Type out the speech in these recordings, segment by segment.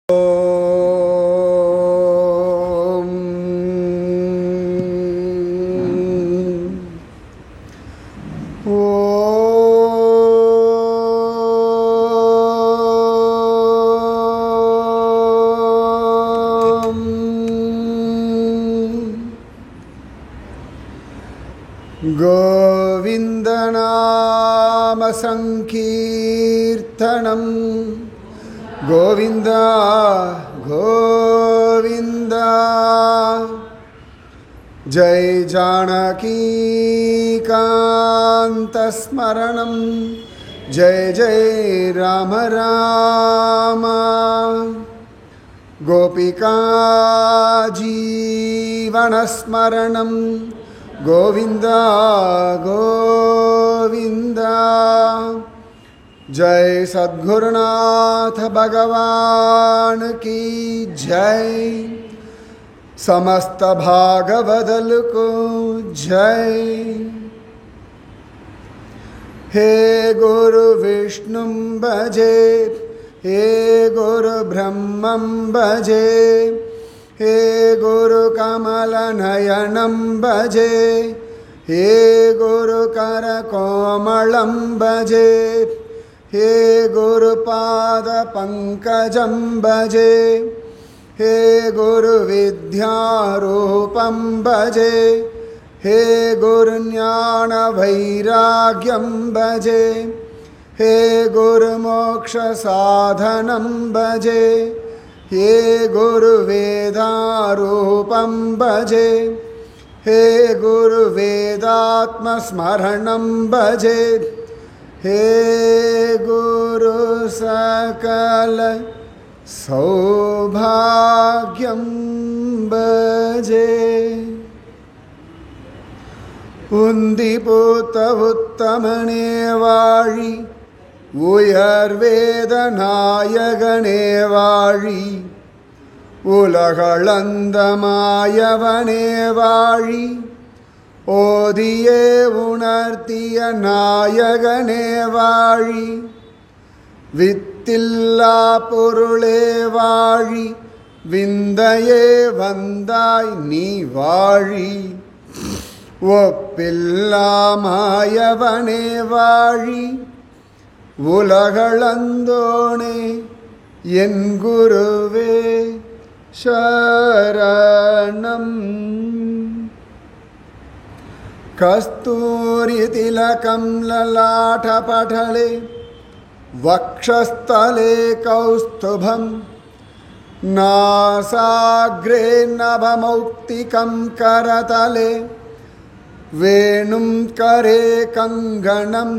गोविन्दनाम संकीर्तनं गोविन्द गोविन्द जय जानकीकान्तस्मरणं जय जय राम राम गोपिका जीवनस्मरणं गोविन्द गोविन्द जय सद्गुरुनाथ भगवान की जय समस्त भागवदल को जय। हे गुरु विष्णु भजे हे गुरु ब्रह्मं भजे हे गुरु कमल नयनं भजे हे गुरु कर कोमलं भजे हे गुरु पाद पंकजं भजे हे गुरु विद्यारूपं भजे हे गुरु ज्ञान वैराग्यं भजे हे गुरु मोक्ष साधनं भजे हे गुरु वेदारूपं भजे हे गुरु वेदात्म स्मरणं भजे हे गुरु सकल सौभाग्यं भजे। उन्दिपूत उत्तमने वाळि உயர்வேதநாயகனே வாழி உலகளந்தமாயவனே வாழி ஓதியே உணர்த்திய நாயகனே வாழி வித்தில்லா பொருளே வாழி விந்தையே வந்தாய் நீ வாழி ஒப்பில்லாமாயவனே வாழி உலகளந்தோனே என் குருவே சரணம்। கஸ்தூரி திலகம் லலாட்டபடலே வக்ஷஸ்தலே கௌஸ்துபம் நாசாக்ரே நபமௌக்திகம் கரதலே வேணும் கரே கங்கணம்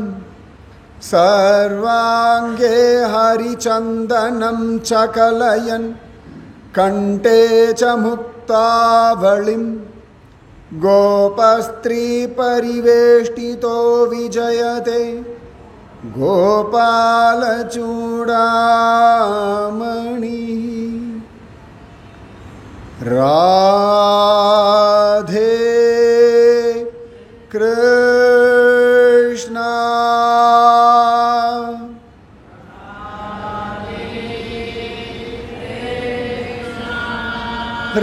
सर्वांगे हरिचंदनं चकलयन् कंठे च मुक्तावलिं गोपस्त्री परिवेष्टितो विजयते गोपालचूडामणि। राधे कृष्ण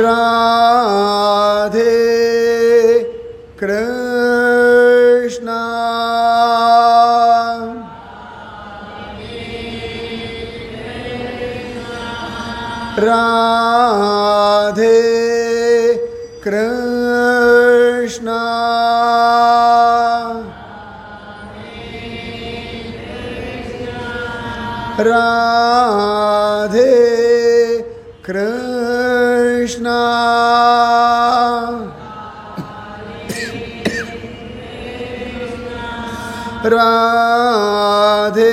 राधे कृष्ण राधे कृष्ण राधे कृष्ण राधे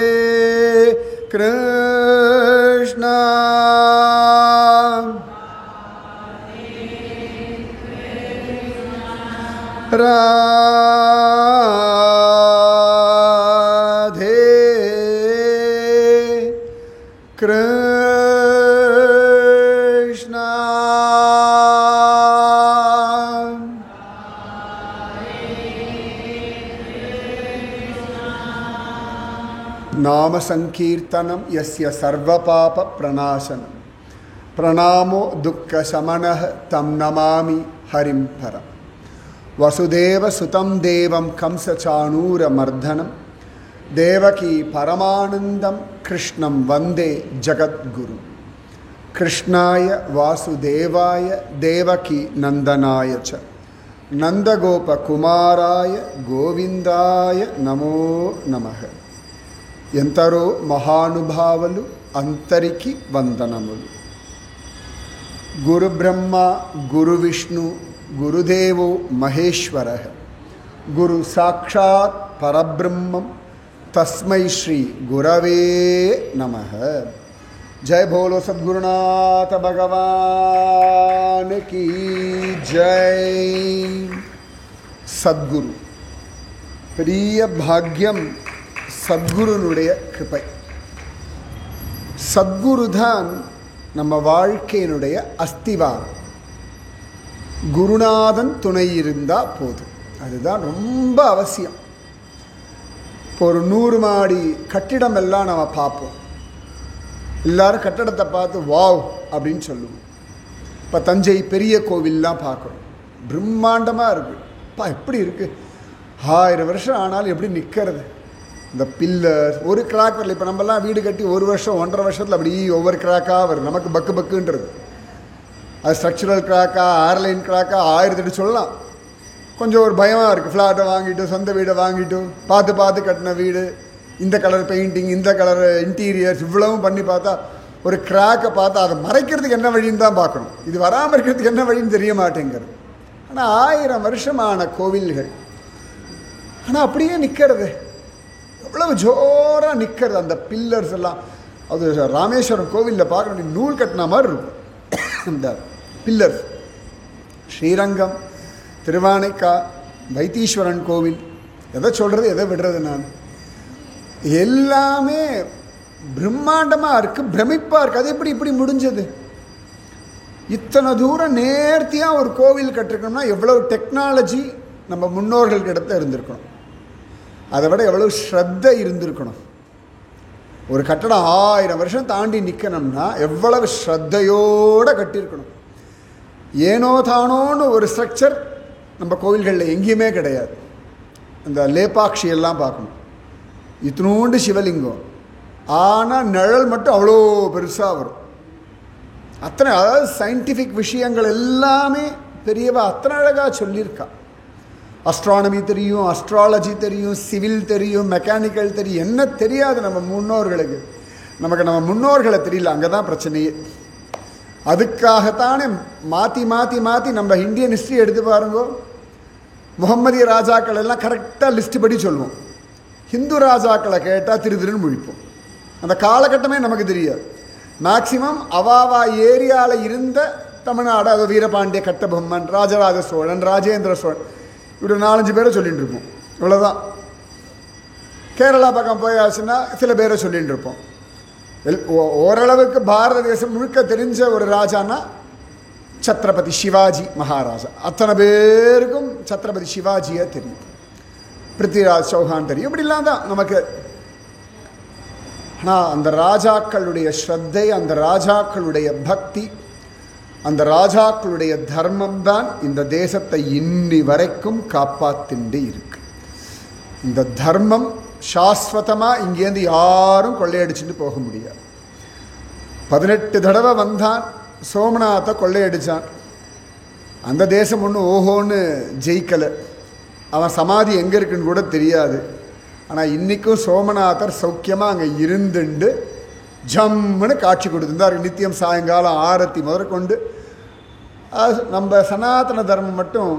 कृष्ण राधे कृष्ण नाम संकीर्तनम यस्य सर्वपाप प्रणाशनम பிரணாமோ துக்க சமனஹ தம் நமாமி ஹரிம் பரம். வசுதேவ சுதம் தேவம் கம்சசாணூர மர்தனம் தேவகி பரமானந்தம் கிருஷ்ணம் வந்தே ஜகத்குரு. கிருஷ்ணாய வாசுதேவாய தேவகி நந்தனாய ச నందగోపకుమారాయ గోవిందాయ నమో నమః. ఎంతరో మహానుభావులు అంతరికి వందనములు. గురు బ్రహ్మ గురు విష్ణు గురుదేవో మహేశ్వరః గురు సాక్షాత్ పరబ్రహ్మం తస్మై శ్రీ గురవే నమః. जय बोलो सद्गुरुनाथ भगवान की जय. சத்குரு பெரிய பாக்கியம். சத்குருனுடைய கிருபை. சத்குரு தான் நம்ம வாழ்க்கையினுடைய அஸ்திவாரம். குருநாதன் துணை இருந்தால் போதும். அதுதான் ரொம்ப அவசியம். இப்போ ஒரு 100 மாடி கட்டிடம் எல்லாம் நம்ம பார்ப்போம். எல்லாரும் கட்டடத்தை பார்த்து வாவ் அப்படின்னு சொல்லுவோம். இப்போ தஞ்சை பெரிய கோவில்லாம் பார்க்குறோம், பிரம்மாண்டமாக இருக்குது. அப்பா எப்படி இருக்குது, 1000 வருஷம் ஆனாலும் எப்படி நிற்கிறது. இந்த பில்லர் ஒரு கிராக் வரல. இப்போ நம்மலாம் வீடு கட்டி 1 வருஷம் 1.5 வருஷத்தில் அப்படி ஒவ்வொரு கிராக்காக வரும். நமக்கு பக்கு பக்குன்றது அது ஸ்ட்ரக்சரல் கிராக்கா ஏர்லைன் கிராக்கா 1008 சொல்லலாம். கொஞ்சம் ஒரு பயமாக இருக்குது. ஃப்ளாட்டை வாங்கிட்டு சொந்த வீடை வாங்கிட்டு பார்த்து பார்த்து கட்டின வீடு, இந்த கலர் பெயிண்டிங், இந்த கலர் இன்டீரியர்ஸ், இவ்வளவும் பண்ணி பார்த்தா ஒரு கிராக்கை பார்த்தா அதை மறைக்கிறதுக்கு என்ன வழின்னு தான் பார்க்கணும். இது வராமல் இருக்கிறதுக்கு என்ன வழின்னு தெரிய மாட்டேங்கிறது. ஆனால் 1000 வருஷமான கோவில்கள் ஆனால் அப்படியே நிற்கிறது. எவ்வளவு ஜோராக நிற்கிறது அந்த பில்லர்ஸ் எல்லாம். அது ராமேஸ்வரம் கோவிலில் பார்க்க வேண்டிய நூல் கட்டின மாதிரி இருக்கும் இந்த பில்லர்ஸ். ஸ்ரீரங்கம், திருவானைக்கா, வைத்தீஸ்வரன் கோவில், எதை சொல்கிறது எதை விடுறது, நான் எல்லாமே பிரம்மாண்டமாக இருக்குது, பிரமிப்பாக இருக்குது. அது எப்படி இப்படி முடிஞ்சது? இத்தனை தூரம் நேர்த்தியாக ஒரு கோவில் கட்டிருக்கணும்னா எவ்வளவு டெக்னாலஜி நம்ம முன்னோர்கள்கிட்ட இருந்திருக்கணும். அதை விட எவ்வளவு ஸ்ரத்தை இருந்திருக்கணும். ஒரு கட்டடம் 1000 வருஷம் தாண்டி நிற்கணும்னா எவ்வளவு ஸ்ரத்தையோடு கட்டியிருக்கணும். ஏனோ தானோன்னு ஒரு ஸ்ட்ரக்சர் நம்ம கோவில்களில் எங்கேயுமே கிடையாது. அந்த லேபாட்சி எல்லாம் பார்க்கணும், இத்தினோண்டு சிவலிங்கம், ஆனால் நிழல் மட்டும் அவ்வளோ பெருசாக வரும். அத்தனை அதாவது சயின்டிஃபிக் விஷயங்கள் எல்லாமே பெரியவா அத்தனை அழகாக சொல்லியிருக்கா. அஸ்ட்ரானமி தெரியும், அஸ்ட்ராலஜி தெரியும், சிவில் தெரியும், மெக்கானிக்கல் தெரியும். என்ன தெரியாது நம்ம முன்னோர்களுக்கு? நமக்கு நம்ம முன்னோர்களை தெரியல, அங்கே தான் பிரச்சனையே. அதுக்காகத்தானே மாற்றி மாற்றி மாற்றி நம்ம இந்தியன் ஹிஸ்ட்ரி எடுத்து பாருங்கோ. முகம்மதிய ராஜாக்கள் எல்லாம் கரெக்டாக லிஸ்ட் படி சொல்லுவோம். ஹிந்து ராஜாக்களை கேட்டால் திருன்னு முழிப்போம். அந்த காலகட்டமே நமக்கு தெரியாது. மேக்சிமம் அவாவா ஏரியாவில் இருந்த தமிழ்நாடு, அது வீரபாண்டிய கட்டபொம்மன், ராஜராஜ சோழன், ராஜேந்திர சோழன், இப்படி 4-5 பேரை சொல்லிகிட்டு இருப்போம். இவ்வளோதான். கேரளா பக்கம் போயாச்சுன்னா சில பேரை சொல்லிகிட்டு இருப்போம். ஓரளவுக்கு பாரத தேசம் முழுக்க தெரிஞ்ச ஒரு ராஜானா சத்ரபதி சிவாஜி மகாராஜா. அத்தனை பேருக்கும் சத்ரபதி சிவாஜியை தெரியும், பிருத்திவிராஜ் சௌஹான் தெரியும். இப்படிலாம் தான் நமக்கு. ஆனால் அந்த ராஜாக்களுடைய ஸ்ரத்தை, அந்த ராஜாக்களுடைய பக்தி, அந்த ராஜாக்களுடைய தர்மம் தான் இந்த தேசத்தை இன்னி வரைக்கும் காப்பாத்திண்டு இருக்கு. இந்த தர்மம் சாஸ்வதமாக இங்கேருந்து யாரும் கொள்ளையடிச்சுட்டு போக முடியாது. 18 தடவை வந்தான், சோமநாத்தை கொள்ளையடித்தான். அந்த தேசம் ஒன்றும் ஓஹோன்னு ஜெயிக்கலை. அவன் சமாதி எங்கே இருக்குன்னு கூட தெரியாது. ஆனால் இன்றைக்கும் சோமநாதர் சௌக்கியமாக அங்கே இருந்துண்டு ஜம்முன்னு காட்சி கொடுத்துருந்தார். நித்தியம் சாயங்காலம் ஆரத்தி முதற்கொண்டு. நம்ம சனாதன தர்மம் மட்டும்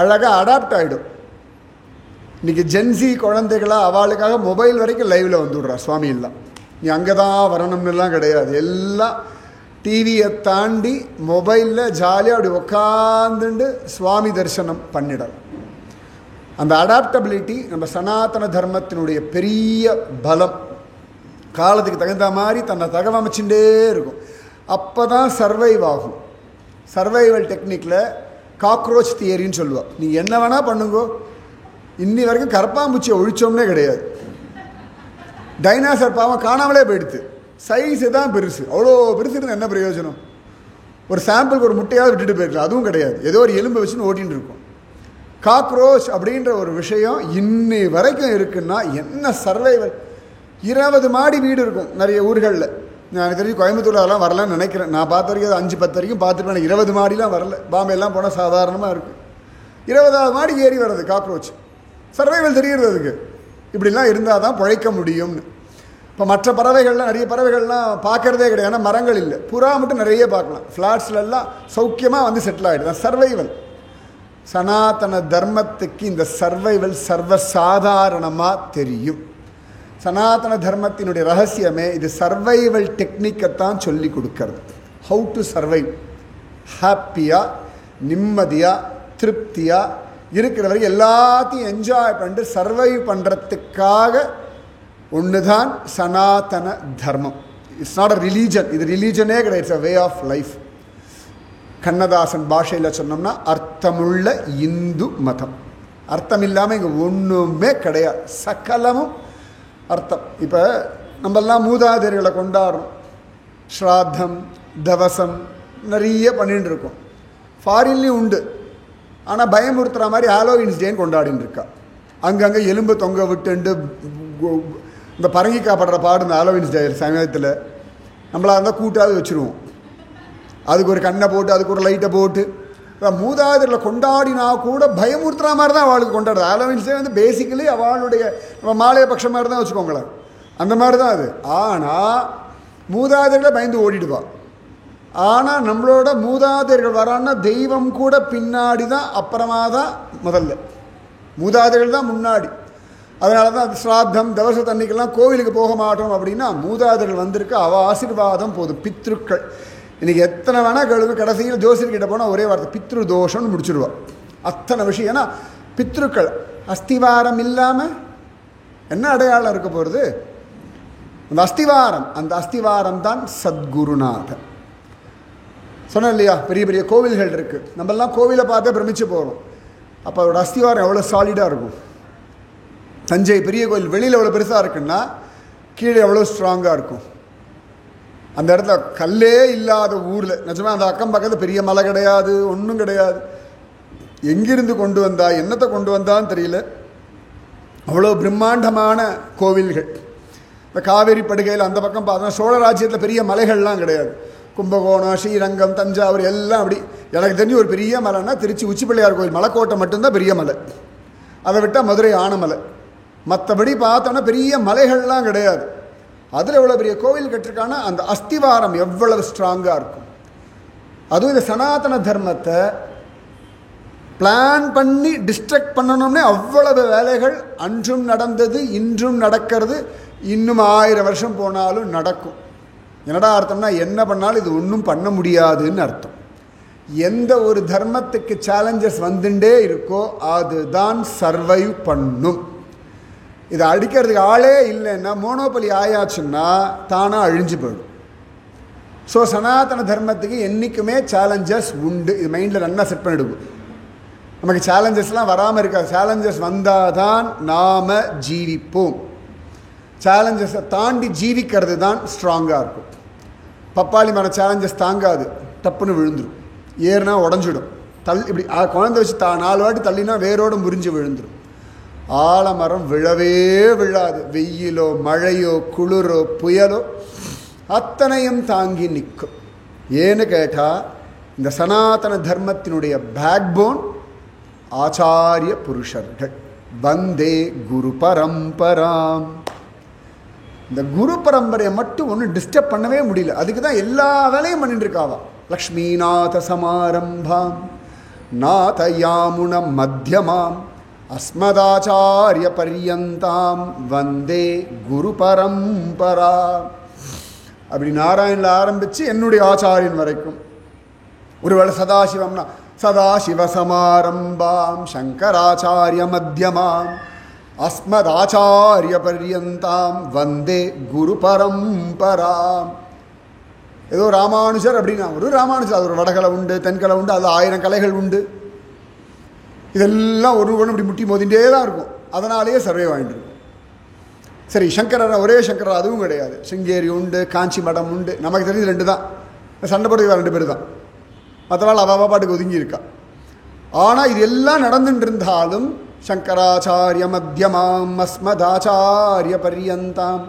அழகாக அடாப்ட் ஆகிடும். இன்றைக்கி ஜென்சி குழந்தைகளாக அவளுக்காக மொபைல் வரைக்கும் லைவில் வந்துவிடுறா. சுவாமி எல்லாம் நீ அங்கே தான் வரணும்னுலாம் கிடையாது. எல்லாம் டிவியை தாண்டி மொபைலில் ஜாலியாக அப்படி உக்காந்துண்டு சுவாமி தரிசனம் பண்ணிடலாம். அந்த அடாப்டபிலிட்டி நம்ம சனாதன தர்மத்தினுடைய பெரிய பலம். காலத்துக்கு தகுந்த மாதிரி தன்னை தகவமைச்சுட்டே இருக்கும். அப்போ தான் சர்வைவ் ஆகும். சர்வைவல் டெக்னிக்கில் காக்ரோச் தியரின்னு சொல்லுவாள். நீங்கள் என்ன வேணால் பண்ணுங்கோ, இன்னி வரைக்கும் கரப்பாம்பூச்சியை ஒழிச்சோம்னே கிடையாது. டைனாசர் பாவம் காணாமலே போயிடுது. சைஸு தான் பெருசு. அவ்வளோ பெருசு இருந்தால் என்ன பிரயோஜனம்? ஒரு சாம்பிளுக்கு ஒரு முட்டையாவது விட்டுட்டு போயிருக்கலாம், அதுவும் கிடையாது. ஏதோ ஒரு எலும்பை வச்சுன்னு ஓட்டின்னு இருக்கும். காக்ரோச் அப்படின்ற ஒரு விஷயம் இன்னி வரைக்கும் இருக்குன்னா என்ன சர்வைவல். 20 மாடி வீடு இருக்கும் நிறைய ஊர்களில். எனக்கு தெரிஞ்சு கோயம்புத்தூர் அதெல்லாம் வரலான்னு நினைக்கிறேன். நான் பார்த்த வரைக்கும் அது 5-10 வரைக்கும் பார்த்துருப்பேன். 20 மாடிலாம் வரல. பாம்பேலாம் போனால் சாதாரணமாக இருக்குது. 20வது மாடி ஏறி வர்றது காக்ரோச். சர்வைவல் தெரிகிறது அதுக்கு. இப்படிலாம் இருந்தால் தான் பிழைக்க முடியும்னு. இப்போ மற்ற பறவைகள்லாம் நிறைய பறவைகள்லாம் பார்க்குறதே கிடையாது. ஏன்னா மரங்கள் இல்லை. புறா மட்டும் நிறைய பார்க்கலாம். ஃப்ளாட்ஸ்லாம் சௌக்கியமாக வந்து செட்டில் ஆகிடுது. சர்வைவல். சனாதன தர்மத்துக்கு இந்த சர்வைவல் சர்வசாதாரணமாக தெரியும். சனாதன தர்மத்தினுடைய ரகசியமே இது சர்வைவல் டெக்னிக்கைத்தான் சொல்லி கொடுக்கறது. ஹவு டு சர்வைவ் ஹாப்பியாக நிம்மதியாக திருப்தியாக இருக்கிற வரைக்கும் எல்லாத்தையும் என்ஜாய் பண்ணிட்டு சர்வைவ் பண்ணுறதுக்காக ஒன்று தான் சனாதன தர்மம். It's not a religion. இது ரிலீஜனே கிடையாது. It's a way of life. Kannadasan பாஷையில் சொன்னோம்னா அர்த்தமுள்ள இந்து மதம். அர்த்தம் இல்லாமல் இங்கே ஒன்றுமே கிடையாது. சகலமும் அர்த்தம். இப்போ நம்மெல்லாம் மூதாதையர்களை கொண்டாடுறோம். ஸ்ராத்தம் தவசம் நிறைய பண்ணிட்டு இருக்கோம். ஃபாரின்லேயும் உண்டு. ஆனால் பயமுறுத்துகிற மாதிரி ஹாலோவின்ஸ் டேன்னு கொண்டாடின்னு இருக்கா. அங்கங்கே எலும்பு தொங்க விட்டுண்டு இந்த பரங்கிக்காய் படுற பாடு இந்த ஹாலோவின்ஸ் டே சமயத்தில் நம்மளாக இருந்தால் கூட்டாவது வச்சுருவோம். அதுக்கு ஒரு கண்ணை போட்டு அதுக்கு ஒரு லைட்டை போட்டு மூதாதையர்களை கொண்டாடினா கூட பயமுறுத்துற மாதிரி தான் அவளுக்கு கொண்டாடுறது. ஹாலோவின்ஸ் டே வந்து பேசிக்கலி அவளுடைய நம்ம மாலைய பட்சம் மாதிரி தான் வச்சுக்கோங்களேன். அந்த மாதிரி தான் அது. ஆனால் மூதாதையர்களை பயந்து ஓடிடுவா. ஆனால் நம்மளோட மூதாதையர்கள் வரான்னா தெய்வம் கூட பின்னாடி தான், அப்புறமா தான் முதல்ல. மூதாதையர்கள் தான் முன்னாடி. அதனால தான் ஸ்ராத்தம் தவச தண்ணிக்கெல்லாம் கோவிலுக்கு போக மாட்டோம் அப்படின்னா மூதாதையர்கள் வந்திருக்கு, அவள் ஆசீர்வாதம் போதும். பித்ருக்கள் இன்றைக்கி எத்தனை வேணால் கழுவு, கடைசியில் ஜோசியர்கிட்ட போனால் ஒரே வார்த்தை பித்ரு தோஷம்னு முடிச்சுடுவா. அத்தனை விஷயம். ஏன்னா பித்ருக்கள் அஸ்திவாரம் இல்லாமல் என்ன அடையாளம் இருக்க போகிறது? அந்த அஸ்திவாரம், அந்த அஸ்திவாரம் தான் சத்குருநாதன். சொன்னேன் இல்லையா, பெரிய பெரிய கோவில்கள் இருக்குது. நம்மெல்லாம் கோவிலை பார்த்தே பிரமிச்சு போகிறோம். அப்போ அதோட அஸ்திவாரம் எவ்வளோ சாலிடாக இருக்கும். தஞ்சை பெரிய கோவில் வெளியில் எவ்வளோ பெருசாக இருக்குன்னா கீழே எவ்வளோ ஸ்ட்ராங்காக இருக்கும். அந்த இடத்துல கல்லே இல்லாத ஊரில் நிஜமாக அந்த அக்கம் பக்கத்தில் பெரிய மலை கிடையாது, ஒன்றும் கிடையாது. எங்கிருந்து கொண்டு வந்தா, என்னத்தை கொண்டு வந்தான்னு தெரியல. அவ்வளோ பிரம்மாண்டமான கோவில்கள். இந்த காவேரி படுகையில் அந்த பக்கம் பார்த்தோன்னா சோழ ராஜ்யத்தில் பெரிய மலைகள்லாம் கிடையாது. கும்பகோணம், ஸ்ரீரங்கம், தஞ்சாவூர் எல்லாம் அப்படி. எனக்கு தெரிஞ்சு ஒரு பெரிய மலைன்னா திருச்சி உச்சிப்பிள்ளையார் கோவில் மலைக்கோட்டை மட்டும்தான் பெரிய மலை. அதை விட்டால் மதுரை ஆனமலை. மற்றபடி பார்த்தோன்னா பெரிய மலைகள்லாம் கிடையாது. அதில் எவ்வளோ பெரிய கோவில் கட்டிருக்காங்கன்னா அந்த அஸ்திவாரம் எவ்வளவு ஸ்ட்ராங்காக இருக்கும். அதுவும் இந்த சனாதன தர்மத்தை பிளான் பண்ணி டிஸ்ட்ரக்ட் பண்ணணும்னே அவ்வளவு வேலைகள் அன்றும் நடந்தது, இன்றும் நடக்கிறது, இன்னும் 1000 வருஷம் போனாலும் நடக்கும். என்னடா அர்த்தம்னா என்ன பண்ணாலும் இது ஒன்றும் பண்ண முடியாதுன்னு அர்த்தம். எந்த ஒரு தர்மத்துக்கு சேலஞ்சஸ் வந்துட்டே இருக்கோ அதுதான் சர்வைவ் பண்ணும். இதை அடிக்கிறதுக்கு ஆளே இல்லைன்னா மோனோபலி ஆயாச்சுன்னா தானாக அழிஞ்சு போயிடும். ஸோ சனாதன தர்மத்துக்கு என்றைக்குமே சேலஞ்சஸ் உண்டு. இது மைண்டில் நல்லா செட் பண்ணிடுவோம். நமக்கு சேலஞ்சஸ்லாம் வராமல் இருக்காது. சேலஞ்சஸ் வந்தால் தான் நாம் ஜீவிப்போம். சேலஞ்சஸை தாண்டி ஜீவிக்கிறது தான் ஸ்ட்ராங்காக இருக்கும். பப்பாளி மரம் சேலஞ்சஸ் தாங்காது, டப்புன்னு விழுந்துடும். ஏறுனா உடஞ்சிடும். இப்படி குழந்தை வச்சு 4 வாட்டி தள்ளினா வேரோடு முறிஞ்சு விழுந்துடும். ஆலமரம் விழவே விழாது. வெயிலோ மழையோ குளிரோ புயலோ அத்தனையும் தாங்கி நிற்கும். ஏன்னு கேட்டால் இந்த சனாதன தர்மத்தினுடைய பேக்போன் ஆச்சாரிய புருஷர்கள். வந்தே குரு பரம்பராம். இந்த குரு பரம்பரையை மட்டும் ஒன்றும் டிஸ்டர்ப் பண்ணவே முடியல. அதுக்கு தான் எல்லா வேலையும் பண்ணிட்டு இருக்காவா. லக்ஷ்மிநாத சமாரம்பாம் நாதயாமுன மத்தியமாம் அஸ்மதாச்சாரிய பரியந்தாம் வந்தே குரு பரம்பரா. அப்படி நாராயணில் ஆரம்பித்து என்னுடைய ஆச்சாரியன் வரைக்கும். ஒருவேளை சதாசிவம்னா சதாசிவசமாரம்பாம் சங்கராச்சாரிய மத்தியமாம் அஸ்மதாச்சாரிய பரியந்தாம் வந்தே குரு பரம்பராம். ஏதோ ராமானுஜர் அப்படின்னா ஒரு ராமானுஜர், அது ஒரு வடகலை உண்டு, தென்கலை உண்டு, அது 1000 கலைகள் உண்டு. இதெல்லாம் ஒரு ஒன்று இப்படி முட்டி மோதிண்டே தான் இருக்கும். அதனாலேயே சர்வே வாங்கிட்டு இருக்கும். சரி, சங்கரர் ஒரே சங்கரர் அதுவும் கிடையாது. சிங்கேரி உண்டு, காஞ்சி மடம் உண்டு. நமக்கு தெரிஞ்சு 2 தான். சண்டை போடுறது 2 பேர் தான். மற்றவாள் அவ பாட்டுக்கு ஒதுங்கி இருக்கா. ஆனால் இது எல்லாம் நடந்துட்டு இருந்தாலும் சங்கராச்சாரிய மத்தியமாம் அஸ்மதாச்சாரிய பரியந்தாம்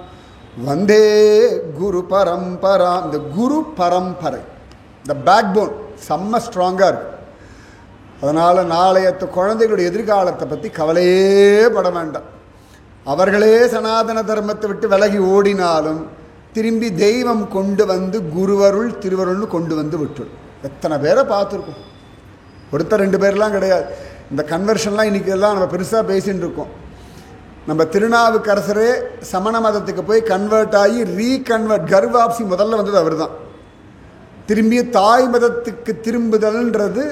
வந்தே குரு பரம்பரா. இந்த குரு பரம்பரை, இந்த பேக் போன் செம்ம ஸ்ட்ராங்காக இருக்கு. அதனால் நாளையத்து குழந்தைகளுடைய எதிர்காலத்தை பற்றி கவலையே பட வேண்டாம். அவர்களே சனாதன தர்மத்தை விட்டு விலகி ஓடினாலும் திரும்பி தெய்வம் கொண்டு வந்து குருவருள் திருவருள்னு கொண்டு வந்து விட்டுடும். எத்தனை பேரை பார்த்துருக்கோம். ஒருத்தர் 2 பேர்லாம் கிடையாது. இந்த கன்வர்ஷன்லாம் இன்றைக்கி எல்லாம் நம்ம பெருசாக பேசிகிட்டு இருக்கோம். நம்ம திருநாவுக்கரசரே சமண மதத்துக்கு போய் கன்வெர்ட் ஆகி ரீகன்வெர்ட், கர்வாப்சி முதல்ல வந்தது அவர் தான். திரும்பிய தாய் மதத்துக்கு திரும்புதல்ன்றது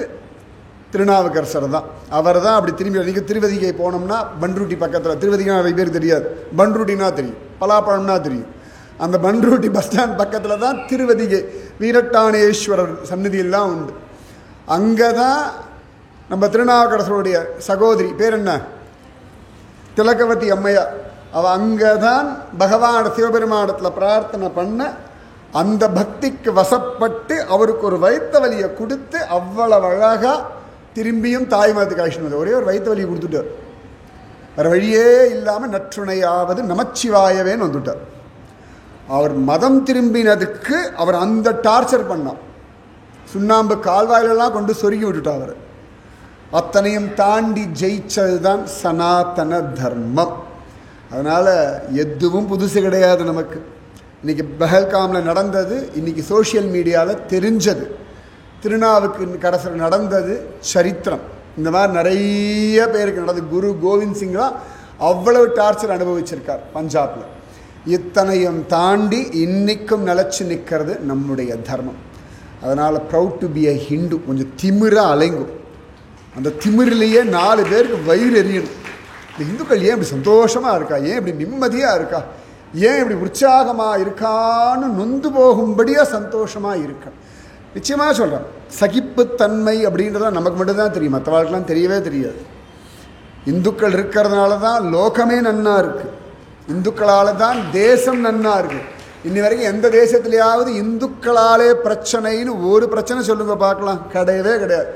திருநாவுக்கரசர் தான். அவர் தான் அப்படி திரும்பி. நீங்கள் திருவதிகை போனோம்னா பன்ருட்டி பக்கத்தில், திருவதிகை நிறைய பேர் தெரியாது, பன்ருட்டினா தெரியும், பலாப்பழம்னா தெரியும். அந்த பன்ருட்டி பஸ் ஸ்டாண்ட் பக்கத்தில் தான் திருவதிகை வீரட்டானேஸ்வரர் சந்நிதியெல்லாம் உண்டு. அங்கே தான் நம்ம திருநாவுக்கரசருடைய சகோதரி பேர் என்ன, திலகவதி அம்மையார், அவள் அங்கே தான் பகவான் சிவபெருமானத்தில் பிரார்த்தனை பண்ண அந்த பக்திக்கு வசப்பட்டு அவருக்கு ஒரு வயிற்ற வலியை கொடுத்து அவ்வளவு அழகாக திரும்பியும் தாய் மதத்துக்கு ஆயிடுச்சு. ஒரே ஒரு வயிற்று வலியை கொடுத்துட்டார். வேறு வழியே இல்லாமல் நற்றுணையாவது நமச்சிவாயவேன்னு வந்துட்டார். அவர் மதம் திரும்பினதுக்கு அவர் அந்த டார்ச்சர் பண்ணார். சுண்ணாம்பு கால்வாயிலெல்லாம் கொண்டு சொருகி விட்டுட்டார். அவர் அத்தனையும் தாண்டி ஜெயிச்சது தான் சனாதன தர்மம். அதனால் எதுவும் புதுசு கிடையாது நமக்கு. இன்றைக்கி பெஹல்காமில் நடந்தது, இன்றைக்கி சோஷியல் மீடியாவில் தெரிஞ்சது. திருநாவுக்கரசர் நடந்தது சரித்திரம். இந்த மாதிரி நிறைய பேருக்கு நடந்தது. குரு கோவிந்த் சிங்லாம் அவ்வளவு டார்ச்சர் அனுபவிச்சிருக்கார் பஞ்சாபில். இத்தனையும் தாண்டி இன்றைக்கும் நிலச்சி நிற்கிறது நம்முடைய தர்மம். அதனால் proud to be a Hindu. கொஞ்சம் திமிராக அலைங்கும். அந்த திமிரிலேயே 4 பேருக்கு வயிறு எரியணும். இந்த இந்துக்கள் ஏன் இப்படி சந்தோஷமாக இருக்கா, ஏன் இப்படி நிம்மதியாக இருக்கா, ஏன் இப்படி உற்சாகமாக இருக்கான்னு நொந்து போகும்படியாக சந்தோஷமாக இருக்கா. நிச்சயமாக சொல்கிறேன், சகிப்புத்தன்மை அப்படின்றத நமக்கு மட்டும்தான் தெரியும், மற்றவாளுக்கெல்லாம் தெரியவே தெரியாது. இந்துக்கள் இருக்கிறதுனால தான் லோகமே நன்னா இருக்குது. இந்துக்களால் தான் தேசம் நன்னா இருக்குது. இன்னி வரைக்கும் எந்த தேசத்துலையாவது இந்துக்களாலே பிரச்சனைன்னு ஒரு பிரச்சனை சொல்லுங்க பார்க்கலாம், கிடையவே கிடையாது.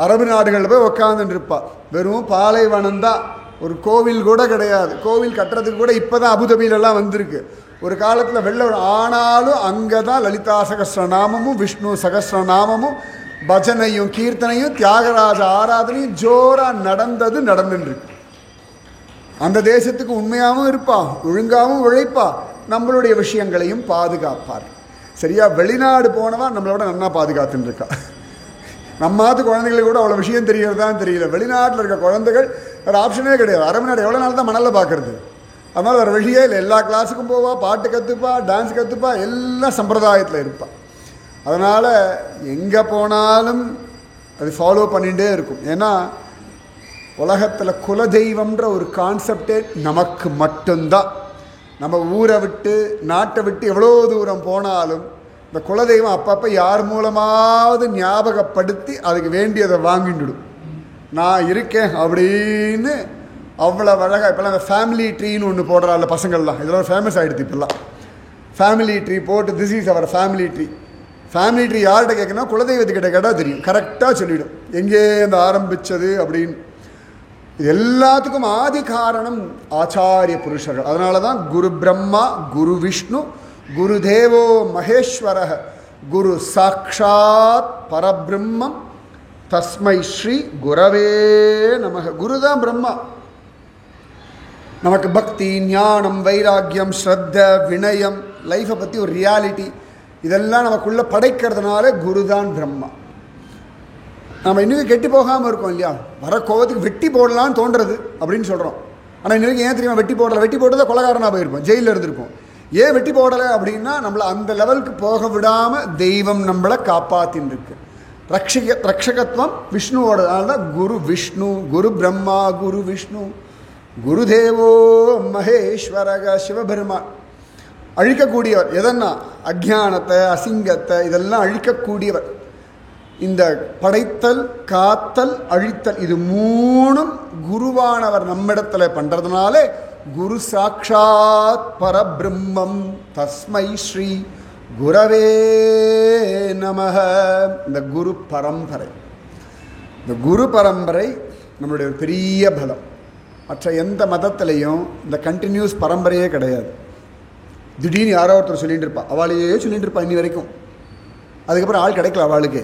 அரபு நாடுகளில் போய் உக்காந்துட்டு இருப்பா, வெறும் பாலைவனம் தான், ஒரு கோவில் கூட கிடையாது. கோவில் கட்டுறதுக்கு கூட இப்போ தான் அபுதாபியிலெல்லாம் வந்திருக்கு. ஒரு காலத்தில் வெள்ளம். ஆனாலும் அங்கே தான் லலிதா சகஸ்ரநாமமும் விஷ்ணு சகஸ்ரநாமமும் பஜனையும் கீர்த்தனையும் தியாகராஜ ஆராதனையும் ஜோராக நடந்துருக்கு. அந்த தேசத்துக்கு உண்மையாகவும் இருப்பா, ஒழுங்காகவும் உழைப்பா, நம்மளுடைய விஷயங்களையும் பாதுகாப்பார். சரியா, வெளிநாடு போனவா நம்மளோட நன்னா பாதுகாத்துன்னு இருக்கா. நம்மாத்து குழந்தைங்களுக்கு கூட அவ்வளோ விஷயம் தெரியறதான் தெரியல. வெளிநாட்டில் இருக்க குழந்தைகள் வேறு ஆப்ஷனே கிடையாது. அரபு நாடு எவ்வளோ நாள் தான் மணலில் பார்க்குறது. அதனால் வேறு வழியே இல்லை. எல்லா கிளாஸுக்கும் போவா, பாட்டு கற்றுப்பா, டான்ஸ் கற்றுப்பா, எல்லாம் சம்பிரதாயத்தில் இருப்பாள். அதனால் எங்கே போனாலும் அது ஃபாலோ பண்ணிகிட்டே இருக்கும். ஏன்னா உலகத்தில் குலதெய்வம்ன்ற ஒரு கான்செப்டே நமக்கு மட்டும்தான். நம்ம ஊரை விட்டு நாட்டை விட்டு எவ்வளோ தூரம் போனாலும் இந்த குலதெய்வம் அப்பப்போ யார் மூலமாவது ஞாபகப்படுத்தி அதுக்கு வேண்டியதை வாங்கிட்டுடும். நான் இருக்கேன் அப்படின்னு அவ்வளோ அழகாக. இப்போல்லாம் அந்த ஃபேமிலி ட்ரீன்னு ஒன்று போடுறாள் பசங்கள்லாம், இதெல்லாம் ஃபேமஸ் ஆகிடுது. இப்போல்லாம் ஃபேமிலி ட்ரீ போட்டு this is our family tree. Family tree யார்கிட்ட கேட்கணும், குலதெய்வத்துக்கிட்ட கேட்டால் தெரியும், கரெக்டாக சொல்லிவிடும் எங்கேருந்து ஆரம்பித்தது அப்படின்னு. இது எல்லாத்துக்கும் ஆதி காரணம் ஆச்சாரிய புருஷர்கள். அதனால தான் குரு பிரம்மா குரு விஷ்ணு குரு தேவோ மகேஸ்வர குரு சாக்ஷாத் பரபிரம்மம் தஸ்மை ஸ்ரீ குரவே நமக. குரு தான் பிரம்மா. நமக்கு பக்தி, ஞானம், வைராக்கியம், ஸ்ரத்த, வினயம், லைஃப்பை பற்றி ஒரு ரியாலிட்டி இதெல்லாம் நமக்குள்ளே படைக்கிறதுனால குரு தான் பிரம்மா. நம்ம இன்னும் கெட்டி போகாமல் இருக்கோம் இல்லையா, வர கோவத்துக்கு வெட்டி போடலான்னு தோன்றது அப்படின்னு சொல்கிறோம். ஆனால் இன்னைக்கு ஏன் தெரியுமா வெட்டி போடலை, வெட்டி போட்டதை கொலகாரனாக போயிருப்போம், ஜெயிலில் இருந்திருப்போம். ஏன் வெட்டி போடலை அப்படின்னா நம்மளை அந்த லெவலுக்கு போக விடாமல் தெய்வம் நம்மளை காப்பாற்றின்னு இருக்கு. ரக்ஷகத்துவம் விஷ்ணுவோட. அதனால தான் குரு விஷ்ணு, குரு பிரம்மா குரு விஷ்ணு குரு தேவோ மகேஸ்வரக. சிவபெருமான் அழிக்கக்கூடியவர். எதன்னா அஜ்ஞானத்தை, அசிங்கத்தை இதெல்லாம் அழிக்கக்கூடியவர். இந்த படைத்தல், காத்தல், அழித்தல் இது மூணும் குருவானவர் நம்மிடத்தில் பண்ணுறதுனாலே குரு சாட்சாத் பரபிரம்மம் தஸ்மை ஸ்ரீ குரவே நமஹ. இந்த குரு பரம்பரை, இந்த குரு பரம்பரை நம்மளுடைய ஒரு பெரிய பலம். மற்ற எந்த மதத்திலையும் இந்த கண்டினியூஸ் பரம்பரையே கிடையாது. திடீர்னு யாரோ ஒருத்தர் சொல்லிட்டு இருப்பா, அவளையே சொல்லிட்டு இருப்பா இன்னி வரைக்கும். அதுக்கப்புறம் ஆள் கிடைக்கல அவளுக்கு.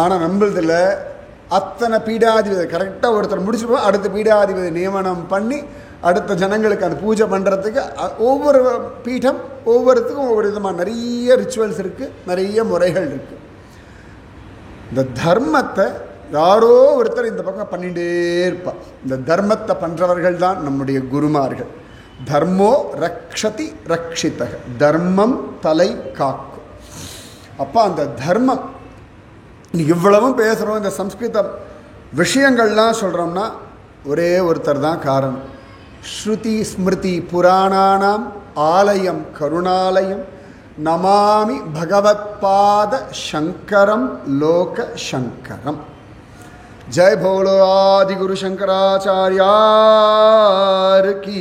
ஆனால் நம்மளதில் அத்தனை பீடாதிபதி கரெக்டாக ஒருத்தர் முடிச்சுப்போம், அடுத்த பீடாதிபதி நியமனம் பண்ணி அடுத்த ஜனங்களுக்கு அந்த பூஜை பண்ணுறதுக்கு ஒவ்வொரு பீடம் ஒவ்வொருத்துக்கும் ஒவ்வொரு விதமாக நிறைய ரிச்சுவல்ஸ் இருக்குது, நிறைய முறைகள் இருக்குது. இந்த தர்மத்தை யாரோ ஒருத்தர் இந்த பக்கம் பண்ணிகிட்டே இருப்பாள். இந்த தர்மத்தை பண்ணுறவர்கள் தான் நம்முடைய குருமார்கள். தர்மோ ரக்ஷதி ரக்ஷிதக, தர்மம் தலை காக்கும். அப்போ அந்த தர்மம் இவ்வளவும் பேசுகிறோம், இந்த சம்ஸ்கிருத விஷயங்கள்லாம் சொல்கிறோம்னா ஒரே ஒருத்தர் தான் காரணம். ஸ்ருதி ஸ்மிருதி புராணானாம் ஆலயம் கருணாலயம் நமாமி பகவத்பாத சங்கரம் லோக சங்கரம். ஜெய் போலோ ஆதி குரு சங்கராச்சாரியார் கி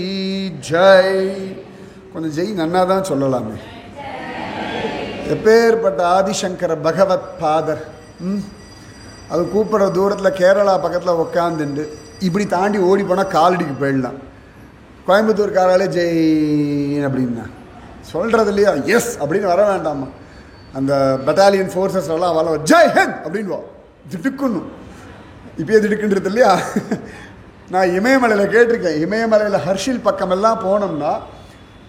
ஜெய். கொஞ்சம் ஜெய் நன்னா தான் சொல்லலாமே. எப்பேற்பட்ட ஆதிசங்கர பகவத் பாதர். அது கூப்பிட்ற தூரத்தில் கேரளா பக்கத்தில் உட்காந்துண்டு இப்படி தாண்டி ஓடி போனால் காலடிக்கு போயிடலாம். கோயம்புத்தூர் காராலே ஜெயின் அப்படின்னா சொல்கிறது இல்லையா, எஸ் அப்படின்னு வர வேண்டாமா. அந்த பட்டாலியன் ஃபோர்ஸஸ்லாம் வர ஜெய் ஹிந்த் அப்படின்வா, திடுக்கணும். இப்போயே திடுக்குன்றது இல்லையா. நான் இமயமலையில் கேட்டிருக்கேன். இமயமலையில் ஹர்ஷில் பக்கமெல்லாம் போனோம்னா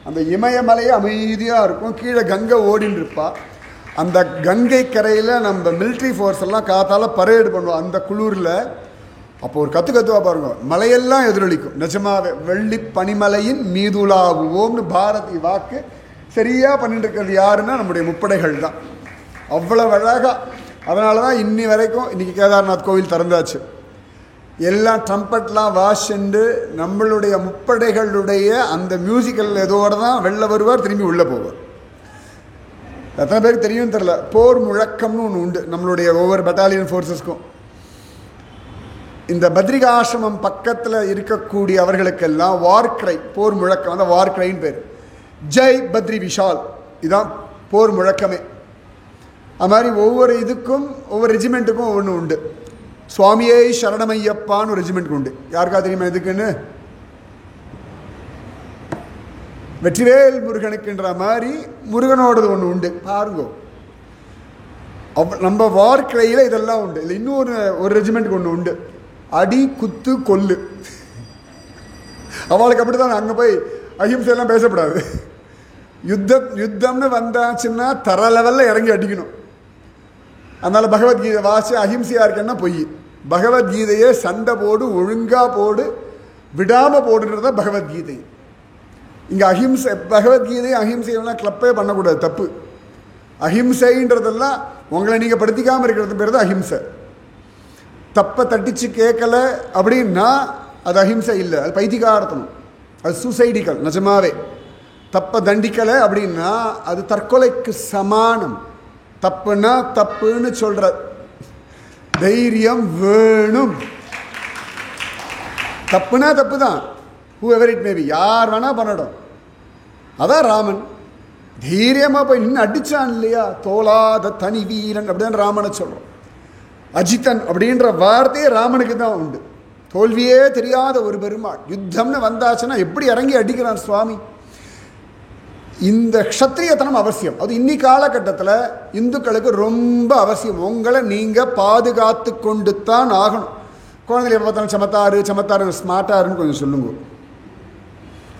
அந்த இமயமலையே அமைதியாக இருக்கும், கீழே கங்கை ஓடின்னு இருப்பா. அந்த கங்கை கரையில் நம்ம மிலிட்ரி ஃபோர்ஸ் எல்லாம் காத்தால் பரேடு பண்ணுவோம் அந்த குளூரில். அப்போ ஒரு கத்துவா பாருங்க, மலையெல்லாம் எதிரொலிக்கும். நிஜமாவே வெள்ளி பனிமலையின் மீதுலாகுவோம்னு பாரதி வாக்கு சரியாக பண்ணிட்டு இருக்கிறது யாருன்னா நம்முடைய முப்படைகள் தான். அவ்வளோ அழகாக. அதனால தான் இன்னி வரைக்கும் இன்றைக்கி கேதார்நாத் கோவில் திறந்தாச்சு. எல்லாம் ட்ரம்பட்லாம் வாசிண்டு நம்மளுடைய முப்படைகளுடைய அந்த மியூசிக்கல் இதோடு தான் வெளில வருவார், திரும்பி உள்ளே போவார். எத்தனை பேருக்கு தெரியும் தெரில, போர் முழக்கம்னு ஒன்று உண்டு நம்மளுடைய ஒவ்வொரு பட்டாலியன் ஃபோர்ஸஸ்க்கும். இந்த பத்ரிகாசிரமம் பக்கத்தில் இருக்கக்கூடிய அவர்களுக்கெல்லாம் வார்க்ரை, போர் முழக்கம், அந்த வார்க்ரைன்னு பேர். ஜெய் பத்ரி விஷால், இதுதான் போர் முழக்கமே. அது மாதிரி ஒவ்வொரு இதுக்கும் ஒவ்வொரு ரெஜிமெண்ட்டுக்கும் ஒன்று உண்டு. சுவாமியே சரணமையப்பான்னு ஒரு ரெஜிமெண்ட் உண்டு. யாருக்கா தெரியுமா எதுக்குன்னு? வெற்றிவேல் முருகனுக்குன்ற மாதிரி முருகனோடது ஒன்று உண்டு பாருங்க. நம்ம வார்க்கிளையில் இதெல்லாம் உண்டு. இல்லை இன்னொரு ஒரு ரெஜிமெண்ட்டுக்கு ஒன்று உண்டு, அடி குத்து கொல்லு. அவளுக்கு அப்படி தான். அங்கே போய் அஹிம்சையெல்லாம் பேசக்கூடாது. யுத்தம்னு வந்தாச்சுன்னா தர லெவலில் இறங்கி அடிக்கணும். அதனால் பகவத்கீதை வாசி அஹிம்சையாக இருக்கேன்னா பொய். பகவத்கீதையே சண்டை போடு, ஒழுங்காக போடு, விடாமல் போடுன்றத பகவத்கீதை. இங்கே அஹிம்சை, பகவத்கீதை அஹிம்சையெல்லாம் கிளப்பே பண்ணக்கூடாது, தப்பு. அஹிம்சைன்றதெல்லாம் உங்களை நீங்கள் படுத்திக்காமல் இருக்கிறது பேர் தான் அஹிம்சை. தப்பை தட்டிச்சு கேட்கல அப்படின்னா அது அஹிம்சை இல்லை, அது பைத்திகார்த்தனம், அது சூசைடிக்கல். நிஜமாவே தப்பை தண்டிக்கலை அப்படின்னா அது தற்கொலைக்கு சமானம். தப்புன்னா தப்புன்னு சொல்கிற தைரியம் வேணும். தப்புனா தப்பு தான், whoever it may be, யார் வேணால் பண்ணணும். அதான் ராமன் தைரியமாக போய் நின்று அடித்தான் இல்லையா, தோலாத தனி வீரன் அப்படிதான் ராமனை சொல்கிறோம். அஜித்தன் அப்படின்ற வார்த்தையே ராமனுக்கு தான் உண்டு. தோல்வியே தெரியாத ஒரு பெருமாள். யுத்தம்னு வந்தாச்சுன்னா எப்படி இறங்கி அடிக்கிறான் சுவாமி. இந்த க்ஷத்ரியத்தனம் அவசியம். அது இன்னி காலகட்டத்தில் இந்துக்களுக்கு ரொம்ப அவசியம். உங்களை நீங்கள் பாதுகாத்து கொண்டு தான் ஆகணும். குழந்தைகளை எப்போ பார்த்தாலும் சமத்தாரு ஸ்மார்ட்டாருன்னு கொஞ்சம் சொல்லுங்க.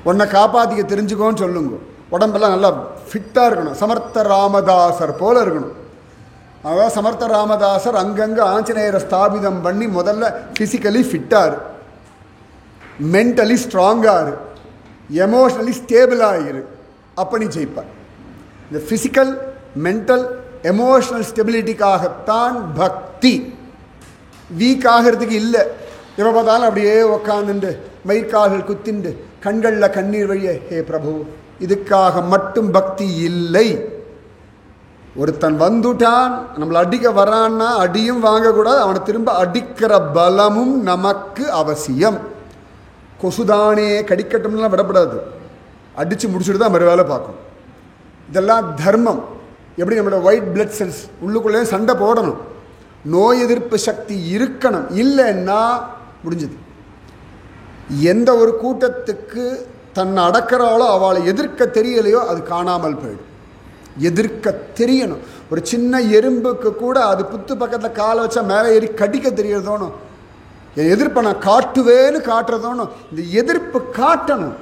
உன்னை காப்பாற்றிக்க தெரிஞ்சுக்கோன்னு சொல்லுங்க. உடம்பெல்லாம் நல்லா ஃபிட்டாக இருக்கணும், சமர்த்த ராமதாசர் போல் இருக்கணும். அதாவது சமர்த்த ராமதாசர் அங்கங்கே ஆஞ்சநேயரை ஸ்தாபிதம் பண்ணி முதல்ல ஃபிசிக்கலி ஃபிட்டாரு, மென்டலி ஸ்ட்ராங்காரு, எமோஷ்னலி ஸ்டேபிளாக இரு, அப்போ நீ ஜெயிப்பார். இந்த ஃபிசிக்கல், மென்டல், எமோஷ்னல் ஸ்டெபிலிட்டிக்காகத்தான் பக்தி. வீக் ஆகிறதுக்கு இல்லை. எப்போ பார்த்தாலும் அப்படியே உக்காந்துண்டு மயிர்கால்கள் குத்திண்டு கண்களில் கண்ணீர் வழிய ஹே பிரபு, இதுக்காக மட்டும் பக்தி இல்லை. ஒருத்தன் வந்துட்டான், நம்மளை அடிக்க வரான்னா அடியும் வாங்கக்கூடாது, அவனை திரும்ப அடிக்கிற பலமும் நமக்கு அவசியம். கொசுதானே கடிக்கட்டும்லாம் விடப்படாது, அடித்து முடிச்சுட்டு தான் மறு வேலை பார்க்கும். இதெல்லாம் தர்மம். எப்படி நம்மளோட ஒயிட் பிளட் செல்ஸ் உள்ளுக்குள்ளே சண்டை போடணும், நோய் எதிர்ப்பு சக்தி இருக்கணும். இல்லைன்னா முடிஞ்சது. எந்த ஒரு கூட்டத்துக்கு தன்னை அடக்கிறாளோ அவளை எதிர்க்க தெரியலையோ அது காணாமல் போயிடும். எதிர்க்க தெரியணும். ஒரு சின்ன எறும்புக்கு கூட அது புத்து பக்கத்தில் காலை வச்சா மேலே ஏறி கடிக்க தெரியறதோனும், என் எதிர்ப்பை நான் காட்டுவேன்னு காட்டுறதோனும். இந்த எதிர்ப்பு காட்டணும்.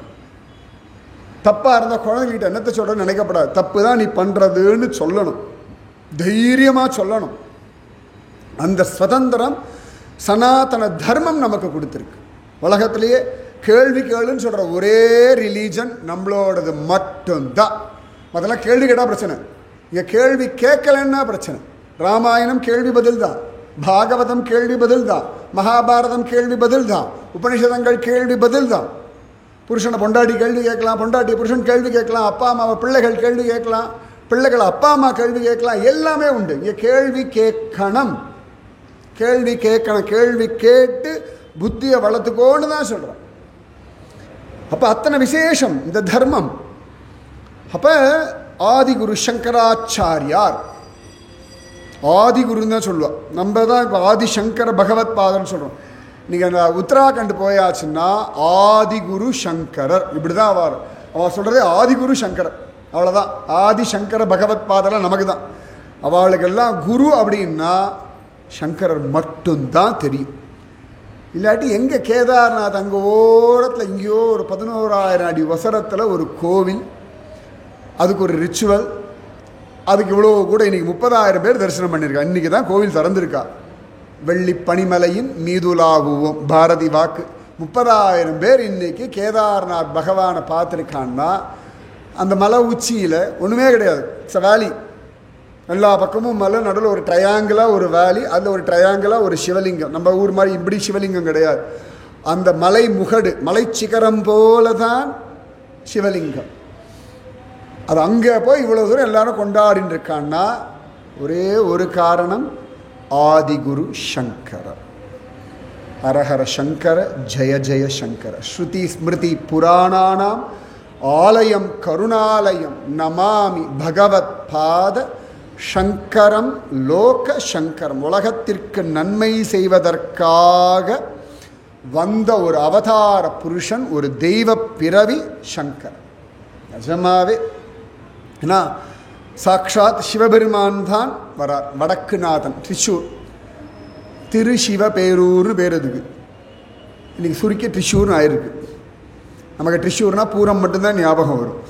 தப்பாக இருந்தால் குழந்தைகிட்ட என்னத்தை சொல்கிறேன்னு நினைக்கப்படாது. தப்பு தான் நீ பண்ணுறதுன்னு சொல்லணும், தைரியமாக சொல்லணும். அந்த சுதந்திரம் சனாதன தர்மம் நமக்கு கொடுத்துருக்கு. உலகத்திலேயே கேள்வி கேளுன்னு சொல்கிற ஒரே ரிலீஜன் நம்மளோடது மட்டும்தான். அதெல்லாம் கேள்வி கேட்டால் பிரச்சனை, இங்கே கேள்வி கேட்கலன்னா பிரச்சனை. ராமாயணம் கேள்வி பதில் தான், பாகவதம் கேள்வி பதில் தான், மகாபாரதம் கேள்வி பதில் தான், உபனிஷதங்கள் கேள்வி பதில் தான். புருஷனை பொண்டாட்டி கேள்வி கேட்கலாம், பொண்டாட்டி புருஷன் கேள்வி கேட்கலாம், அப்பா அம்மாவை பிள்ளைகள் கேள்வி கேட்கலாம், பிள்ளைகள் அப்பா அம்மா கேள்வி கேட்கலாம், எல்லாமே உண்டு. இங்கே கேள்வி கேட்கணும், கேள்வி கேட்கணும். கேள்வி கேட்டு புத்தியை வளர்த்துக்கோன்னு தான் சொல்கிறோம். அப்போ அத்தனை விசேஷம் இந்த தர்மம். அப்போ ஆதிகுரு சங்கராச்சாரியார், ஆதிகுருன்னு தான் சொல்லுவோம். நம்ம தான் இப்போ ஆதிசங்கர பகவத் பாதர்னு சொல்கிறோம். நீங்கள் அந்த உத்தராகண்ட் போயாச்சுன்னா ஆதிகுரு சங்கரர் இப்படி தான் வரும். அவள் சொல்கிறதே ஆதிகுரு சங்கரர், அவ்வளோதான். ஆதிசங்கர பகவத் பாதெல்லாம் நமக்கு தான். அவளுக்கெல்லாம் குரு அப்படின்னா சங்கரர் மட்டும்தான் தெரியும். இல்லாட்டி எங்கே கேதார்நாத் அங்கே ஓரத்தில் எங்கேயோ ஒரு 11,000 அடி வசரத்தில் ஒரு கோவில், அதுக்கு ஒரு ரிச்சுவல், அதுக்கு இவ்வளோ கூட இன்றைக்கி 30,000 பேர் தரிசனம் பண்ணியிருக்கா. இன்றைக்கி தான் கோவில் திறந்துருக்கா. வெள்ளி பனிமலையின் மீதுலாகுவோம் பாரதி வாக்கு. 30,000 பேர் இன்றைக்கி கேதார்நாத் பகவானை பார்த்துருக்கான்னா அந்த மலை உச்சியில் ஒன்றுமே கிடையாது. இட்ஸ் அ வேலி, எல்லா பக்கமும் மலை, நடுவில் ஒரு ட்ரையாங்கிளாக ஒரு வேலி, அதில் ஒரு ட்ரையாங்கிளாக ஒரு சிவலிங்கம். நம்ம ஊர் மாதிரி இப்படி சிவலிங்கம் கிடையாது. அந்த மலை முகடு, மலை சிகரம் போல தான் சிவலிங்கம். அது அங்கே போய் இவ்வளோ தூரம் எல்லாரும் கொண்டாடின்னு இருக்கான்னா ஒரே ஒரு காரணம், ஆதிகுரு சங்கரர். ஹரஹர சங்கர ஜெய ஜெய சங்கர. ஸ்ருதி ஸ்மிருதி புராணானாம் ஆலயம் கருணாலயம் நமாமி பகவத் பாத சங்கரம் லோக சங்கரம். உலகத்திற்கு நன்மை செய்வதற்காக வந்த ஒரு அவதார புருஷன், ஒரு தெய்வ பிறவி சங்கர். நிஜமாவே ஏன்னா சாக்ஷாத் சிவபெருமான் தான் வரார். வடக்குநாதன், திரிசூர், திரு சிவபேரூர்னு பேர். அதுக்கு இன்றைக்கி சுருக்கி திரிசூர்னு ஆயிருக்கு. நமக்கு திரிசூர்னா பூரம் மட்டும்தான் ஞாபகம் வரும்.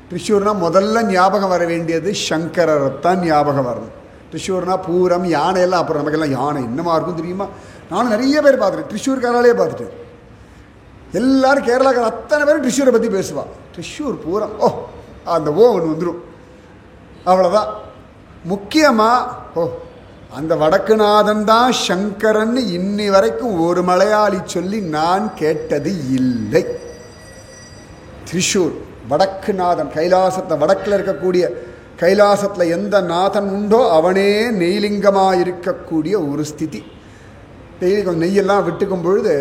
திரிசூர்னா முதல்ல ஞாபகம் வர வேண்டியது சங்கரரை தான் ஞாபகம் வரணும். திரிசூர்னா பூரம், யானையெல்லாம் அப்புறம். நமக்கெல்லாம் யானை என்னமா இருக்கும் தெரியுமா? நானும் நிறைய பேர் பார்த்துட்டேன், திரிசூர்காராலே பார்த்துட்டேன். எல்லாரும் கேரளாக்கார அத்தனை பேரும் திரிசூரை பற்றி பேசுவாள். திரிசூர் பூரம், ஓ அந்த ஓ ஒன்று வந்துடும், அவ்வளோதான். முக்கியமாக அந்த வடக்குநாதன் தான் சங்கரன்னு இன்னி வரைக்கும் ஒரு மலையாளி சொல்லி நான் கேட்டது இல்லை. திரிசூர் வடக்குநாதன், கைலாசத்தை வடக்கில் இருக்கக்கூடிய கைலாசத்தில் எந்த நாதன் உண்டோ அவனே நெய்லிங்கமாக இருக்கக்கூடிய ஒரு ஸ்திதி. டெய்லி கொஞ்சம் நெய்யெல்லாம் விட்டுக்கும் பொழுது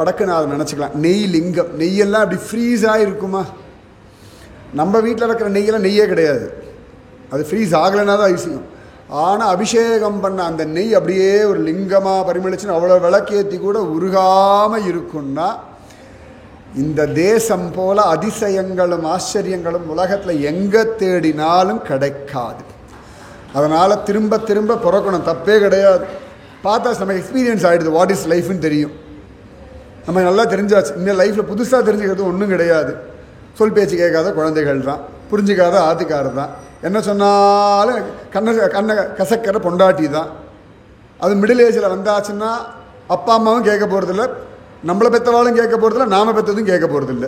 வடக்குநாதன் நினச்சிக்கலாம். நெய்லிங்கம், நெய்யெல்லாம் அப்படி ஃப்ரீஸாக இருக்குமா? நம்ம வீட்டில் இருக்கிற நெய்யெல்லாம் நெய்யே கிடையாது, அது ஃப்ரீஸ் ஆகலைன்னா தான் ஐசியம். ஆனால் அபிஷேகம் பண்ண அந்த நெய் அப்படியே ஒரு லிங்கமாக பரிமளிச்சுன்னு அவ்வளோ விளக்கேற்றி கூட உருகாமல் இருக்குன்னா, இந்த தேசம் போல அதிசயங்களும் ஆச்சரியங்களும் உலகத்தில் எங்கே தேடினாலும் கிடைக்காது. அதனால் திரும்ப திரும்ப பிறக்கணும், தப்பே கிடையாது. பார்த்தா நம்ம எக்ஸ்பீரியன்ஸ் ஆகிடுது, வாட் இஸ் லைஃப்னு தெரியும். நம்ம நல்லா தெரிஞ்சாச்சு. இன்னும் லைஃப்பில் புதுசாக தெரிஞ்சுக்கிறது ஒன்றும் கிடையாது. சொல் பேச்சு கேட்காத குழந்தைகள் தான், புரிஞ்சிக்காத ஆத்துக்காரர் தான், என்ன சொன்னாலும் கண்ணை கசக்கிற பொண்டாட்டி தான். அது மிடில் ஏஜில் வந்தாச்சுன்னா அப்பா அம்மாவும் கேட்க போகிறதில்ல, நம்மளை பெற்றவாளும் கேட்க போகிறதில்ல, நாம் பெற்றதும் கேட்க போகிறதில்ல.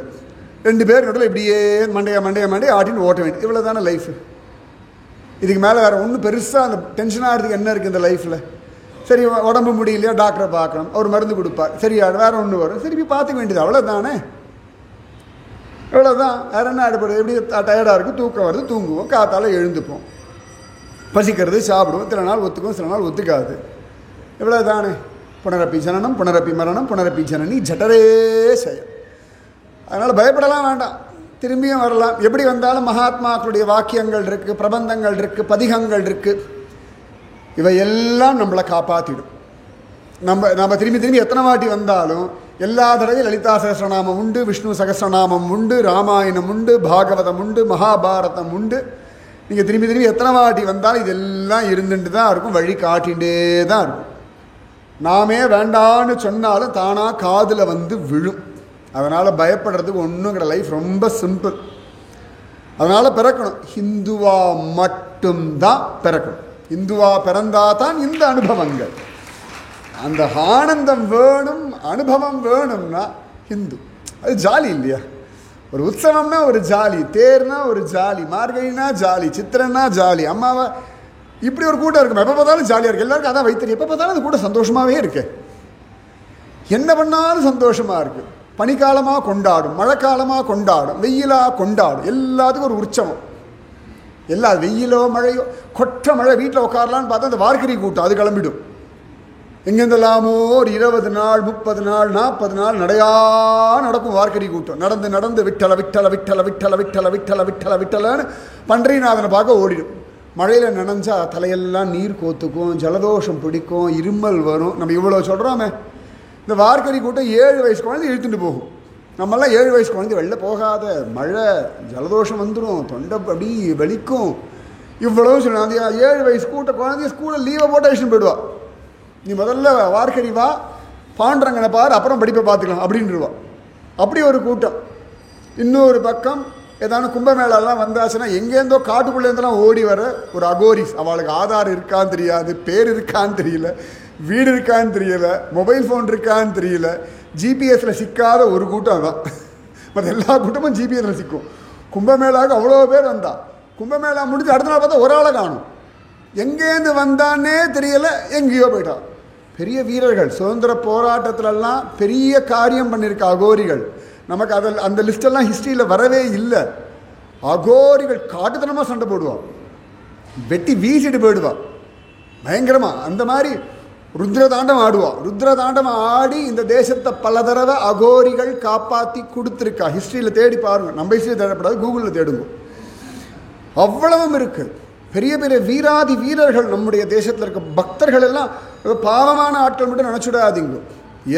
2 பேர் நடுவில் இப்படியே மண்டைய ஆட்டின்னு ஓட்ட வேண்டியது. இவ்வளோ தானே லைஃபு. இதுக்கு மேலே வேறு ஒன்றும் பெருசாக அந்த டென்ஷனாகிறதுக்கு என்ன இருக்குது இந்த லைஃப்பில்? சரி, உடம்பு முடியலையா, டாக்டரை பார்க்கணும், அவர் மருந்து கொடுப்பார், சரியா வேறு ஒன்று வரும், சரி போய் பார்த்துக்க வேண்டியது, அவ்வளோதானே. இவ்வளோதான், வேறு என்ன ஆடுபடுது? எப்படி டயர்டாக இருக்குது, தூக்கம் வருது, தூங்குவோம், காத்தால் எழுந்துப்போம், பசிக்கிறது சாப்பிடுவோம், சில நாள் ஒத்துக்கும் சில நாள் ஒத்துக்காது, இவ்வளோ தானே. புனரப்பி ஜனனம் புனரப்பி மரணம் புனரப்பி ஜனனி ஜடரே சயம். அதனால் பயப்படலாம் வேண்டாம், திரும்பியும் வரலாம். எப்படி வந்தாலும் மகாத்மாக்களுடைய வாக்கியங்கள் இருக்குது, பிரபந்தங்கள் இருக்குது, பதிகங்கள் இருக்குது. இவையெல்லாம் நம்மளை காப்பாற்றிடும். நம்ம திரும்பி எத்தனை வாட்டி வந்தாலும் எல்லா தடவையும் லலிதா சகஸ்ரநாமம் உண்டு, விஷ்ணு சகஸ்ரநாமம் உண்டு, ராமாயணம் உண்டு, பாகவதம் உண்டு, மகாபாரதம் உண்டு. நீங்கள் திரும்பி எத்தனை வாட்டி வந்தாலும் இதெல்லாம் இருந்துட்டு தான் இருக்கும், வழி காட்டிகிட்டே தான் இருக்கும். நாமே வேண்டான்னு சொன்னாலும் தானாக காதில் வந்து விழும். அதனால் பயப்படுறதுக்கு ஒன்றும் கிடையாது. லைஃப் ரொம்ப சிம்பிள். அதனால் பிறக்கணும், ஹிந்துவா மட்டும்தான் பிறக்கணும். இந்துவா பிறந்தா தான் இந்த அனுபவங்கள். அந்த ஆனந்தம் வேணும், அனுபவம் வேணும்னா ஹிந்து. அது ஜாலி இல்லையா? ஒரு உற்சவம்னா ஒரு ஜாலி, தேர்னா ஒரு ஜாலி, மார்கழினா ஜாலி, சித்திரன்னா ஜாலி, அம்மாவா இப்படி ஒரு கூட்டம் இருக்கும். எப்போ பார்த்தாலும் ஜாலியாக இருக்குது. எல்லாருக்கும் அதான் வைத்தியம். எப்போ பார்த்தாலும் அந்த கூட்டம் சந்தோஷமாகவே இருக்கு. என்ன பண்ணாலும் சந்தோஷமாக இருக்குது. பனிக்காலமாக கொண்டாடும், மழைக்காலமாக கொண்டாடும், வெயிலாக கொண்டாடும், எல்லாத்துக்கும் ஒரு உற்சவம். எல்லா வெயிலோ மழையோ, கொற்ற மழை வீட்டில் உட்காரலான்னு பார்த்தா அந்த வார்க்கரி கூட்டம் அது கிளம்பிடும். எங்கெந்தெல்லாமோ ஒரு 20 நாள் 30 நாள் 40 நாள் நடையா நடக்கும் வார்க்கரி கூட்டம். நடந்து நடந்து விட்டல விட்டல விட்டல விட்டல விட்டல விட்டல விட்டல விட்டலன்னு பன்றிநாதனை பார்க்க ஓடிடும். மழையில் நனைஞ்சா தலையெல்லாம் நீர் கோத்துக்கும், ஜலதோஷம் பிடிக்கும், இருமல் வரும். நம்ம இவ்வளோ சொல்கிறோமே. இந்த வார்க்கரி கூட்டம் 7 வயசு குழந்தை இழுத்துட்டு போகும். நம்மெல்லாம் 7 வயசு குழந்தை வெளில போகாத, மழை ஜலதோஷம் வந்துடும், தொண்டை அப்படி வலிக்கும், இவ்வளோ சொல்லுவாங்க. அந்த 7 வயசு குழந்தைய ஸ்கூலில் லீவை போட்டு அழிச்சுட்டு போயிடுவா. நீ முதல்ல வார்க்கரி வா, பாண்டரங்கனை பார், அப்புறம் படிப்பை பார்த்துக்கலாம் அப்படின்ட்டுருவா. அப்படி ஒரு கூட்டம். இன்னொரு பக்கம் ஏதான கும்பமேளாலாம் வந்தாச்சுன்னா எங்கேருந்தோ காட்டுக்குள்ளேருந்துலாம் ஓடி வர ஒரு அகோரிஸ். அவளுக்கு ஆதார் இருக்கான்னு தெரியாது, பேர் இருக்கான்னு தெரியல, வீடு இருக்கான்னு தெரியல, மொபைல் ஃபோன் இருக்கான்னு தெரியல, ஜிபிஎஸ்சில் சிக்காத ஒரு கூட்டம் தான். மற்ற எல்லா கூட்டமும் ஜிபிஎஸ்சில் சிக்கும். கும்பமேளாவுக்கு அவ்வளோ பேர் வந்தா. கும்பமேளா முடிஞ்சு அடுத்த நாள் பார்த்தா ஒரு ஆளை காணும். எங்கேருந்து வந்தானே தெரியல, எங்கேயோ போயிட்டான். பெரிய வீரர்கள், சுதந்திர போராட்டத்திலெல்லாம் பெரிய காரியம் பண்ணியிருக்க அகோரிகள். நமக்கு அதில் அந்த லிஸ்டெல்லாம் ஹிஸ்ட்ரியில் வரவே இல்லை. அகோரிகள் காட்டுத்தனமாக சண்டை போடுவான், வெட்டி வீசிட்டு போயிடுவான் பயங்கரமாக. அந்த மாதிரி ருத்ரதாண்டம் ஆடுவான். ருத்ரதாண்டம் ஆடி இந்த தேசத்தை பல தடவை அகோரிகள் காப்பாற்றி கொடுத்துருக்கா. ஹிஸ்ட்ரியில் தேடி பாருங்கள். நம்ம ஹிஸ்ட்ரியில் தேடப்படாது, கூகுளில் தேடுங்க. அவ்வளவும் இருக்குது. பெரிய பெரிய வீராதி வீரர்கள் நம்முடைய தேசத்தில் இருக்க. பக்தர்கள் எல்லாம் பாவமான ஆட்கள் மட்டும் நினச்சுடாதீங்க.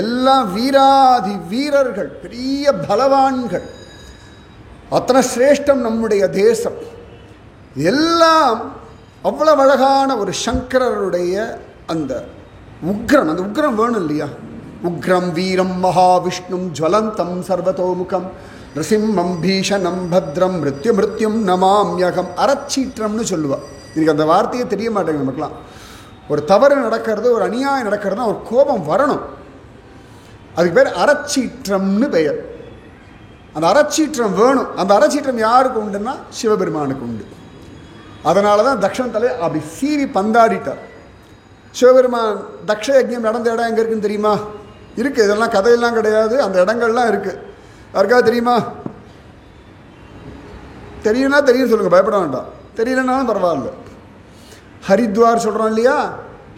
எல்லாம் வீராதி வீரர்கள், பெரிய பலவான்கள். அத்தனை சிரேஷ்டம் நம்முடைய தேசம். எல்லாம் அவ்வளவு அழகான ஒரு சங்கரருடைய அந்த உக்ரம். அந்த உக்ரம் வேணும் இல்லையா? உக்ரம் வீரம் மகாவிஷ்ணும் ஜுவலந்தம் சர்வதோமுகம் நிருசிம்மம் பீஷணம் பத்ரம் மிருத்யு மிருத்யும் நமாம்யகம். அறச்சீற்றம்னு சொல்லுவாள். எனக்கு அந்த வார்த்தையே தெரிய மாட்டேங்குது நமக்குலாம். ஒரு தவறு நடக்கிறது, ஒரு அநியாயம் நடக்கிறதுனா ஒரு கோபம் வரணும். அதுக்கு பேர் அறச்சீற்றம்னு பெயர். அந்த அறச்சீற்றம் வேணும். அந்த அறச்சீற்றம் யாருக்கு உண்டுன்னா சிவபெருமானுக்கு உண்டு. அதனால தான் தக்ஷன் தலை அப்படி சீறி பந்தாடிட்டார். சிவபெருமான் தக்ஷ யஜ்ஞம் நடந்த இடம் எங்கே இருக்குன்னு தெரியுமா? இருக்குது. இதெல்லாம் கதையெல்லாம் கிடையாது, அந்த இடங்கள்லாம் இருக்குது. யாருக்காவது தெரியுமா? தெரியும்னா தெரியும் சொல்லுங்கள், பயப்பட வேண்டாம். தெரியலனாலும் பரவாயில்ல. ஹரித்வார் சொல்கிறோம் இல்லையா?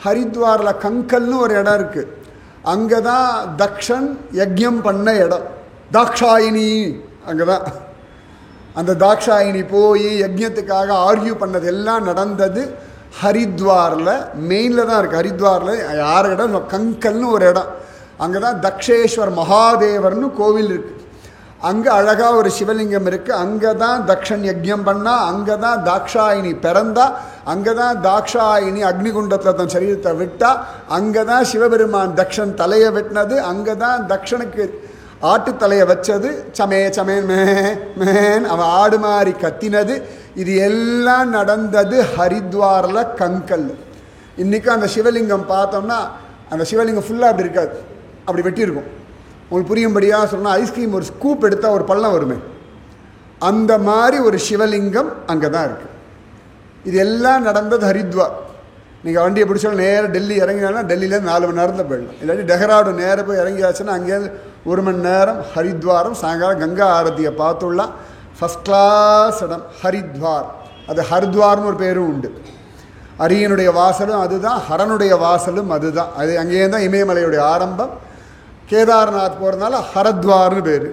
ஹரித்வாரில் கங்கல்னு ஒரு இடம் இருக்குது. அங்கே தான் தக்ஷன் யஜ்ஞம் பண்ண இடம். தாக்ஷாயினி அங்கே தான். அந்த தாக்ஷாயினி போய் யஜ்ஞத்துக்காக ஆர்கியூ பண்ணது எல்லாம் நடந்தது ஹரித்வாரில். மெயினில் தான் இருக்குது. ஹரித்வாரில் யார் இடம்? கங்கல்னு ஒரு இடம். அங்கே தான் தக்ஷேஸ்வர் மகாதேவர்னு கோவில் இருக்குது. அங்கே அழகாக ஒரு சிவலிங்கம் இருக்குது. அங்கே தான் தக்ஷன் யஜ்ஞம் பண்ணா. அங்கே தான் தாக்ஷாயினி பிறந்தா. அங்கே தான் தாக்ஷாயினி அக்னிகுண்டத்தில் தன் சரீரத்தை விட்டா. அங்கே தான் சிவபெருமான் தக்ஷன் தலையை வெட்டினது. அங்கே தான் தக்ஷனுக்கு ஆட்டு தலையை வச்சது. சமே சமேன் மேன் அவன் ஆடு மாறி கத்தினது. இது எல்லாம் நடந்தது ஹரித்வாரில் கங்கல். இன்றைக்கும் அந்த சிவலிங்கம் பார்த்தோம்னா அந்த சிவலிங்கம் ஃபுல்லாக அப்படி இருக்காது, அப்படி வெட்டியிருக்கும். உங்களுக்கு புரியும்படியாக சொன்னால் ஐஸ்கிரீம் ஒரு ஸ்கூப் எடுத்தால் ஒரு பள்ளம் வருமே, அந்த மாதிரி ஒரு சிவலிங்கம் அங்கே தான் இருக்குது. இது எல்லாம் நடந்தது ஹரித்வார். நீங்கள் வண்டியை பிடிச்சாலும் நேராக டெல்லி இறங்கினாலும் டெல்லியிலேருந்து 4 மணி நேரத்தில் போயிடலாம். இல்லாட்டி டெஹ்ராடூன் நேராக போய் இறங்கியாச்சுன்னா அங்கேருந்து 1 மணி நேரம் ஹரித்வாரம். சாயங்காலம் கங்கா ஆரத்தியை பார்த்துடலாம். ஃபஸ்ட் கிளாஸ் இடம் ஹரித்வார். அது ஹரித்வார்னு ஒரு பேரும் உண்டு. அரியனுடைய வாசலும் அதுதான், ஹரனுடைய வாசலும் அதுதான். அது அங்கேயே தான் இமயமலையுடைய ஆரம்பம். கேதார்நாத் போகிறதுனால ஹரத்வார்னு பேர்,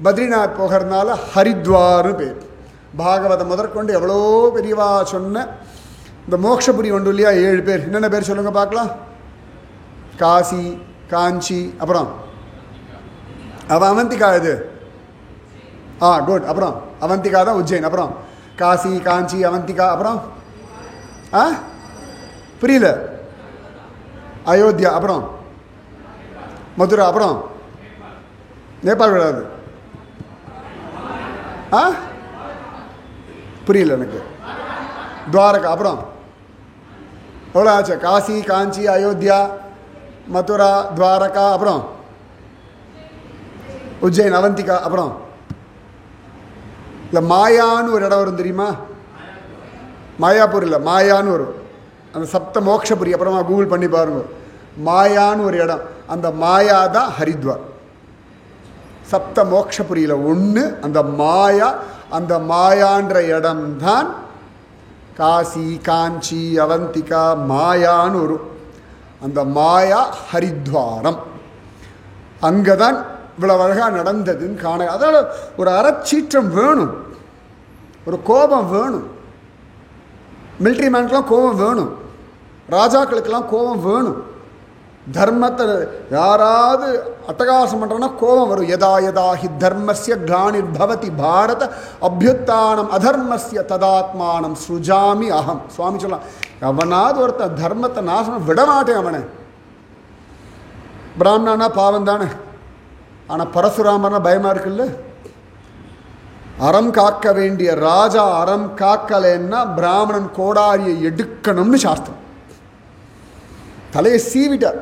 பத்ரிநாத் போகிறதுனால ஹரித்வார்னு பேர். பாகவதம் முதற்கொண்டு எவ்வளோ பெரியவா சொன்ன இந்த மோட்சபுரி ஒன்று இல்லையா, 7 பேர். என்னென்ன பேர் சொல்லுங்கள் பார்க்கலாம். காசி, காஞ்சி, அப்புறம் அவந்திகா. இது குட். அப்புறம் அவந்திகா தான் உஜ்ஜைன். அப்புறம் காசி, காஞ்சி, அவந்திகா. அப்புறம் புரியல. அயோத்தியா. அப்புறம் மதுரா. அப்புறம் நேபாள் விடாது. புரியல எனக்கு. துவாரகா. அப்புறம் எவ்வளோ ஆச்சு? காசி, காஞ்சி, அயோத்தியா, மதுரா, துவாரகா, அப்புறம் உஜ்ஜைன், அவந்திகா. அப்புறம் இல்லை மாயான்னு ஒரு இடம் வரும் தெரியுமா? மாயாப்பூர் இல்லை, மாயான்னு வரும். அந்த சப்த மோக்ஷபுரி. அப்புறமா கூகுள் பண்ணி பாருங்க. மாயான்னு ஒரு இடம். அந்த மாயா தான் ஹரித்வார். சப்த மோக்ஷபுரியில் ஒன்று அந்த மாயா. அந்த மாயான்ற இடம்தான் காசி, காஞ்சி, அவந்திகா, மாயான்னு வரும். அந்த மாயா ஹரித்வாரம். அங்கே தான் இவ்வளவு அழகாக நடந்ததுன்னு காண. அதனால் ஒரு அறச்சீற்றம் வேணும், ஒரு கோபம் வேணும். மிலிட்ரி மேனுக்கெலாம் கோபம் வேணும், ராஜாக்களுக்கெல்லாம் கோபம் வேணும். தர்மத்தை யாராவது அட்டகாசம் பண்ணுறோன்னா கோபம் வரும். யதா யதா ஹி தர்மஸ்ய கிளானிர் பவதி பாரத அபியுத்தானம் அதர்மஸ்ய ததாத்மானம் சுஜாமி அகம். சுவாமி சொல்லலாம், எவனாவது ஒருத்தன் தர்மத்தை நாசனம் விட மாட்டேன் அவனை. பிராமணனா பாவம் தானே, ஆனால் பரசுராமர்னா பயமாக இருக்குல்ல. அறம் காக்க வேண்டிய ராஜா அறம் காக்கலைன்னா பிராமணன் கோடாரியை எடுக்கணும்னு சாஸ்திரம். தலையை சீவிட்டார்.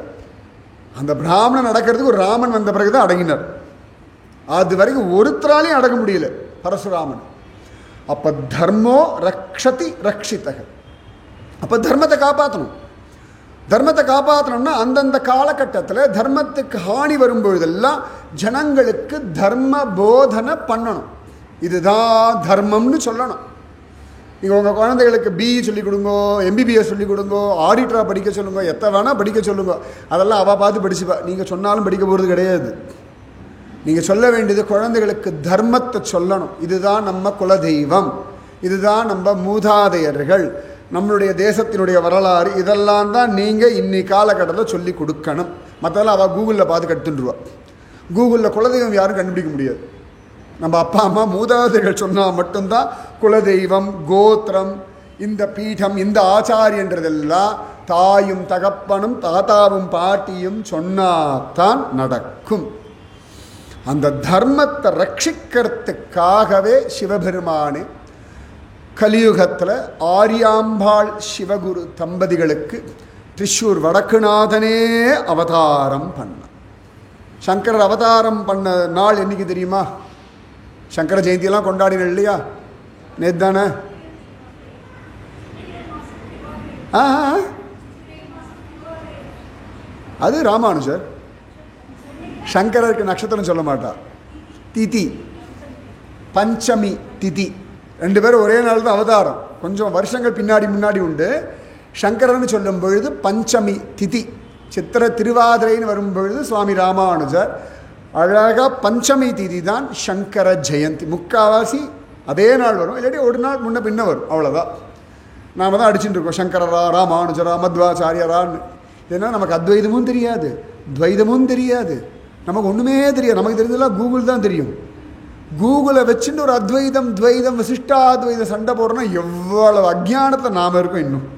அந்த பிராமணன் அடக்கிறதுக்கு ஒரு ராமன் வந்த பிறகுதான் அடங்கினார். அது வரைக்கும் ஒருத்தராலையும் அடங்க முடியல பரசுராமன். அப்போ தர்மோ ரக்ஷதி ரக்ஷிதக. அப்போ தர்மத்தை காப்பாற்றணும். தர்மத்தை காப்பாற்றணும்னா அந்தந்த காலகட்டத்தில் தர்மத்துக்கு ஹானி வரும்பொழுதெல்லாம் ஜனங்களுக்கு தர்ம போதனை பண்ணணும். இதுதான் தர்மம்னு சொல்லணும். நீங்கள் உங்கள் குழந்தைகளுக்கு பிஇ சொல்லிக் கொடுங்கோ, எம்பிபிஎஸ் சொல்லிக் கொடுங்கோ, ஆடிட்டராக படிக்க சொல்லுங்க, எத்தனை வேணால் படிக்க சொல்லுங்க. அதெல்லாம் அவள் பார்த்து படிச்சுப்பா. நீங்கள் சொன்னாலும் படிக்க போகிறது கிடையாது. நீங்கள் சொல்ல வேண்டியது குழந்தைகளுக்கு தர்மத்தை சொல்லணும். இதுதான் நம்ம குலதெய்வம், இதுதான் நம்ம மூதாதையர்கள், நம்மளுடைய தேசத்தினுடைய வரலாறு, இதெல்லாம் தான் நீங்கள் இன்னி காலகட்டத்தில் சொல்லி கொடுக்கணும். மற்றதெல்லாம் அவள் கூகுளில் பார்த்து கற்றுருவா. கூகுளில் குலதெய்வம் யாரும் கண்டுபிடிக்க முடியாது. நம்ம அப்பா அம்மா மூதாதையர்கள் சொன்னால் மட்டும்தான் குலதெய்வம், கோத்திரம், இந்த பீடம், இந்த ஆச்சாரியன்றதெல்லாம் தாயும் தகப்பனும் தாத்தாவும் பாட்டியும் சொன்னாதான் நடக்கும். அந்த தர்மத்தை ரட்சிக்கிறதுக்காகவே சிவபெருமானே கலியுகத்தில் ஆரியாம்பாள் சிவகுரு தம்பதிகளுக்கு திரிஷூர் வடக்குநாதனே அவதாரம் பண்ண. சங்கரர் அவதாரம் பண்ண நாள் என்னைக்கு தெரியுமா? சங்கர ஜெயந்தியெல்லாம் கொண்டாடின இல்லையா? நேத்து தானே. அது ராமானுஜர். சங்கரருக்கு நட்சத்திரம் சொல்ல மாட்டார், திதி, பஞ்சமி திதி. 2 பேரும் ஒரே நாள் தான் அவதாரம். கொஞ்சம் வருஷங்கள் முன்னாடி உண்டு. சங்கரன்னு சொல்லும் பொழுது பஞ்சமி திதி, சித்திர திருவாதிரைன்னு வரும் பொழுது சுவாமி ராமானுஜர். அழகாக பஞ்சமி திதி தான் சங்கர ஜெயந்தி. முக்காவாசி அதே நாள் வரும், இல்லாட்டி ஒரு நாள் முன்ன பின்ன வரும், அவ்வளோதான். நாம் தான் அடிச்சுட்டு இருக்கோம் சங்கரரா, ராமானுஜரா, மத்வாச்சாரியரான்னு. ஏன்னா நமக்கு அத்வைதமும் தெரியாது, துவைதமும் தெரியாது, நமக்கு ஒன்றுமே தெரியாது. நமக்கு தெரிஞ்சதெல்லாம் கூகுள் தான் தெரியும். கூகுளை வச்சுட்டு ஒரு அத்வைதம், துவைதம், விசிஷ்டாத்வைதம் சண்டை போடுறோன்னா எவ்வளவு அஜ்ஞானத்தில் நாம் இருக்கோம் இன்னும்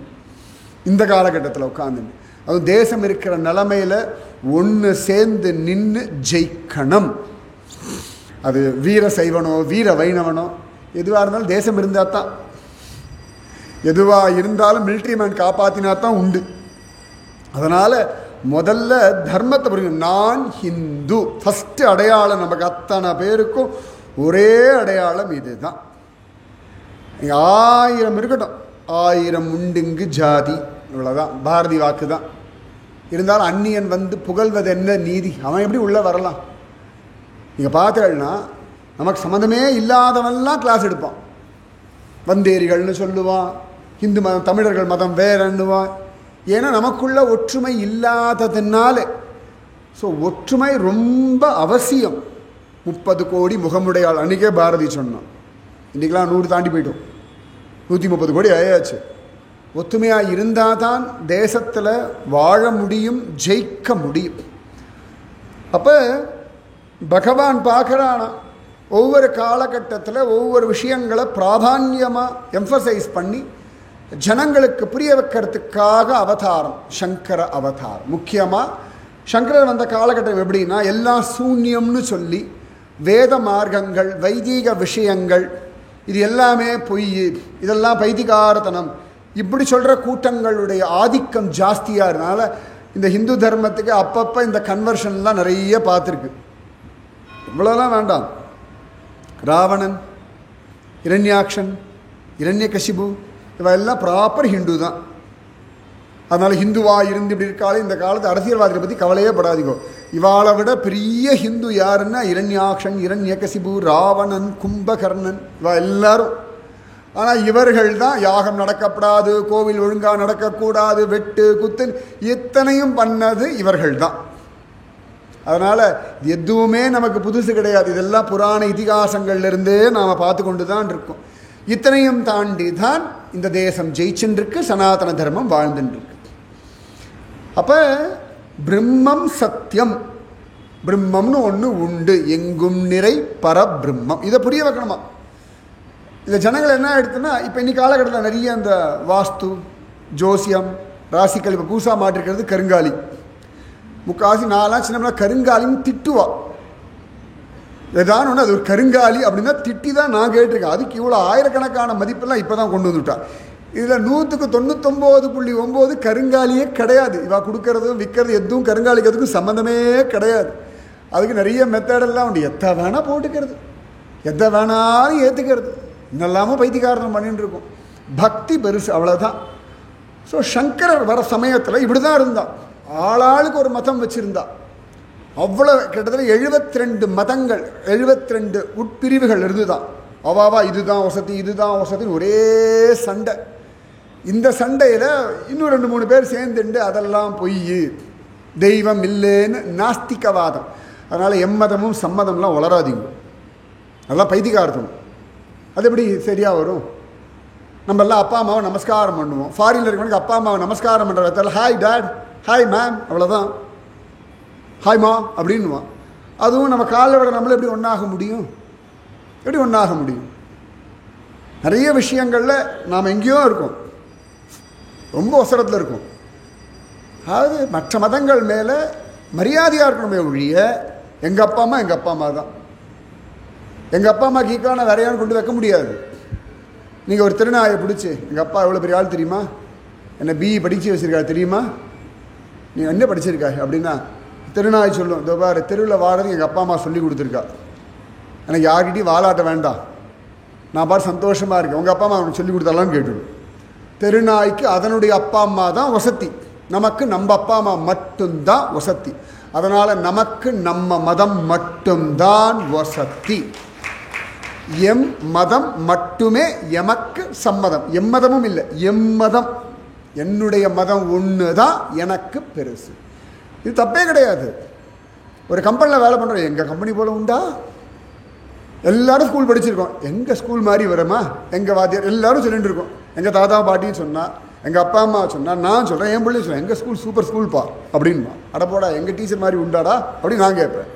இந்த காலகட்டத்தில் உட்காந்து. அதுவும் தேசம் இருக்கிற நிலைமையில் ஒன்று சேர்ந்து நின்று ஜெயிக்கணும். அது வீர சைவனோ வீர வைணவனோ எதுவாக இருந்தாலும் தேசம் இருந்தால் தான். எதுவாக இருந்தாலும் மிலிட்ரி மேன் காப்பாற்றினா தான் உண்டு. அதனால் முதல்ல தர்மத்தை புரியுங்க. நான் ஹிந்து ஃபஸ்ட்டு அடையாளம். நமக்கு அத்தனை பேருக்கும் ஒரே அடையாளம் இது தான். 1000 இருக்கட்டும், 1000 உண்டுங்கு ஜாதி, இவ்வளோதான். பாரதி வாக்கு தான். இருந்தாலும் அந்நியன் வந்து புகழ்வது என்ன நீதி? அவன் எப்படி உள்ளே வரலாம்? நீங்கள் பார்த்தீங்கன்னா நமக்கு சம்மந்தமே இல்லாதவன்லாம் கிளாஸ் எடுப்பான். வந்தேரிகள்னு சொல்லுவான், ஹிந்து மதம் தமிழர்கள் மதம் வேறன்னுவான். ஏன்னா நமக்குள்ள ஒற்றுமை இல்லாததுனால. ஸோ ஒற்றுமை ரொம்ப அவசியம். 30 கோடி முகமுடையாள் அன்றைக்கே பாரதி சொன்னான். இன்றைக்கெலாம் 100 தாண்டி போயிட்டோம், 130 கோடி ஆயாச்சு. ஒத்துமையாக இருந்தால் தான் தேசத்தில் வாழ முடியும், ஜெயிக்க முடியும். அப்போ பகவான் பார்க்குறானா ஒவ்வொரு காலகட்டத்தில் ஒவ்வொரு விஷயங்களை பிராதான்யமாக எம்ஃபசைஸ் பண்ணி ஜனங்களுக்கு புரிய வைக்கிறதுக்காக அவதாரம், சங்கர அவதாரம். முக்கியமாக சங்கரர் வந்த காலகட்டம் எப்படின்னா, எல்லாம் சூன்யம்னு சொல்லி வேத மார்க்கங்கள், வைதீக விஷயங்கள், இது எல்லாமே பொய், இதெல்லாம் பைதிகாரத்தனம், இப்படி சொல்கிற கூட்டங்களுடைய ஆதிக்கம் ஜாஸ்தியாக இருந்தனால இந்த ஹிந்து தர்மத்துக்கு அப்பப்போ இந்த கன்வர்ஷன்லாம் நிறைய பார்த்துருக்கு. இவ்வளோலாம் வேண்டாம். ராவணன், இரண்யாக்ஷன், இரண்யகசிபு இவெல்லாம் ப்ராப்பர் ஹிந்து தான். அதனால் ஹிந்துவாக இருந்து இப்படி இருக்காலே இந்த காலத்து அரசியல்வாதிகளை பற்றி கவலையே படாதீங்கோ. இவாளை விட பெரிய ஹிந்து யாருன்னா இரண்யாக்ஷன், இரண்யகசிபு, ராவணன், கும்பகர்ணன், இவா எல்லாரும். ஆனால் இவர்கள் தான் யாகம் நடக்கப்படாது, கோவில் ஒழுங்காக நடக்கக்கூடாது, வெட்டு குத்து இத்தனையும் பண்ணது இவர்கள் தான். அதனால் எதுவுமே நமக்கு புதுசு கிடையாது. இதெல்லாம் புராண இதிகாசங்கள்லேருந்தே நாம் பார்த்து கொண்டு தான் இருக்கோம். இத்தனையும் தாண்டி தான் இந்த தேசம் ஜெயிச்சுருக்கு, சனாதன தர்மம் வாழ்ந்துருக்கு. அப்போ பிரம்மம் சத்தியம், பிரம்மம்னு ஒன்று உண்டு, எங்கும் நிறை பரபிரம்மம். இதை புரிய வைக்கணுமா? இந்த ஜனங்கள் என்ன எடுத்துன்னா, இப்போ இன்னைக்கு காலகட்டத்தில் நிறைய இந்த வாஸ்து, ஜோசியம், ராசிக்கல், இப்போ பூசா மாட்டிருக்கிறது கருங்காலி. முக்காசி நாலாம் சின்ன கருங்காலின்னு திட்டுவா. ஏதானு ஒன்று அது ஒரு கருங்காலி அப்படின்னா திட்டி தான் நான் கேட்டிருக்கேன். அதுக்கு இவ்வளோ ஆயிரக்கணக்கான மதிப்பெல்லாம் இப்போ தான் கொண்டு வந்துவிட்டா. இதில் 199.9 கருங்காலியே கிடையாது. இவா கொடுக்கறதும் விற்கிறது எதுவும் கருங்காலிக்கு அதுக்கும் சம்மந்தமே கிடையாது. அதுக்கு நிறைய மெத்தடெல்லாம் உண்டு. எத்தை வேணால் போட்டுக்கிறது, எதை வேணாலும் ஏற்றுக்கிறது, இன்னெல்லாமல் பைத்தியக்காரனம் பண்ணிட்டு இருக்கோம். பக்தி பெருசு, அவ்வளோதான். ஸோ சங்கரர் வர சமயத்தில் இப்படி தான் இருந்தான். ஆளாளுக்கு ஒரு மதம் வச்சுருந்தா. அவ்வளோ கிட்டத்தட்ட 72 மதங்கள், 72 உட்பிரிவுகள் இருந்துதான். அவாவா இதுதான் வசதி, இதுதான் வசதின்னு ஒரே சண்டை. இந்த சண்டையில் இன்னும் 2-3 பேர் சேர்ந்துண்டு அதெல்லாம் பொய், தெய்வம் இல்லைன்னு நாஸ்திகவாதம். அதனால் எம்மதமும் சம்மதம்லாம் வளராதீங்க, அதெல்லாம் பைத்தியக்காரத்தம். அது எப்படி சரியாக வரும்? நம்ம எல்லாம் அப்பா அம்மாவை நமஸ்காரம் பண்ணுவோம். ஃபாரினில் இருக்கவனுக்கு அப்பா அம்மாவை நமஸ்காரம் பண்ணுற இடத்துல ஹாய் டாட், ஹாய் மேம், அவ்வளோதான். ஹாய் மா அப்படின்னுவான். அதுவும் நம்ம காலில் விட நம்மள எப்படி ஒன்றாக முடியும்? எப்படி ஒன்றாக முடியும்? நிறைய விஷயங்களில் நாம் எங்கேயோ இருக்கோம், ரொம்ப அவசரத்தில் இருக்கும். அதாவது மற்ற மதங்கள் மேலே மரியாதையாக இருக்கணுமே ஒழிய, எங்கள் அப்பா அம்மா எங்கள் அப்பா அம்மா தான். எங்கள் அப்பா அம்மா கீக்கான வேறையான்னு கொண்டு வைக்க முடியாது. நீங்கள் ஒரு திருநாயை பிடிச்சி, எங்கள் அப்பா எவ்வளோ பெரிய ஆள் தெரியுமா, என்னை பிஇ படித்து வச்சுருக்கா தெரியுமா, நீ என்ன படிச்சிருக்கா அப்படின்னா திருநாய் சொல்லும், இதோ பாரு தெருவில் வாழறது எங்கள் அப்பா அம்மா சொல்லி கொடுத்துருக்கா, எனக்கு யார்கிட்டையும் வாலாட்ட வேண்டாம், நான் பாரு சந்தோஷமாக இருக்கேன், உங்கள் அப்பா அம்மா அவனுக்கு சொல்லி கொடுத்தாலான்னு கேட்டுடும். தெருநாய்க்கு அதனுடைய அப்பா அம்மா தான் வசதி, நமக்கு நம்ம அப்பா அம்மா மட்டும்தான் வசதி. அதனால் நமக்கு நம்ம மதம் மட்டும்தான் வசதி. எம் மதம் மட்டுமே எமக்கு சம்மதம். எம்மதமும் இல்லை, எம்மதம், என்னுடைய மதம் ஒன்று தான் எனக்கு பெருசு. இது தப்பே கிடையாது. ஒரு கம்பெனியில் வேலை பண்ணுறோம், எங்கள் கம்பெனி போல் உண்டா? எல்லோரும் ஸ்கூல் படிச்சிருக்கோம், எங்கள் ஸ்கூல் மாதிரி வருமா? எங்கள் வாத்தியார் எல்லோரும் சொல்லிட்டு இருக்கோம். எங்கள் தாத்தா பாட்டின்னு சொன்னால், எங்கள் அப்பா அம்மா சொன்னால், நான் சொல்கிறேன், என் பிள்ளையும் சொல்கிறேன், எங்கள் ஸ்கூல் சூப்பர் ஸ்கூல்ப்பா அப்படின்மா. அடப்போடா, எங்கள் டீச்சர் மாதிரி உண்டாடா அப்படின்னு நான் கேட்பேன்.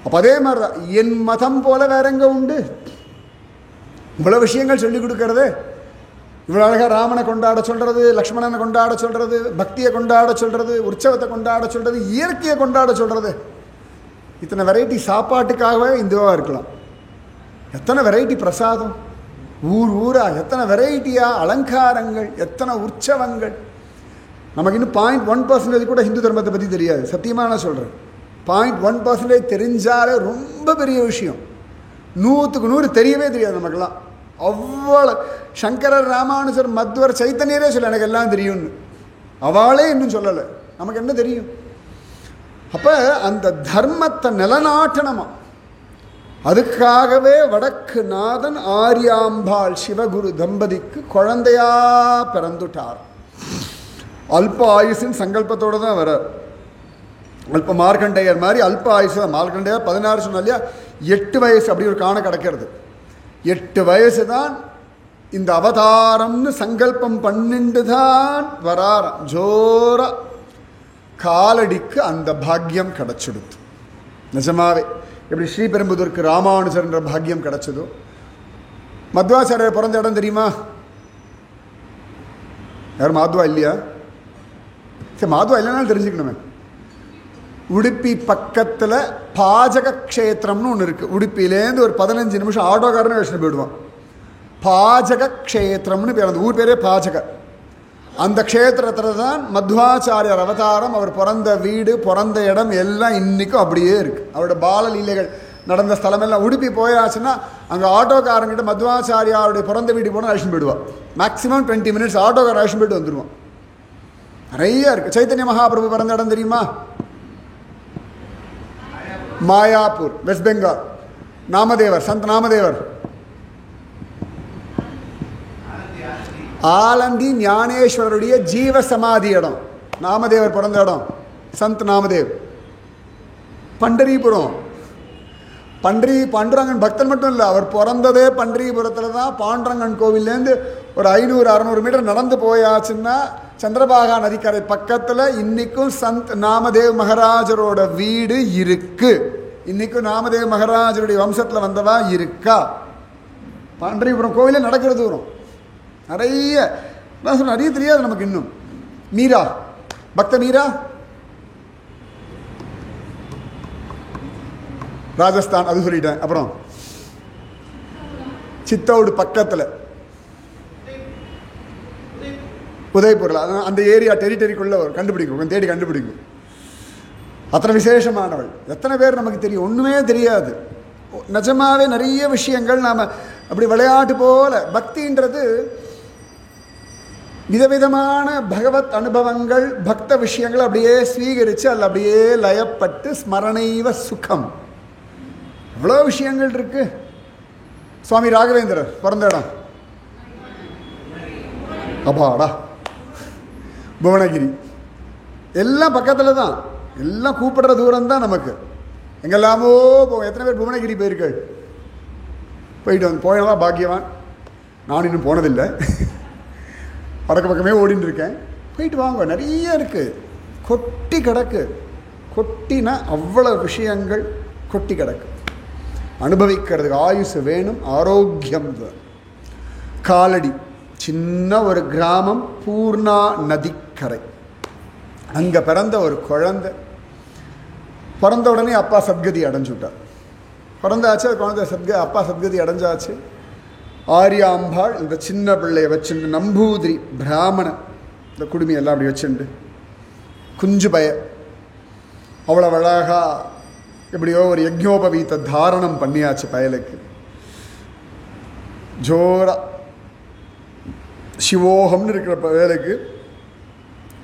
அப்போ அதே மாதிரி தான் என் மதம் போல் வேற எங்கே உண்டு? இவ்வளோ விஷயங்கள் சொல்லிக் கொடுக்கறது, இவ்வளோ அழகாக ராமனை கொண்டாட சொல்கிறது, லக்ஷ்மணனை கொண்டாட சொல்கிறது, பக்தியை கொண்டாட சொல்கிறது, உற்சவத்தை கொண்டாட சொல்கிறது, இயற்கையை கொண்டாட சொல்கிறது. இத்தனை வெரைட்டி சாப்பாட்டுக்காகவே இந்துவாக இருக்கலாம். எத்தனை வெரைட்டி பிரசாதம், ஊர் ஊராக எத்தனை வெரைட்டியாக அலங்காரங்கள், எத்தனை உற்சவங்கள். நமக்கு இன்னும் 0.1% கூட ஹிந்து தர்மத்தை பற்றி தெரியாது. சத்தியமாக நான் சொல்கிறேன், 0.1% தெரிஞ்சாலே ரொம்ப பெரிய விஷயம். 100க்கு 100 தெரியவே தெரியாது நமக்கெல்லாம். அவ்வளோ சங்கரர், ராமானுஜர், மத்வர், சைத்தன்யரே சொல்ல எனக்கு எல்லாம் தெரியும்னு. அவளே இன்னும் சொல்லலை, நமக்கு என்ன தெரியும்? அப்போ அந்த தர்மத்தை நிலநாட்டணுமா? அதுக்காகவே வடக்கு நாதன் ஆரியாம்பாள் சிவகுரு தம்பதிக்கு குழந்தையா பிறந்துட்டார். அல்ப ஆயுசின் சங்கல்பத்தோடு தான் வரார். அல்ப மார்க்கண்டையர் மாதிரி அல்ப ஆயுசு தான். மார்க்கண்டையர் 16 சொன்னா இல்லையா, 8 வயசு அப்படி ஒரு காண கிடக்கிறது. 8 வயசு தான் இந்த அவதாரம்னு சங்கல்பம் பண்ணிட்டு தான் வரார். ஜோரா காலடிக்கு அந்த பாக்கியம் கிடச்சிடுது. நிஜமாவே எப்படி ஸ்ரீபெரும்புதூருக்கு ராமானுஜர்ன்ற பாக்கியம் கிடச்சதோ, மத்வாச்சாரியர் பிறந்த இடம் தெரியுமா? யாரும் மாத்வா இல்லையா? சரி, மாத்வா இல்லைனாலும் தெரிஞ்சுக்கணுமே. உடுப்பி பக்கத்தில் பாஜக க்ஷேத்திரம்னு ஒன்று இருக்குது. உடுப்பிலேருந்து ஒரு 15 நிமிஷம் ஆட்டோக்காரனே வச்சுட்டு போயிடுவான். பாஜக க்ஷேத்திரம்னு பேர். அந்த ஊர் பேரே பாஜக. அந்த க்ஷேத்திரத்தில் தான் மத்வாச்சாரியர் அவதாரம், அவர் பிறந்த வீடு, பிறந்த இடம் எல்லாம் இன்றைக்கும் அப்படியே இருக்குது. அவரோட பாலலீலைகள் நடந்த ஸ்தலமெல்லாம். உடுப்பி போயாச்சுன்னா அங்கே ஆட்டோக்காரங்கிட்ட மத்வாச்சாரியாருடைய பிறந்த வீடு போனால் அழைச்சிட்டு போயிடுவான். மேக்ஸிமம் 20 மினிட்ஸ் ஆட்டோக்காரர் அழைச்சிட்டு போயிட்டு வந்துடுவான். நிறைய இருக்குது. சைத்தன்ய மகாபிரபு பிறந்த இடம் தெரியுமா? மாயாப்பூர், வெஸ்ட் பெங்கால். நாமதேவர், சந்த் நாமதேவர் ஆலந்தி ஞானேஸ்வரருடைய ஜீவ சமாதி இடம். நாமதேவர் பிறந்த இடம் சந்த் நாமதேவ். பண்டரிபுரம், பாண்டுரங்கன் பக்தன் மட்டும் இல்லை, அவர் பிறந்ததே பண்டரிபுரத்தில் தான். பாண்டுரங்கன் கோவில்லேருந்து ஒரு 500-600 மீட்டர் நடந்து போயாச்சுன்னா சந்திரபாகா நதிக்கரை பக்கத்தில் இன்றைக்கும் சந்த் நாமதேவ் மகாராஜரோட வீடு இருக்கு. இன்றைக்கும் நாமதேவ் மகாராஜருடைய வம்சத்தில் வந்தவா இருக்கா. பாண்டரிபுரம் கோவிலே நடக்கிற தூரம். நிறைய நிறைய தெரியாது நமக்கு இன்னும். மீரா, பக்த மீரா ராஜஸ்தான், அது சொல்லிட்டேன். அப்புறம் சித்தோடு பக்கத்தில் உதய்பூரில், அந்த ஏரியா டெரிட்டரிக்குள்ளே கண்டுபிடிக்கும், தேடி கண்டுபிடிக்கும். அத்தனை விசேஷமானவள். எத்தனை பேர் நமக்கு தெரியும்? ஒன்றுமே தெரியாது. நிஜமாவே நிறைய விஷயங்கள் நாம் அப்படி விளையாட்டு போல. பக்தின்றது விதவிதமான பகவத் அனுபவங்கள், பக்த விஷயங்கள் அப்படியே ஸ்வீகரித்து அதில் அப்படியே லயப்பட்டு ஸ்மரணைவ சுகம். அவ்வளோ விஷயங்கள் இருக்கு. சுவாமி ராகவேந்திரர் பிறந்த இடம் அப்பாடா புவனகிரி. எல்லாம் பக்கத்தில் தான், எல்லாம் கூப்பிடுற தூரம் தான் நமக்கு. எங்கெல்லாமோ போவோம். எத்தனை பேர் புவனகிரி போயிருக்கள்? போயிட்டு வந்து போயதான் பாக்கியவான். நான் இன்னும் போனதில்லை, பறக்க பக்கமே ஓடின்னு இருக்கேன். போயிட்டு வாங்க, நிறைய இருக்குது, கொட்டி கிடக்கு. கொட்டினா அவ்வளோ விஷயங்கள் கொட்டி கிடக்கு. அனுபவிக்கிறதுக்கு ஆயுசு வேணும், ஆரோக்கியம் வேணும். காலடி, சின்ன ஒரு கிராமம், பூர்ணா நதிக்கரை. அங்கே பிறந்த ஒரு குழந்தை. பிறந்த உடனே அப்பா சத்கதி அடைஞ்சுட்டார். பிறந்தாச்சு, அது குழந்தை அப்பா சத்கதி அடைஞ்சாச்சு. ஆரியாம்பாள் இந்த சின்ன பிள்ளையை வச்சுண்டு, நம்பூதிரி பிராமணன் இந்த குடுமையெல்லாம் அப்படி வச்சுண்டு, குஞ்சு பய அவ்வளோ அழகா எப்படியோ ஒரு யஜ்ஞோபவீத்த தாரணம் பண்ணியாச்சு பயலுக்கு. ஜோரா சிவோகம்னு இருக்கிற வேலைக்கு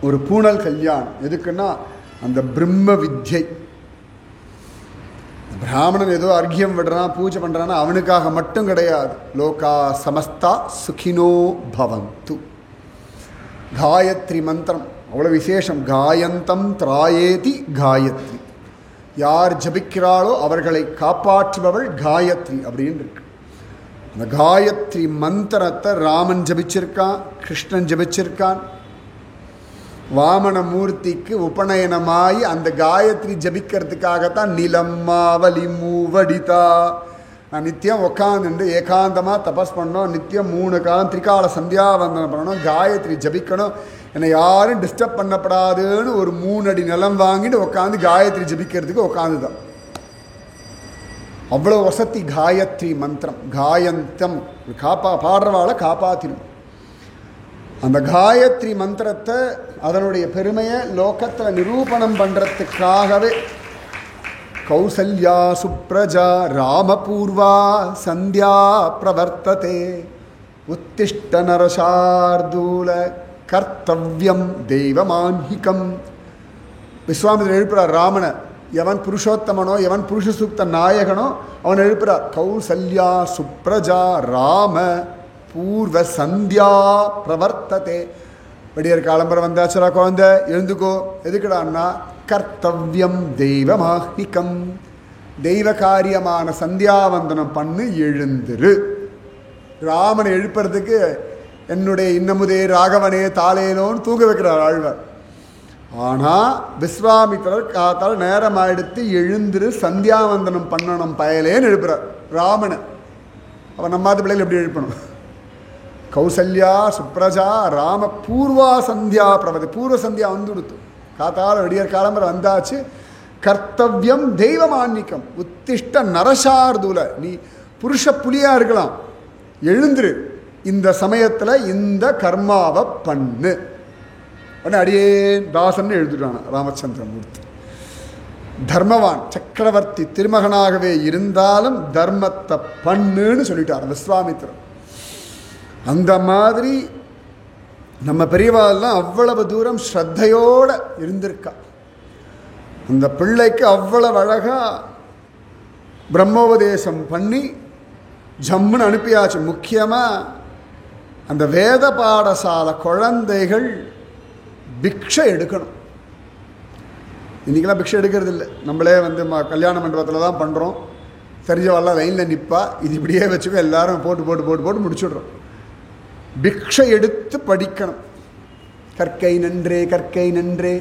ஒரு பூனல் கல்யாணம். எதுக்குன்னா அந்த பிரம்ம வித்யை. பிராமணன் ஏதோ அர்க்கியம் விடுறான், பூஜை பண்ணுறான்னா அவனுக்காக மட்டும் கிடையாது. லோகா சமஸ்தா சுகினோ பவந்து. காயத்ரி மந்திரம் அவ்வளோ விசேஷம். காயந்தம் திராயேதி காயத்ரி. யார் ஜபிக்கிறாளோ அவர்களை காப்பாற்றுபவள் காயத்ரி அப்படின்னு இருக்கு. அந்த காயத்ரி மந்திரத்தை ராமன் ஜபிச்சிருக்கான், கிருஷ்ணன் ஜபிச்சிருக்கான். வாமனமூர்த்திக்கு உபநயனமாகி அந்த காயத்ரி ஜபிக்கிறதுக்காகத்தான் நிலம்மாவலி மூவடிதா. நான் நித்தியம் உட்காந்துண்டு ஏகாந்தமாக தபஸ் பண்ணோம். நித்தியம் 3 காலம் திரிகால சந்தியாவந்தனம் பண்ணணும், காயத்ரி ஜபிக்கணும், என்னை யாரும் டிஸ்டர்ப் பண்ணப்படாதுன்னு ஒரு 3 அடி நிலம் வாங்கிட்டு உட்காந்து காயத்ரி ஜபிக்கிறதுக்கு உட்காந்துதான். அவ்வளோ வசதி காயத்ரி மந்திரம். காயந்தம் பாடுறவாளை காப்பாற்றிடும். அந்த காயத்ரி மந்திரத்தை, அதனுடைய பெருமையை லோகத்தில் நிரூபணம் பண்ணுறதுக்காகவே கௌசல்யா சுப்ரஜா ராமபூர்வா சந்தியா பிரவர்த்ததே உத்திஷ்ட நரசார்தூல கர்த்தவ்யம் தெய்வமான்ஹிகம். விஸ்வாமித்திரர் எழுப்புறார் ராமனை. எவன் புருஷோத்தமனோ எவன் புருஷ சூக்த நாயகனோ அவன் எழுப்புறார். கௌசல்யா சுப்ரஜா ராம பூர்வ சந்தியா பிரவர்த்ததே. விடியற் காலம்பரம் வந்தாச்சுரா குழந்தை, எழுந்துக்கோ. எதுக்குடான்னா கர்த்தவ்யம் தெய்வமாஹ்னிகம், தெய்வ காரியமான சந்தியாவந்தனம் பண்ணு, எழுந்துரு. ராமனை எழுப்புறதுக்கு என்னுடைய இன்னமுதே ராகவனே தாளேனோன்னு தூங்க வைக்கிறார் ஆழ்வார். ஆனால் விஸ்வாமித்திரர் காத்தால் நேரம் ஆயிடுத்து, எழுந்துரு சந்தியாவந்தனம் பண்ணணும் பயலேன்னு எழுப்புறார் ராமனை. அவன் நம்மாத பிள்ளைகள் எப்படி எழுப்பணும்? கௌசல்யா சுப்ரஜா ராம பூர்வா சந்தியா பிரபதி, பூர்வ சந்தியா வந்து கொடுத்து காத்தால் விடியற் காலம்பரை வந்தாச்சு. கர்த்தவ்யம் தெய்வமான்னிக்கம் உத்திஷ்ட நரசார்துல, நீ புருஷ புலியா இருக்கலாம், எழுந்துரு, இந்த சமயத்தில் இந்த கர்மாவை பண்ணு. உடனே அடியே தாசன் எழுதுட்டான ராமச்சந்திரமூர்த்தி. தர்மவான் சக்கரவர்த்தி திருமகனாகவே இருந்தாலும் தர்மத்தை பண்ணுன்னு சொல்லிட்டார் விஸ்வாமித்திரன். அந்த மாதிரி நம்ம பெரியவாள்லாம் அவ்வளவு தூரம் ஸ்ரத்தையோடு இருந்திருக்கா. அந்த பிள்ளைக்கு அவ்வளவு அழகா பிரம்மோபதேசம் பண்ணி ஜம்முன்னு அனுப்பியாச்சு. முக்கியமாக அந்த வேத பாடசாலை குழந்தைகள் பிக்ஷை எடுக்கணும். இன்றைக்கெல்லாம் பிக்ஷை எடுக்கிறது இல்லை, நம்மளே வந்து கல்யாண மண்டபத்தில் தான் பண்ணுறோம். தெரிஞ்சவெல்லாம் லைனில் நிற்பா, இது இப்படியே வச்சுக்கோ, எல்லாரும் போட்டு போட்டு போட்டு போட்டு முடிச்சுடுறோம். பிக்ஷை எடுத்து படிக்கணும். கற்கை நன்றே கற்கை நன்றே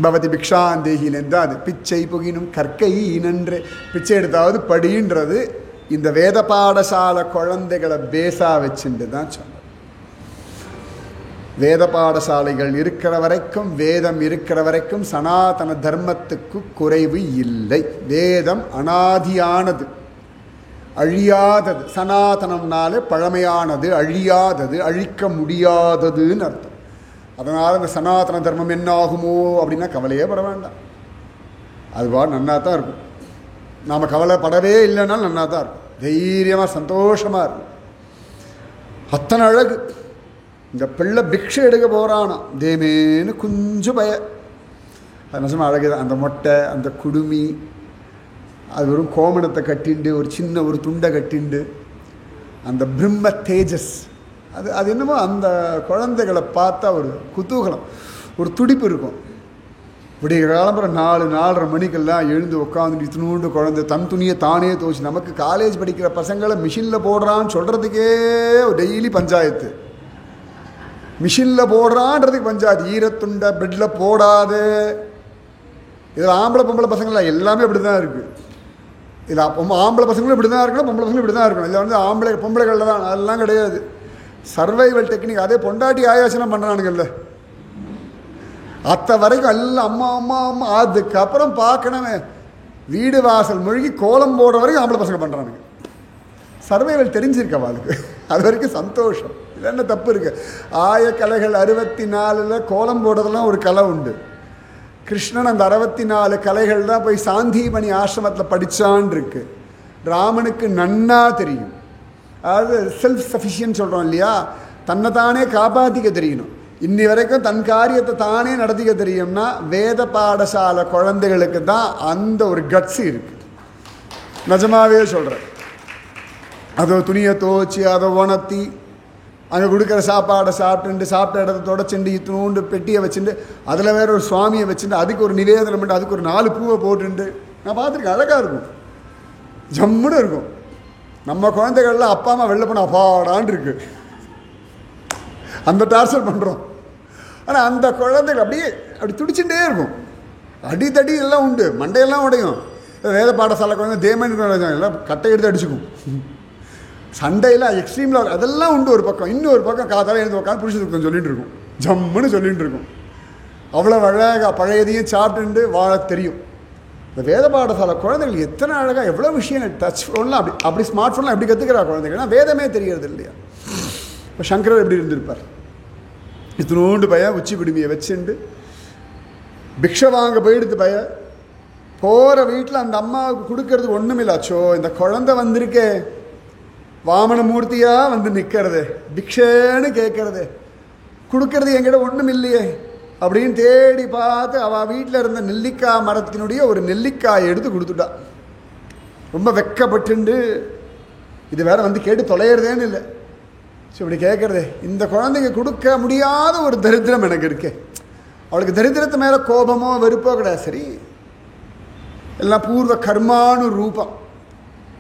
பவதி பிக்ஷாந்தேகில் என்றால் அது பிச்சை புகினும் கற்கை நன்றே. பிச்சை எடுத்தாவது படின்றது இந்த வேத பாடசாலை குழந்தைகளை பேசா வச்சுட்டு தான் சொன்ன. வேத பாடசாலைகள் இருக்கிற வரைக்கும், வேதம் இருக்கிற வரைக்கும் சனாதன தர்மத்துக்கு குறைவு இல்லை. வேதம் அனாதியானது, அழியாதது. சனாதனம்னாலே பழமையானது, அழியாதது, அழிக்க முடியாததுன்னு அர்த்தம். அதனால் இந்த சனாதன தர்மம் என்ன ஆகுமோ அப்படின்னா கவலையே பட வேண்டாம். அதுவா நன்னா தான் இருக்கும். நாம் கவலைப்படவே இல்லைன்னாலும் நன்னா தான் இருக்கும். தைரியமாக சந்தோஷமாக இருக்கும். அத்தனை அழகு. இந்த பிள்ளை பிக்ஷை எடுக்க போகிறானா, தேமேன்னு கொஞ்சம் பய. அது நிஜமாக அழகுதான். அந்த மொட்டை, அந்த குடுமி, அது வெறும் கோமணத்தை கட்டிண்டு, ஒரு சின்ன ஒரு துண்டை கட்டிண்டு, அந்த பிரம்ம தேஜஸ், அது என்னமோ அந்த குழந்தைகளை பார்த்தா ஒரு குதூகலம், ஒரு துடிப்பு இருக்கும். இப்படி காலம்புற 4-4:30 மணிக்கெல்லாம் எழுந்து உட்காந்து இத்தினூண்டு குழந்தை தன் துணியை தானே துவச்சி, நமக்கு காலேஜ் படிக்கிற பசங்களை மிஷினில் போடுறான்னு சொல்கிறதுக்கே டெய்லி பஞ்சாயத்து. மிஷினில் போடுறான்றதுக்கு பஞ்சாயத்து. ஈரத்துண்டை பெட்டில் போடாது. இதில் ஆம்பளை பொம்பளை பசங்களாம் எல்லாமே இப்படி தான் இருக்குது. இதில் ஆம்பளை பசங்களும் இப்படி தான் இருக்கணும், பொம்பளை பசங்களும் இப்படி தான் இருக்கணும். இதில் வந்து ஆம்பளை பொம்பளைகளில் தான், அதெல்லாம் கிடையாது. Survival technique. அதே பொண்டாட்டி ஆயாசனம் பண்ணுறானுங்கல்ல, அத்த வரைக்கும் எல்லாம் அம்மா அம்மா அம்மா. அதுக்கப்புறம் பார்க்கணுமே, வீடு வாசல் மூழ்கி கோலம் போடுற வரைக்கும் ஆம்பளை பசங்க பண்ணுறானுங்க. சர்வைவல் தெரிஞ்சிருக்க அவளுக்கு, அது வரைக்கும் சந்தோஷம். இது என்ன தப்பு இருக்குது? ஆயக்கலைகள் 64 கோலம் போடுறதுலாம் ஒரு கலை உண்டு. கிருஷ்ணன் அந்த 64 கலைகள் தான் போய் சாந்தீபனி ஆசிரமத்தில் படித்தான் இருக்கு. ராமனுக்கு நன்னா தெரியும். அதாவது செல்ஃப் சஃபிஷியன்ட் சொல்கிறோம் இல்லையா, தன்னை தானே காப்பாற்றிக்க தெரியணும். இன்னி வரைக்கும் தன் காரியத்தை தானே நடத்திக்க தெரியும்னா வேத பாடசாலை குழந்தைகளுக்கு தான் அந்த ஒரு கட்ஸ் இருக்குது. நிஜமாவே சொல்கிறேன். அதை துணியை துவச்சி, அதை உணர்த்தி, அங்கே கொடுக்குற சாப்பாடை சாப்பிட்டு, சாப்பிட்ட இடத்த தொடச்சுண்டு, இத்தினூண்டு பெட்டியை வச்சுட்டு, அதில் வேற ஒரு சுவாமியை வச்சுட்டு, அதுக்கு ஒரு நிவேதனம் பண்ணி, அதுக்கு ஒரு 4 பூவை போட்டுண்டு நான் பார்த்துருக்கேன். அழகாக இருக்கும், ஜம்முன்னு இருக்கும். நம்ம குழந்தைகள்லாம் அப்பா அம்மா வெளில போனால் அப்பாடான் இருக்கு, அந்த டார்ச்சர் பண்ணுறோம். ஆனால் அந்த குழந்தைகள் அப்படியே அப்படி துடிச்சுட்டே இருக்கும். அடித்தடி எல்லாம் உண்டு, மண்டையெல்லாம் உடையும். வேத பாடசாலை குழந்தை தேமன் எல்லாம் கட்டை எடுத்து அடிச்சுக்கும். சண்டையில் எக்ஸ்ட்ரீமில் அதெல்லாம் உண்டு ஒரு பக்கம். இன்னொரு பக்கம் காத்தால எழுந்து உட்காந்து புருஷ சுத்தம் சொல்லிட்டு இருக்கும், ஜம்முன்னு சொல்லிட்டு இருக்கும். அவ்வளோ அழகாக பழையதையும் சாப்பிட்டு வாழ தெரியும். இந்த வேத பாடசாலை குழந்தைகள் எத்தனை அழகாக எவ்வளோ விஷயங்கள், டச் ஃபோன்லாம் அப்படி ஸ்மார்ட் ஃபோன்லாம் எப்படி கற்றுக்கிறா குழந்தைகள்னா வேதமே தெரிகிறது இல்லையா. இப்போ சங்கரர் எப்படி இருந்திருப்பார்? இத்தினோண்டு பய உச்சி குடுமியை வச்சுண்டு பிக்ஷை வாங்க போயிடுது பய. போகிற வீட்டில் அந்த அம்மாவுக்கு கொடுக்கறது ஒன்றும் இல்லாச்சோ, இந்த குழந்தை வந்திருக்கே வாமனமூர்த்தியாக வந்து நிற்கிறது, பிக்ஷேன்னு கேட்கறது, கொடுக்கறது என்கிட்ட ஒன்றும் இல்லையே, அப்படின்னு தேடி பார்த்து அவள் வீட்டில் இருந்த நெல்லிக்காய் மரத்தினுடைய ஒரு நெல்லிக்காயை எடுத்து கொடுத்துட்டா. ரொம்ப வெக்கப்பட்டுண்டு இது வேற வந்து கேட்டு தொலைகிறதேன்னு இல்லை. ஸோ இப்படி கேட்குறதே, இந்த குழந்தைங்க கொடுக்க முடியாத ஒரு தரித்திரம் எனக்கு இருக்கே. அவளுக்கு தரித்திரத்து மேலே கோபமோ வெறுப்போ கிடையாது. சரி, எல்லாம் பூர்வ கர்மானு ரூபம்.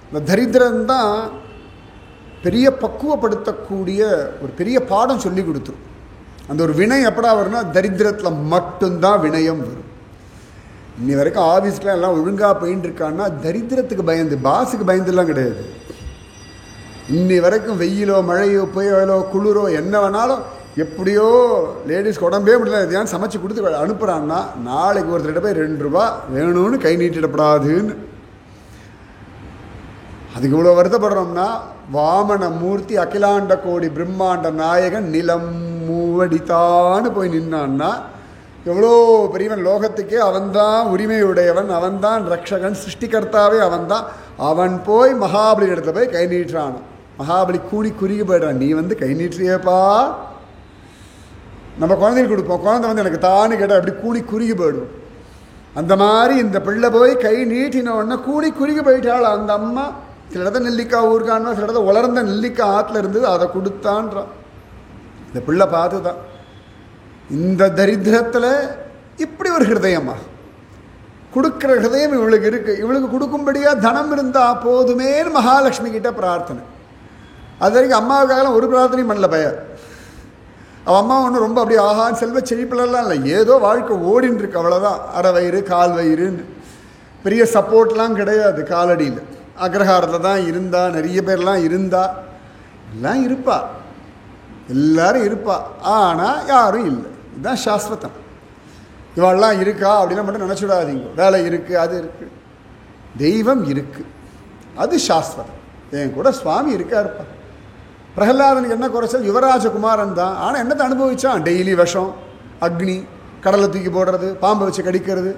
இந்த தரித்திரம்தான் பெரிய பக்குவப்படுத்தக்கூடிய ஒரு பெரிய பாடம் சொல்லி கொடுத்துரும். அந்த ஒரு வினயம் எப்படா வரும்னா தரித்திரத்தில் மட்டும்தான் வினயம் வரும். இன்னி வரைக்கும் ஆஃபீஸ்க்குலாம் எல்லாம் ஒழுங்காக போயின்னு இருக்கான்னா தரித்திரத்துக்கு பயந்து, பாஸுக்கு பயந்துலாம் கிடையாது. இன்னி வரைக்கும் வெயிலோ மழையோ புயலோ குளிரோ என்ன வேணாலும் எப்படியோ லேடிஸ்க்கு உடம்பே முடியல எதையான்னு சமைச்சு கொடுத்து அனுப்புகிறான்னா நாளைக்கு ஒருத்தர்கிட்ட போய் 2 ரூபா வேணும்னு கை நீட்டிடப்படாதுன்னு அதுக்கு இவ்வளோ வருத்தப்படுறோம்னா, வாமன மூர்த்தி அகிலாண்ட கோடி பிரம்மாண்ட நாயகன் நிலம் மூவடித்தான்னு போய் நின்னான்னா எவ்வளோ பெரியவன், லோகத்துக்கே அவன்தான் உரிமையுடையவன், அவன்தான் ரக்ஷகன், சிருஷ்டிகர்த்தாவே அவன்தான். அவன் போய் மகாபலி இடத்துல போய் கை நீட்டுறான். மகாபலி கூடி குறுகி போய்டான். நீ வந்து கை நீட்டுறியப்பா. நம்ம குழந்தைக்கு கொடுப்போம், குழந்தை வந்து எனக்கு தானு கேட்டால் அப்படி கூடி குறுகி போயிடும். அந்த மாதிரி இந்த பிள்ளை போய் கை நீட்டினோடனே கூடி குறுகி போயிட்டாள் அந்த அம்மா. சில இடத்த நெல்லிக்காய் ஊருக்கான்னா, சில இடத்த உலர்ந்த நெல்லிக்காய் ஆற்றுல இருந்தது, அதை கொடுத்தான்றான். இந்த பிள்ளை பார்த்து தான் இந்த தரித்திரத்தில் இப்படி ஒரு ஹிருதயமா கொடுக்குற ஹிருதயம் இவளுக்கு இருக்குது. இவளுக்கு கொடுக்கும்படியாக தனம் இருந்தால் போதுமேன்னு மகாலட்சுமி கிட்ட பிரார்த்தனை. அது வரைக்கும் அம்மாவுக்காகலாம் ஒரு பிரார்த்தனையும் பண்ணல பையன். அவன் அம்மா ஒன்றும் ரொம்ப அப்படி ஆஹான்னு செல்வ செழிப்பிலலாம் இல்லை, ஏதோ வாழ்க்கை ஓடின்னு இருக்கு அவ்வளோதான். அரை வயிறு கால் வயிறுன்னு பெரிய சப்போர்ட்லாம் கிடையாது. காலடியில் அக்ரஹாரத்தில் தான் இருந்தா, நிறைய பேர்லாம் இருந்தா, எல்லாம் இருப்பா, எல்லாரும் இருப்பா. ஆனால் யாரும் இல்லை. இதுதான் சாஸ்வதம். இவாள்லாம் இருக்கா அப்படின்னா மட்டும் நினச்சிடாதீங்க. வேலை இருக்குது, அது இருக்குது, தெய்வம் இருக்குது, அது சாஸ்வதம். என் கூட சுவாமி இருக்காருப்பா. பிரகலாதனுக்கு என்ன குறைச்சல்? யுவராஜகுமாரன் தான். ஆனால் என்னத்தை அனுபவிச்சான்? டெய்லி விஷம், அக்னி, கடலை தூக்கி போடுறது, பாம்பை வச்சு கடிக்கிறது.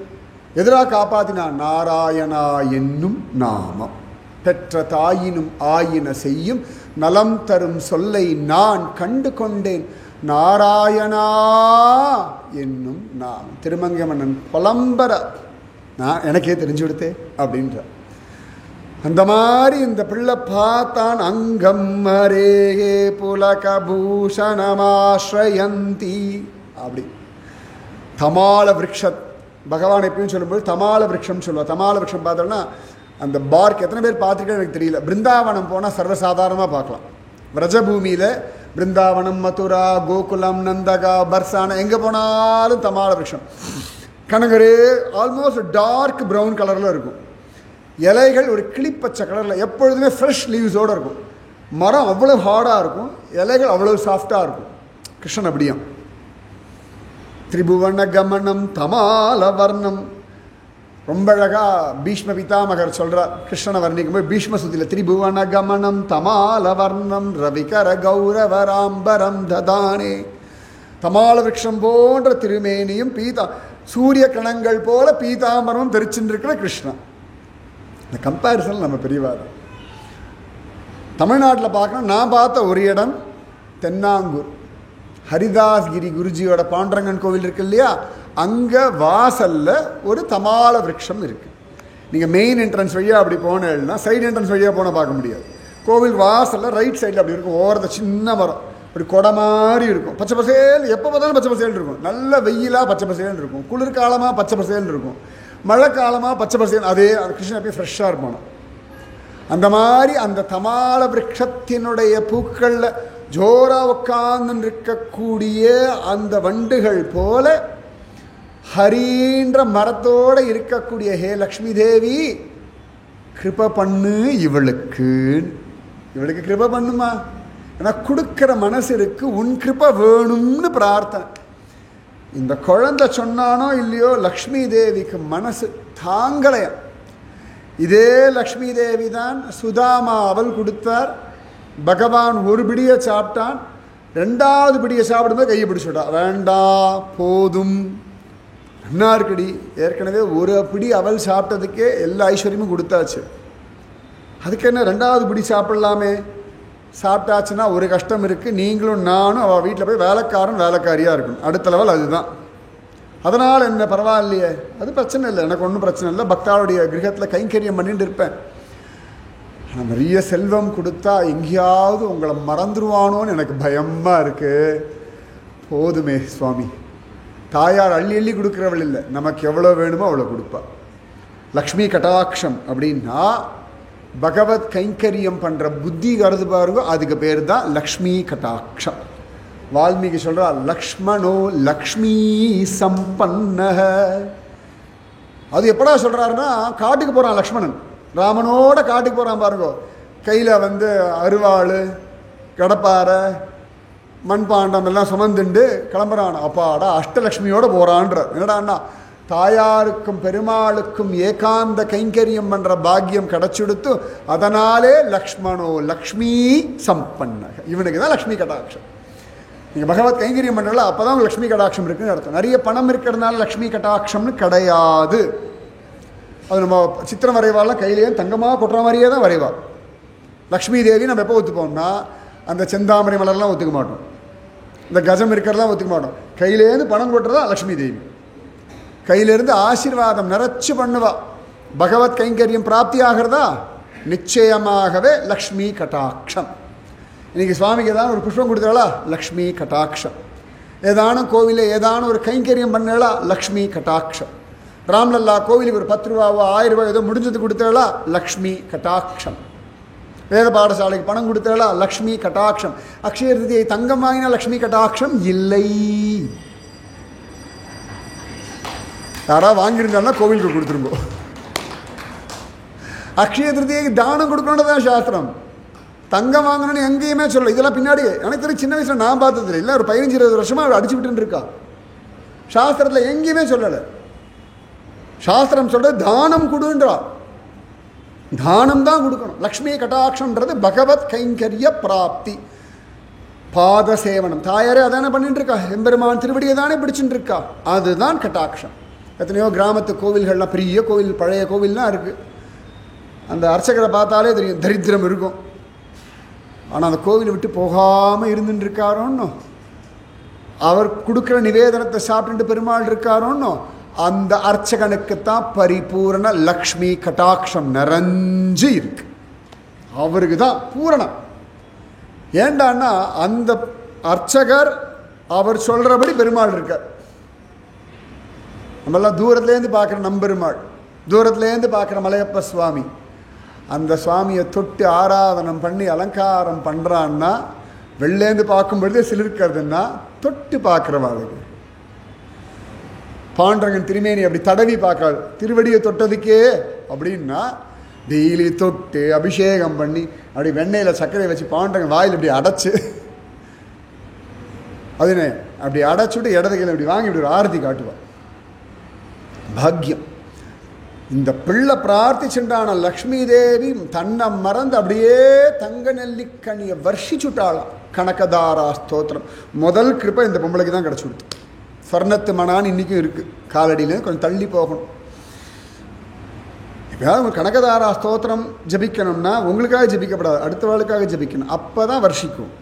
எதிராக காப்பாற்றினான் நாராயணா என்னும் நாமம். பெற்ற தாயினும் ஆயின செய்யும் நலம் தரும் சொல்லை நான் கண்டு கொண்டேன் நாராயணா என்னும் நாமம். திருமங்கை மன்னன் புலம்பர நான் எனக்கே தெரிஞ்சு விடுத்தே அப்படின்ற அந்த மாதிரி இந்த பிள்ளை பார்த்தான். அங்கம் மரேகே புலகபூஷணமாஸ்ரயந்தி அப்படி. தமால விரக்ஷத் பகவான் எப்பயும் சொல்லும்போது தமால விரக்ஷம் சொல்லுவாள். தமால விரக்ஷம் பார்த்தோம்னா அந்த பார்க் எத்தனை பேர் பார்த்துருக்கேன்னு எனக்கு தெரியல. பிருந்தாவனம் போனால் சர்வசாதாரணமாக பார்க்கலாம். விரஜபூமியில் பிருந்தாவனம், மதுரா, கோகுலம், நந்தகா, பர்சானா எங்கே போனாலும் தமால விரக்ஷம். கனகரே ஆல்மோஸ்ட் டார்க் ப்ரௌன் கலரில் இருக்கும். இலைகள் ஒரு கிளிப்பச்சை கலரில், எப்பொழுதுமே ஃப்ரெஷ் லீவ்ஸோடு இருக்கும். மரம் அவ்வளோ ஹார்டாக இருக்கும், இலைகள் அவ்வளோ சாஃப்டாக இருக்கும். கிருஷ்ணன் அப்படியும் திரிபுவன கமனம் தமால வர்ணம். ரொம்ப அழகாக பீஷ்ம பிதாமகர் சொல்கிறார். கிருஷ்ணனை வர்ணிக்கும் போது பீஷ்ம சுத்தியில் திரிபுவன கமனம் தமால வர்ணம் ரவிகர கௌரவராம்பரம் ததானே. தமால விரக்ஷம் போன்ற திருமேனியும் சூரிய கணங்கள் போல பீதாம்பரமும் தெரிச்சுருக்கிற கிருஷ்ணன். இந்த கம்பேரிசன் நம்ம பெரியவாதம். தமிழ்நாட்டில் பார்க்கணும், நான் பார்த்த ஒரு இடம் தென்னாங்கூர். ஹரிதாஸ்கிரி குருஜியோட பாண்டரங்கன் கோவில் இருக்கு இல்லையா, அங்கே வாசலில் ஒரு தமால விரக்ஷம் இருக்குது. நீங்கள் மெயின் என்ட்ரன்ஸ் வழியாக அப்படி போனேன்னா சைடு என்ட்ரன்ஸ் வழியாக போனால் பார்க்க முடியாது. கோவில் வாசலில் ரைட் சைடில் அப்படி இருக்கும், ஓரத்தை சின்ன மரம், அப்படி கொடை மாதிரி இருக்கும். பச்சை பசேல், எப்போ பார்த்தாலும் பச்சை பசேல் இருக்கும். நல்ல வெயிலாக பச்சை பசேல் இருக்கும், குளிர்காலமாக பச்சை பசேல் இருக்கும், மழை காலமாக பச்சை பசேல். அதே கிருஷ்ணன் அப்படியே ஃப்ரெஷ்ஷாக இருப்பானோ அந்த மாதிரி அந்த தமால விரக்ஷத்தினுடைய பூக்களில் ஜோரா உட்கார்ந்து இருக்கக்கூடிய அந்த வண்டுகள் போல ஹரின்ற மரத்தோடு இருக்கக்கூடிய ஹே லக்ஷ்மி தேவி கிருப பண்ணு இவளுக்கு. இவளுக்கு கிருப பண்ணுமா? ஏன்னா கொடுக்குற மனசு இருக்கு, உன் கிருப வேணும்னு பிரார்த்தனை. இந்த குழந்தை சொன்னானோ இல்லையோ, லக்ஷ்மி தேவிக்கு மனசு தாங்கலையா. இதே லக்ஷ்மி தேவி தான் சுதாமா அவள் கொடுத்தார். பகவான் ஒரு பிடியை சாப்பிட்டான், 2வது பிடியை சாப்பிடும்போது கையை பிடிச்சுட்டா. வேண்டாம் போதும், என்ன இருக்குடி, ஏற்கனவே ஒரு பிடி அவள் சாப்பிட்டதுக்கே எல்லா ஐஸ்வர்யமும் கொடுத்தாச்சு, அதுக்கு என்ன 2வது பிடி சாப்பிடலாமே. சாப்பிட்டாச்சுன்னா ஒரு கஷ்டம் இருக்குது, நீங்களும் நானும் அவள் வீட்டில் போய் வேலைக்காரன் வேலைக்காரியாக இருக்கணும். அடுத்த லெவல் அதுதான். அதனால் என்ன பரவாயில்லையே, அது பிரச்சனை இல்லை, எனக்கு ஒன்றும் பிரச்சனை இல்லை, பக்தாவுடைய கிரகத்தில் கைங்கரியம் பண்ணிட்டு இருப்பேன். ஆனால் நிறைய செல்வம் கொடுத்தா எங்கேயாவது உங்களை மறந்துடுவானோன்னு எனக்கு பயமாக இருக்குது. போதுமே சுவாமி, தாயார் அள்ளி அள்ளி கொடுக்குறவள் இல்லை, நமக்கு எவ்வளோ வேணுமோ அவ்வளோ கொடுப்பா. லக்ஷ்மி கடாட்சம் அப்படின்னா பகவத் கைங்கரியம் பண்ணுற புத்தி கருது பாருங்க, அதுக்கு பேர் தான் லக்ஷ்மி கடாட்சம். வால்மீகி சொல்கிறா லக்ஷ்மணோ லக்ஷ்மி சம்பன்ன. அது எப்படா சொல்கிறாருன்னா, காட்டுக்கு போகிறான் லக்ஷ்மணன், ராமனோட காட்டுக்கு போகிறான் பாருங்க, கையில் அருவாள் கடப்பாறை மண்பாண்டம் எல்லாம் சுமந்துண்டு கிளம்புறான். அப்பாடா அஷ்டலக்ஷ்மியோடு போகிறான்ற. என்னடான்னா தாயாருக்கும் பெருமாளுக்கும் ஏகாந்த கைங்கரியம் பண்ணுற பாக்கியம் கிடச்சிடுத்து, அதனாலே லக்ஷ்மணோ லக்ஷ்மி சம்பன்ன. இவனுக்கு தான் லக்ஷ்மி கடாட்சம். நீங்கள் பகவத் கைங்கரியம் பண்ணுறல அப்போ தான் லக்ஷ்மி கடாட்சம் இருக்குன்னு அர்த்தம். நிறைய பணம் இருக்கிறதுனால லக்ஷ்மி கடாட்சம்னு கிடையாது. அது நம்ம சித்திரம் வரைவாலாம் கையிலேயே தங்கமாக கொட்டுற மாதிரியே தான் வரைவா. லக்ஷ்மி தேவி நம்ம எப்போ ஒத்துப்போம்னா, அந்த செந்தாமரை மலர்லாம் ஒத்துக்க மாட்டோம், இந்த கஜம் இருக்கிறதெல்லாம் ஒத்துக்க மாட்டோம். கையிலேருந்து பணம் கொட்டுறதா லக்ஷ்மி தேவி. கையிலேருந்து ஆசீர்வாதம் நிறைச்சு பண்ணுவா. பகவத் கைங்கரியம் பிராப்தி ஆகிறதா நிச்சயமாகவே லக்ஷ்மி கடாட்சம். இன்றைக்கி சுவாமிக்கு ஏதான ஒரு புஷ்பம் கொடுத்தாளா லக்ஷ்மி கடாட்சம். ஏதான கோவிலில் ஏதான ஒரு கைங்கரியம் பண்ணாளா லக்ஷ்மி கடாட்சம். ராம்லல்லா கோவிலுக்கு ஒரு 10 ரூபாவோ 1000 ரூபாய் ஏதோ முடிஞ்சது கொடுத்தாளா லக்ஷ்மி கடாட்சம். வேத பாடசாலைக்கு பணம் கொடுத்தாளா லக்ஷ்மி கடாட்சம். அக்ஷய திருதியை தங்கம் வாங்கினா லக்ஷ்மி கடாட்சம் இல்லை. யாராவது வாங்கியிருந்தாலும் கோவிலுக்கு கொடுத்துருங்கோ. அக்ஷய திருதியைக்கு தானம் கொடுக்கணுன்னு தான் சாஸ்திரம். தங்கம் வாங்கணும்னு எங்கேயுமே சொல்லலை. இதெல்லாம் பின்னாடி எனக்கு தெரியும், சின்ன வயசில் நான் பார்த்தது இல்லை, ஒரு 15-20 வருஷமாக அவர் அடிச்சு விட்டுன்னு இருக்கா. சாஸ்திரத்தில் எங்கேயுமே சொல்லலை. சாஸ்திரம் சொல்கிறது தானம் கொடுன்றா, தானம் தான் கொடுக்கணும். லக்ஷ்மி கடாட்சம்ன்றது பகவத் கைங்கரிய பிராப்தி. பாத சேவனம் தாயாரே அதானே பண்ணிட்டு இருக்கா, எம்பெருமான் திருவடியை தானே பிடிச்சுட்டு இருக்கா, அதுதான் கட்டாட்சம். எத்தனையோ கிராமத்து கோவில்கள்லாம், பெரிய கோவில் பழைய கோவில்லாம் இருக்குது, அந்த அர்ச்சகரை பார்த்தாலே தெரியும் தரித்திரம் இருக்கும். ஆனால் அந்த கோவிலை விட்டு போகாமல் இருந்துட்டு இருக்காரோன்னு, அவர் கொடுக்குற நிவேதனத்தை சாப்பிட்டுட்டு பெருமாள் இருக்காரோன்னு, அந்த அர்ச்சகனுக்குத்தான் பரிபூரண லக்ஷ்மி கட்டாட்சம் நிறைஞ்சு இருக்கு. அவருக்கு தான் பூரணம். ஏண்டான்னா அந்த அர்ச்சகர் அவர் சொல்கிறபடி பெருமாள் இருக்கார். நம்மெல்லாம் தூரத்துலேருந்து பார்க்குற நம்பெருமாள், தூரத்துலேருந்து பார்க்குற மலையப்ப சுவாமி, அந்த சுவாமியை தொட்டு ஆராதனம் பண்ணி அலங்காரம் பண்ணுறான்னா வெளிலேருந்து பார்க்கும்பொழுதே சிலிர்க்கிறதுன்னா தொட்டு பார்க்குறவாளுக்கு. பாண்டரங்கன் திருமேனி அப்படி தடவி பார்க்காது, திருவடியை தொட்டதுக்கே அப்படின்னா டெய்லி தொட்டு அபிஷேகம் பண்ணி அப்படி வெண்ணெயில் சர்க்கரை வச்சு பாண்டரங்கன் வாயில் இப்படி அடைச்சி, அதுனே அப்படி அடைச்சுட்டு இடது கையில் இப்படி வாங்கி இப்படி ஒரு ஆரத்தி காட்டுவாள். பாக்யம். இந்த பிள்ளை பிரார்த்திச்சுட்டான லக்ஷ்மி தேவி தன்னை மறந்து அப்படியே தங்க நெல்லிக்கனியை வர்ஷிச்சுட்டாளாம். கனகதாரா ஸ்தோத்திரம் முதல் கிருப்பை இந்த பொம்பளைக்கு தான் கிடச்சி கொடுத்து. ஸ்வர்ணத்து மனான்னு இன்றைக்கும் இருக்குது, காலடியிலேருந்து கொஞ்சம் தள்ளி போகணும். எப்போயாவது உங்கள் கனகதாரா ஸ்தோத்திரம் ஜபிக்கணும்னா உங்களுக்காக ஜபிக்கப்படாது, அடுத்தவாளுக்காக ஜபிக்கணும், அப்போ தான் வர்ஷிக்கும்.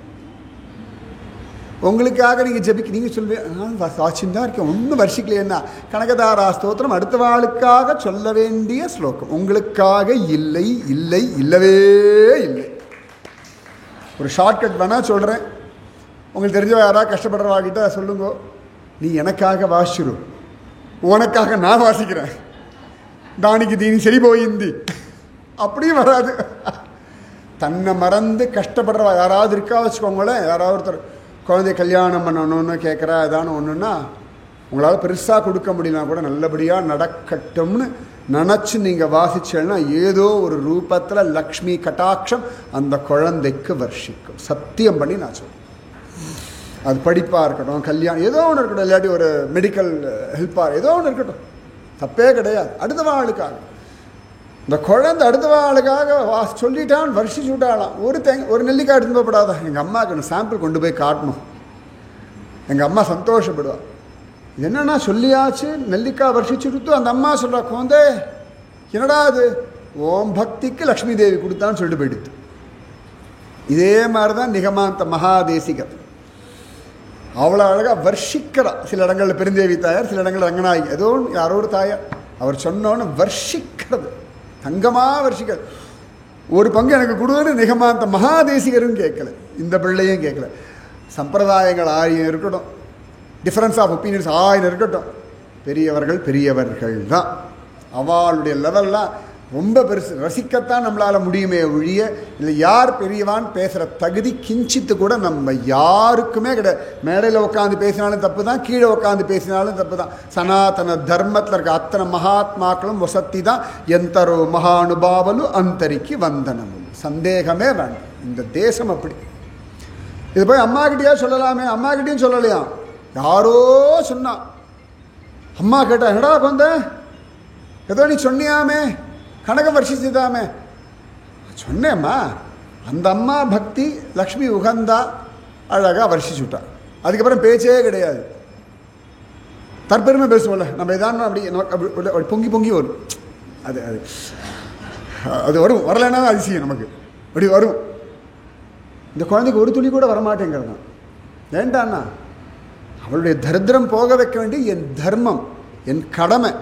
உங்களுக்காக நீங்கள் ஜபிக்க நீங்கள் சொல்வீங்க சாட்சியம் தான் இருக்கேன் ஒன்றும் வர்ஷிக்கலைன்னா, கனகதாரா ஸ்தோத்திரம் அடுத்தவாளுக்காக சொல்ல வேண்டிய ஸ்லோகம், உங்களுக்காக இல்லை இல்லை இல்லவே இல்லை. ஒரு ஷார்ட்கட் வேணால் சொல்கிறேன், உங்களுக்கு தெரிஞ்சவ யாராவது கஷ்டப்படுறவாகிட்ட சொல்லுங்க, நீ எனக்காக வாசிச்சிரு, உனக்காக நான் வாசிக்கிறேன், தானிக்கு தீனி சரி போயிந்தி, அப்படியும் வராது. தன்னை மறந்து கஷ்டப்படுறவா யாராவது இருக்கா வச்சுக்கோங்களேன். யாராவது ஒருத்தர் குழந்தைய கல்யாணம் பண்ணணும்னு கேட்குறா, ஏதானு ஒன்றுன்னா உங்களால் பெருசாக கொடுக்க முடியலனா கூட நல்லபடியாக நடக்கட்டும்னு நினச்சி நீங்கள் வாசிச்சேன்னா ஏதோ ஒரு ரூபத்தில் லக்ஷ்மி கட்டாட்சம் அந்த குழந்தைக்கு வர்ஷிக்கும். சத்தியம் பண்ணி நான் சொல்கிறேன். அது படிப்பாக இருக்கட்டும், கல்யாணம் ஏதோ ஒன்று இருக்கட்டும், இல்லாட்டி ஒரு மெடிக்கல் ஹெல்ப்பாக ஏதோ ஒன்று இருக்கட்டும், தப்பே கிடையாது. அடுத்த வாளுக்காக இந்த குழந்தை அடுத்த வாளுக்காக சொல்லிட்டான் வர்ஷிச்சு விட்டாலாம். ஒரு நெல்லிக்காய் எடுத்து போகப்படாதா, எங்கள் அம்மாவுக்கு சாம்பிள் கொண்டு போய் காட்டணும், எங்கள் அம்மா சந்தோஷப்படுவா. என்னன்னா சொல்லியாச்சு, நெல்லிக்காய் வர்ஷிச்சு கொடுத்து அந்த அம்மா சொல்கிறா, குழந்தை என்னடா அது ஓம் பக்திக்கு லக்ஷ்மி தேவி கொடுத்தான்னு சொல்லிட்டு போயிடுது. இதே மாதிரி தான் நிகமாந்த மகாதேசிகர். அவ்வளோ அழகாக வர்ஷிக்கிறா. சில இடங்களில் பெருந்தேவி தாயார், சில இடங்களில் ரங்கநாயகி, ஏதோ யாரோ ஒரு தாயார். அவர் சொன்னோன்னு வர்ஷிக்கிறது, தங்கமாக வர்ஷிக்கிறது. ஒரு பங்கு எனக்கு கொடுன்னு நிகமாந்த மகாதேசிகரும் கேட்கல, இந்த பிள்ளையும் கேட்கல. சம்பிரதாயங்கள் 1000 இருக்கட்டும், டிஃப்ரென்ஸ் ஆஃப் ஒப்பீனியன்ஸ் 1000 இருக்கட்டும், பெரியவர்கள் பெரியவர்கள் தான். அவளுடைய லெவல்லாம் ரொம்ப பெருசு. ரசிக்கத்தான் நம்மளால் முடியுமே ஒழிய இல்லை யார் பெரியவான்னு பேசுகிற தகுதி கிஞ்சித்து கூட நம்ம யாருக்குமே கிடையாது. மேடையில் உட்காந்து பேசினாலும் தப்பு தான், கீழே உட்காந்து பேசினாலும் தப்பு தான். சனாதன தர்மத்தில் இருக்க அத்தனை மகாத்மாக்களும் வசத்தி தான். எந்தரோ மகானுபாவலு அந்தரிக்கு வந்தனமும், சந்தேகமே வேண்டாம். இந்த தேசம் அப்படி. இது போய் அம்மாக்கிட்டேயா சொல்லலாமே, அம்மாக்கிட்டேயும் சொல்லலையா, யாரோ சொன்னான். அம்மா கேட்டா, என்னடா கொந்த ஏதோ நீ சொன்னியாமே, கனக வர்ஷிச்சுதாமே. சொன்னேம்மா, அந்த அம்மா பக்தி லக்ஷ்மி உகந்தா அழகாக வர்ஷிச்சுட்டா. அதுக்கப்புறம் பேச்சே கிடையாது. தற்பெருமை பேசுவோம்ல நம்ம, எதான அப்படி பொங்கி பொங்கி வரும். அது அது அது வரும், வரலைன்னா அதிசயம் நமக்கு, அப்படி வரும். இந்த குழந்தைக்கு ஒரு துளி கூட வரமாட்டேங்கிறது தான். ஏண்டாண்ணா, அவளுடைய தரித்திரம் போக வைக்க வேண்டிய என் தர்மம், என் கடமை,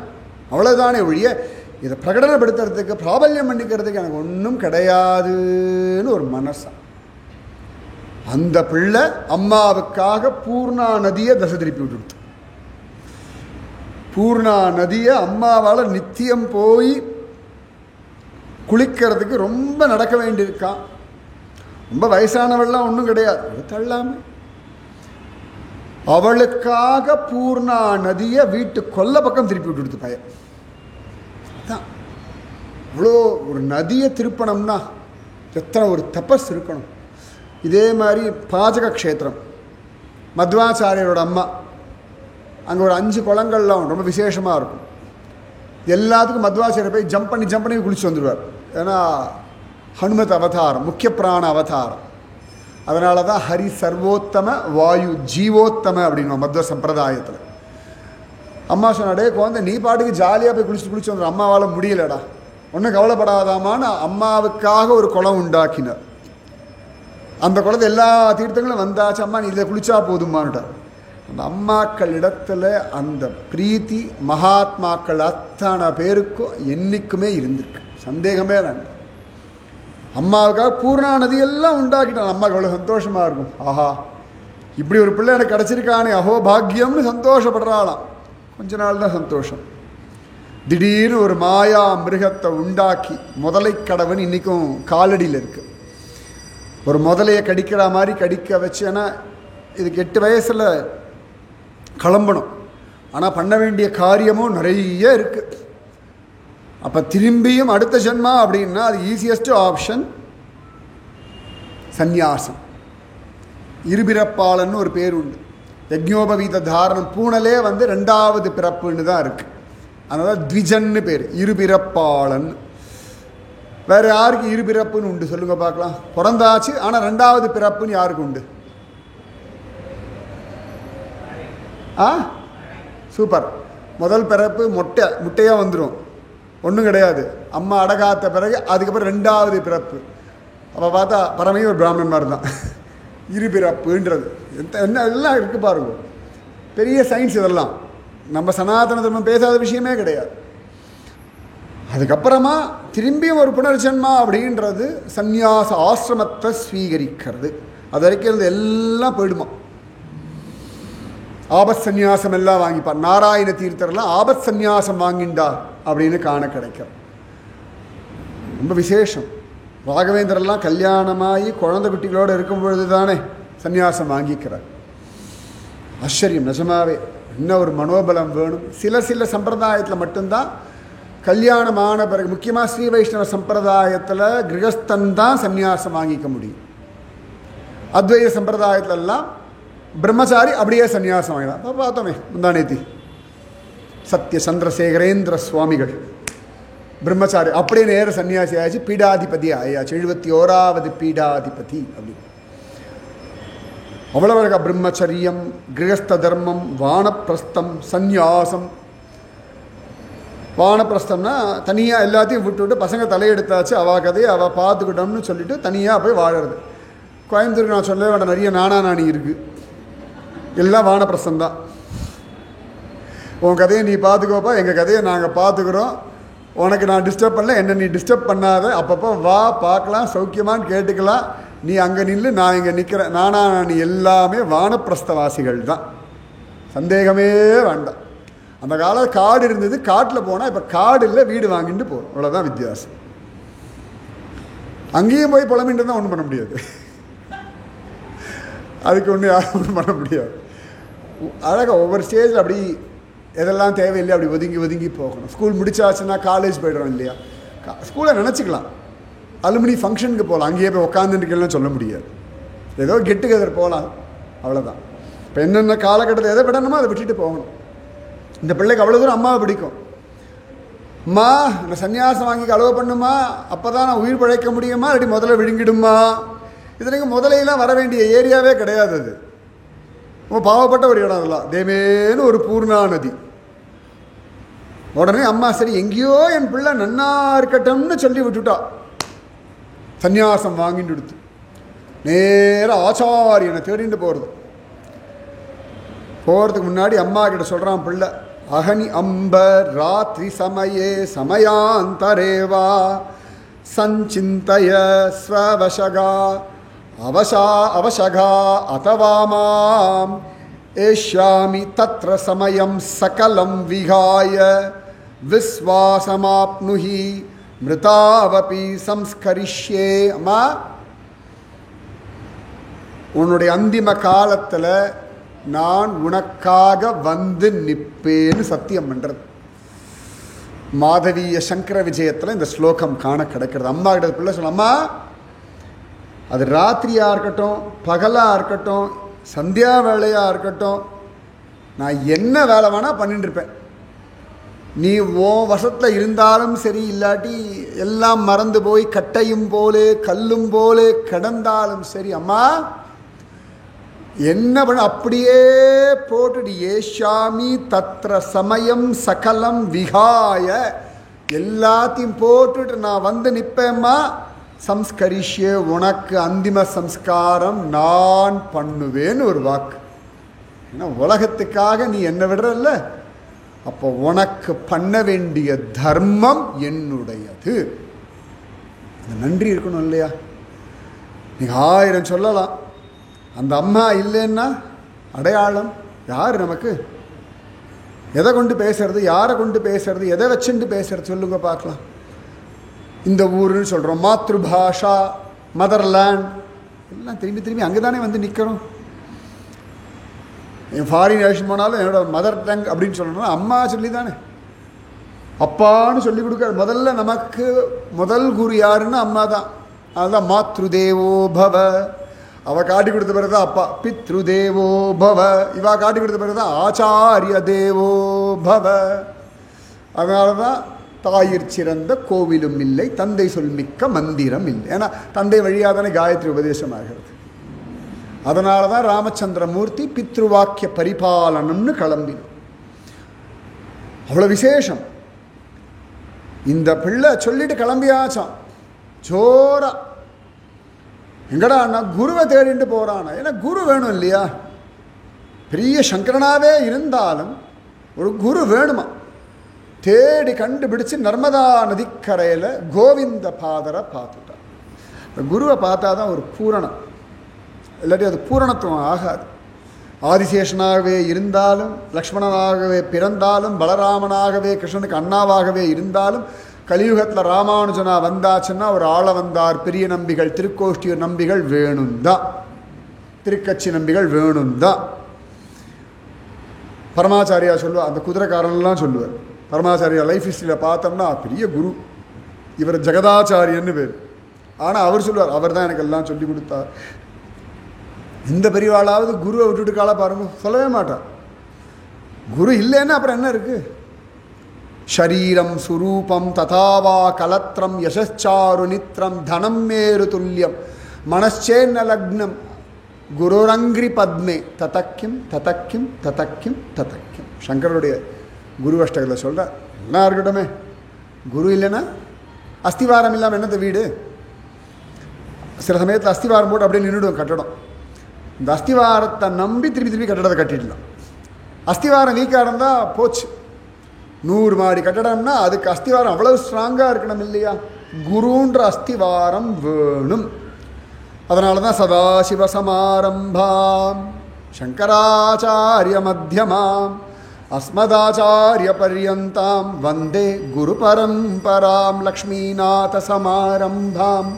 அவ்வளோதானே ஒழிய இதை பிரகடனப்படுத்துறதுக்கு பிராபல்யம் பண்ணிக்கிறதுக்கு எனக்கு ஒன்றும் கிடையாதுன்னு ஒரு மனசா. அந்த பிள்ளை அம்மாவுக்காக பூர்ணா நதியை தசை திருப்பி விட்டுடுத்து. பூர்ணா நதியை அம்மாவால் நித்தியம் போய் குளிக்கிறதுக்கு ரொம்ப நடக்க வேண்டியிருக்கான். ரொம்ப வயசானவள்லாம் ஒன்றும் கிடையாது, தள்ளாம அவளுக்காக பூர்ணா நதியை வீட்டு கொல்ல பக்கம் திருப்பி விட்டுடுத்து பையன். தான் இவ்வளோ ஒரு நதியை திருப்பணம்னா எத்தனை ஒரு தபஸ் இருக்கணும். இதே மாதிரி பாஜக க்ஷேத்திரம், மத்வாச்சாரியரோட அம்மா, அங்கே ஒரு 5 குளங்கள்லாம் ரொம்ப விசேஷமாக இருக்கும். எல்லாத்துக்கும் மத்வாச்சாரியர் போய் ஜம்ப் பண்ணி குளிச்சு வந்துடுவார். ஏன்னா ஹனுமத் அவதாரம், முக்கிய பிராண அவதாரம். அதனால தான் ஹரி சர்வோத்தம வாயு ஜீவோத்தம அப்படின்னும் மத்வ சம்பிரதாயத்தில். அம்மா சொன்னாடே குழந்தை, நீ பாட்டுக்கு ஜாலியாக போய் குளிச்சு வந்துடும், அம்மாவால் முடியலடா, ஒன்றும் கவலைப்படாதாமான்னு அம்மாவுக்காக ஒரு குளம் உண்டாக்கினார். அந்த குளத்தை எல்லா தீர்த்தங்களும் வந்தாச்சு, அம்மா நீ இதில் குளிச்சா போதுமான்ட்டார். அந்த அம்மாக்கள் இடத்துல அந்த பிரீத்தி மகாத்மாக்கள் அத்தனை பேருக்கும் என்றைக்குமே இருந்திருக்கு, சந்தேகமே வேண்டாம். அம்மாவுக்காக பூர்ணா நதியெல்லாம் உண்டாக்கிட்டான். அம்மாவுக்கு அவ்வளோ சந்தோஷமாக இருக்கும். ஆஹா, இப்படி ஒரு பிள்ளை எனக்கு கிடச்சிருக்கானே, அஹோ பாக்கியம்னு சந்தோஷப்படுறாளாம். கொஞ்ச நாள் தான் சந்தோஷம். திடீர்னு ஒரு மாயா மிருகத்தை உண்டாக்கி, முதலை கடவுன் இன்றைக்கும் காலடியில் இருக்குது. ஒரு முதலையை கடிக்கிற மாதிரி கடிக்க வச்சு, ஏன்னா இதுக்கு 8 வயசில் கிளம்பணும், ஆனால் பண்ண வேண்டிய காரியமும் நிறைய இருக்குது. அப்போ திரும்பியும் அடுத்த ஜென்மா அப்படின்னா அது ஈஸியஸ்ட் ஆப்ஷன் சந்நியாசம். இருபிறப்பாளன்னு ஒரு பேர் உண்டு. யஜ்ஞோபவீத தாரணம் பூணலே 2வது பிறப்புன்னு தான் இருக்குது. அதனால் த்விஜன்னு பேர், இருபிறப்பாளன். வேறு யாருக்கு இருபிறப்புன்னு உண்டு சொல்லுங்க பார்க்கலாம்? பிறந்தாச்சு, ஆனால் 2வது பிறப்புன்னு யாருக்கு உண்டு? சூப்பர். முதல் பிறப்பு முட்டையாக வந்துடும், ஒன்றும் கிடையாது. அம்மா அடகாத்த பிறகு அதுக்கப்புறம் 2வது பிறப்பு. அப்போ பார்த்தா பரமையும் ஒரு பிராமணன் மாதிரி தான். இருபிறப்புன்றது என்ன எல்லாம் இருக்குது பாருங்க, பெரிய சயின்ஸ் இதெல்லாம். நம்ம சனாதன தர்மம் பேசாத விஷயமே கிடையாது. அதுக்கப்புறமா திரும்பியும் ஒரு புனர்ஜன்மா அப்படின்றது சந்நியாச ஆசிரமத்தை ஸ்வீகரிக்கிறது. அது வரைக்கும் எல்லாம் போயிடுமா. ஆபத் சந்நியாசம் எல்லாம் வாங்கிப்பார். நாராயண தீர்த்தர்லாம் ஆபத் சந்நியாசம் வாங்கிண்டா அப்படின்னு காண கிடைக்கும். ரொம்ப விசேஷம். ராகவேந்திரெல்லாம் கல்யாணமாகி குழந்தை குட்டிகளோடு இருக்கும் பொழுது தானே சந்நியாசம் வாங்கிக்கிறார். ஆச்சரியம் நிஜமாவே. இன்னும் ஒரு மனோபலம் வேணும். சில சம்பிரதாயத்தில் மட்டும்தான் கல்யாணமான பிறகு, முக்கியமாக ஸ்ரீ வைஷ்ணவ சம்பிரதாயத்தில் கிரகஸ்தன் தான் சந்நியாசம் வாங்கிக்க முடியும். அத்வைத சம்பிரதாயத்திலெல்லாம் பிரம்மச்சாரி அப்படியே சன்னியாசம் ஆகிடலாம். அப்போ பார்த்தோமே முந்தானேத்தி சத்ய சந்திரசேகரேந்திர சுவாமிகள் பிரம்மச்சாரி அப்படியே நேர சன்னியாசி ஆயாச்சு, பீடாதிபதி ஆயாச்சு, 71வது பீடாதிபதி அப்படி. அவ்வளோ அழகா பிரம்மச்சரியம், கிரகஸ்த தர்மம், வானப்பிரஸ்தம், சந்நியாசம். வானப்பிரஸ்தம்னா தனியாக எல்லாத்தையும் விட்டுவிட்டு பசங்க தலையெடுத்தாச்சு, அவள் கதையை அவள் பார்த்துக்கிட்டோம்னு சொல்லிட்டு தனியாக போய் வாழறது. கோயம்புத்தூருக்கு நான் சொல்லவே வேண்டாம், நிறைய நானா நாணி இருக்குது. எல்லாம் வானப்பிரசந்தான். உன் கதையை நீ பார்த்துக்கோப்பா, எங்கள் கதையை நாங்கள் பார்த்துக்குறோம், உனக்கு நான் டிஸ்டர்ப் பண்ணல, என்னை நீ டிஸ்டர்ப் பண்ணாத, அப்பப்போ வா பார்க்கலாம், சௌக்கியமானு கேட்டுக்கலாம், நீ அங்கே நில்லு, நான் இங்கே நிற்கிறேன், நீ எல்லாமே வானப்பிரஸ்தவாசிகள் தான், சந்தேகமே வேண்டாம். அந்த காலம் காடு இருந்தது, காட்டில் போனால் இப்போ காடு இல்லை, வீடு வாங்கிட்டு போகிறோம், அவ்வளோதான் வித்தியாசம். அங்கேயும் போய் புலம்பிட்டு தான் ஒன்றும் பண்ண முடியாது, அதுக்கு யாரும் ஒன்றும் பண்ண முடியாது. அழகாக ஒவ்வொரு ஸ்டேஜில் அப்படி எதெல்லாம் தேவையில்லையா அப்படி ஒதுங்கி ஒதுங்கி போகணும். ஸ்கூல் முடிச்சாச்சுன்னா காலேஜ் போய்டுறோம் இல்லையா, ஸ்கூலை நினச்சிக்கலாம், அலுமினி ஃபங்க்ஷனுக்கு போகலாம், அங்கேயே போய் உட்காந்துட்டுக்கலாம் சொல்ல முடியாது, ஏதோ கெட் டுகெதர் போகலாம், அவ்வளோதான். இப்போ என்னென்ன காலகட்டத்தில் எதை விடணுமோ அதை விட்டுட்டு போகணும். இந்த பிள்ளைக்கு அவ்வளோ தூரம் அம்மாவை பிடிக்கும். அம்மா நான் சன்னியாசம் வாங்கி அலோவ் பண்ணுமா, அப்போ தான் நான் உயிர் பிழைக்க முடியுமா, அப்படி முதல்ல விழுங்கிடுமா. இதுலைக்கு முதலையெல்லாம் வர வேண்டிய ஏரியாவே கிடையாது, அது ரொம்ப பாவப்பட்ட ஒரு இடம். அதெல்லாம் தேமேன்னு ஒரு பூர்ணா நதி. உடனே அம்மா சரி எங்கேயோ என் பிள்ளை நன்னா இருக்கட்டும்னு சொல்லி விட்டுட்டா, சந்நியாசம் வாங்கிட்டு எடுத்து நேராக ஆச்சாரியனை தேடிட்டு போகிறதுக்கு முன்னாடி அம்மா கிட்ட சொல்கிறான் பிள்ளை, அகனி அம்ப ராத்திரி சமயே சமயாந்தரேவா சஞ்சிந்தய ஸ்வவசகா அவசகா அதவாமாம் ஏஷ்யாமி தத்ர சமயம் சகலம் விகாய விஸ்வாசமாப்னுஹி மிருதாவபி சம்ஸ்கரிஷ்யே. அம்மா உன்னுடைய அந்திம காலத்தில் நான் உனக்காக வந்து நிற்பேன்னு சத்தியம் பண்ணுறது. மாதவிய சங்கர விஜயத்தில் இந்த ஸ்லோகம் காண கிடைக்கிறது. அம்மா கிட்ட பிள்ளை சொல்ல, அம்மா அது ராத்திரியாக இருக்கட்டும், பகலாக இருக்கட்டும், சந்தியா வேலையாக இருக்கட்டும், நான் என்ன வேலை வேணால் பண்ணிட்டு இருப்பேன், நீ உன் வசத்தில் இருந்தாலும் சரி, இல்லாட்டி எல்லாம் மறந்து போய் கட்டையும் போலே கல்லும் போலே கிடந்தாலும் சரி, அம்மா என்ன பண்ண அப்படியே போட்டுட்டு ஏஷாமி தத்ர சமயம் சகலம் விகாய எல்லாத்தையும் போட்டுட்டு நான் வந்து நிற்பேம்மா. சம்ஸ்கரிஷ்ய உனக்கு அந்திம சம்ஸ்காரம் நான் பண்ணுவேன்னு ஒரு வாக்கு. ஏன்னா உலகத்துக்காக நீ என்ன விடுறல்ல, அப்போ உனக்கு பண்ண வேண்டிய தர்மம் என்னுடையது. அந்த நன்றி இருக்கணும் இல்லையா? நீங்கள் 1000 சொல்லலாம், அந்த அம்மா இல்லைன்னா அடையாளம் யார் நமக்கு? எதை கொண்டு பேசுறது, யாரை கொண்டு பேசுறது, எதை வச்சுட்டு பேசுறது சொல்லுங்க பார்க்கலாம். இந்த ஊருன்னு சொல்கிறோம், மாத்ருபாஷா, மதர்லேண்ட், எல்லாம் திரும்பி திரும்பி அங்கே தானே வந்து நிற்கிறோம். என் ஃபாரின் நேஷன் போனாலும் என்னோட மதர் டங் அப்படின்னு சொல்லணும்னா அம்மா சொல்லி தானே, அப்பான்னு சொல்லி கொடுக்க. முதல்ல நமக்கு முதல் குரு யாருன்னா அம்மா தான். அதுதான் மாத்ருதேவோ பவ, அவள் காட்டி கொடுத்த பிறகு தான் அப்பா. பித்ருதேவோ பவ, இவா காட்டி கொடுத்த பிறகு தான் ஆச்சாரிய தேவோ பவ. அதனால தான் தாயிற் சிறந்த கோவிலும் இல்லை, தந்தை சொல்மிக்க மந்திரம் இல்லை. ஏன்னா தந்தை வழியாக தானே காயத்ரி உபதேசம் ஆகிறது. அதனால தான் ராமச்சந்திரமூர்த்தி பித்ருவாக்கிய பரிபாலனம்னு கிளம்பினோம். அவ்வளோ விசேஷம். இந்த பிள்ளை சொல்லிட்டு கிளம்பியாச்சான் ஜோரா. எங்கடா அண்ணா குருவை தேடிட்டு போகிறானா? ஏன்னா குரு வேணும் இல்லையா? பெரிய சங்கரனாவே இருந்தாலும் ஒரு குரு வேணுமா? தேடி கண்டுபிடிச்சு நர்மதா நதிக்கரையில் கோவிந்த பாதரை பார்த்துட்டான். இந்த குருவை பார்த்தா தான் ஒரு பூரணம், இல்லாட்டி அது பூரணத்துவம் ஆகாது. ஆதிசேஷனாகவே இருந்தாலும், லக்ஷ்மணனாகவே பிறந்தாலும், பலராமனாகவே கிருஷ்ணனுக்கு அண்ணாவாகவே இருந்தாலும், கலியுகத்தில் ராமானுஜனா வந்தாச்சுன்னா ஒரு ஆள வந்தார் பெரிய நம்பிகள், திருக்கோஷ்டியூர் நம்பிகள் வேணும்தான், திருக்கட்சி நம்பிகள் வேணும்தான். பரமாச்சாரியா சொல்லுவார், அந்த குதிரைக்காரன்லாம் சொல்லுவார். பரமாச்சாரியா லைஃப் ஹிஸ்ட்ரியில் பார்த்தோம்னா பெரிய குரு, இவர் ஜெகதாச்சாரியன்னு பேர். ஆனால் அவர் சொல்லுவார், அவர் தான் எனக்கு எல்லாம் சொல்லி கொடுத்தார். இந்த பெரியவாளாவது குருவை விட்டுட்டு கால பாருங்க, சொல்லவே மாட்டார். குரு இல்லைன்னா அப்புறம் என்ன இருக்கு? ஷரீரம் சுரூபம் ததாவா கலத்திரம் யசாரு நித்ரம் தனம் மேரு துல்லியம் மனச்சேன்ன லக்னம் குருரங்கிரி பத்மே ததக்கிம் ததக்கிம் ததக்கிம் ததக்கிம். சங்கருடைய குருவஷ்டகத்தில் சொல்கிறார், எல்லாம் இருக்கட்டுமே, குரு இல்லைன்னா அஸ்திவாரம் இல்லாமல் என்னத்த வீடு? சில சமயத்தில் அஸ்திவாரம் போட்டு அப்படியே நின்றுடும் கட்டடம். இந்த அஸ்திவாரத்தை நம்பி திருப்பி கட்டடத்தை கட்டிடலாம். அஸ்திவாரம் வீக்காக இருந்தால் போச்சு. 100 மாடி கட்டடம்னா அதுக்கு அஸ்திவாரம் அவ்வளவு ஸ்ட்ராங்காக இருக்கணும் இல்லையா? குருன்ற அஸ்திவாரம் வேணும். அதனால தான் சதாசிவசமாரம்பாம் சங்கராச்சாரிய மத்தியமாம் அஸ்மதாச்சாரிய பர்யந்தாம் வந்தே குரு பரம்பராம் லக்ஷ்மீநாத சமாரம்பாம்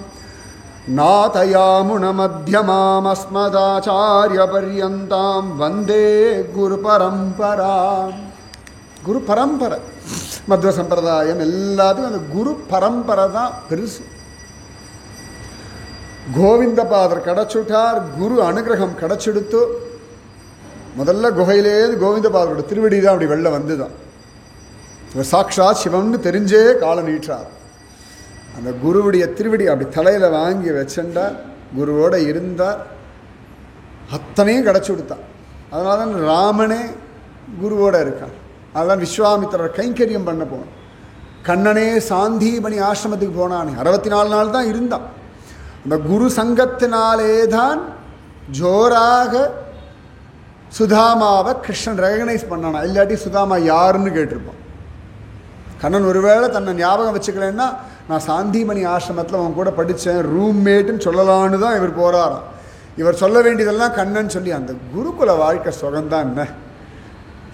நாதயாமுன மத்தியமாம் அஸ்மதாச்சாரிய பர்யந்தாம் வந்தே குரு பரம்பராம். குரு பரம்பரை மத்வ சம்பிரதாயம் எல்லாத்துக்கும் அந்த குரு பரம்பரை தான் பெருசு. கோவிந்தபாதர் கிடச்சுட்டார், குரு அனுகிரகம் கிடச்செடுத்து. முதல்ல குகையிலேருந்து கோவிந்தபாதரோட திருவடி தான் அப்படி வெளில வந்து தான் இவர் சாக்ஷாத் சிவம்னு தெரிஞ்சே காலை நீட்டார். அந்த குருவுடைய திருவடி அப்படி தலையில் வாங்கி வச்சுட்டார், குருவோட இருந்தார், அத்தனையும் கிடச்சி கொடுத்தான். அதனால தான் ராமனே குருவோட இருக்கான். அதெல்லாம் விஸ்வாமித்திரர் கைங்கரியம் பண்ண போனான். கண்ணனே சாந்தீபனி ஆசிரமத்துக்கு போனானே, 64 நாள் தான் இருந்தான். அந்த குரு சங்கத்தினாலே தான் ஜோராக சுதாமாவை கிருஷ்ணன் ரெகனைஸ் பண்ணானா. இல்லாட்டி சுதாமா யாருன்னு கேட்டிருப்பான். கண்ணன் ஒருவேளை தன்னை ஞாபகம் வச்சுக்கலன்னா, நான் சாந்திமணி ஆசிரமத்தில் அவன் கூட படித்தேன், ரூம்மேட்டுன்னு சொல்லலான்னு தான் இவர் போகிறாராம். இவர் சொல்ல வேண்டியதெல்லாம் கண்ணன் சொல்லி அந்த குருகுல வாழ்க்கை சுகம்தான் என்ன.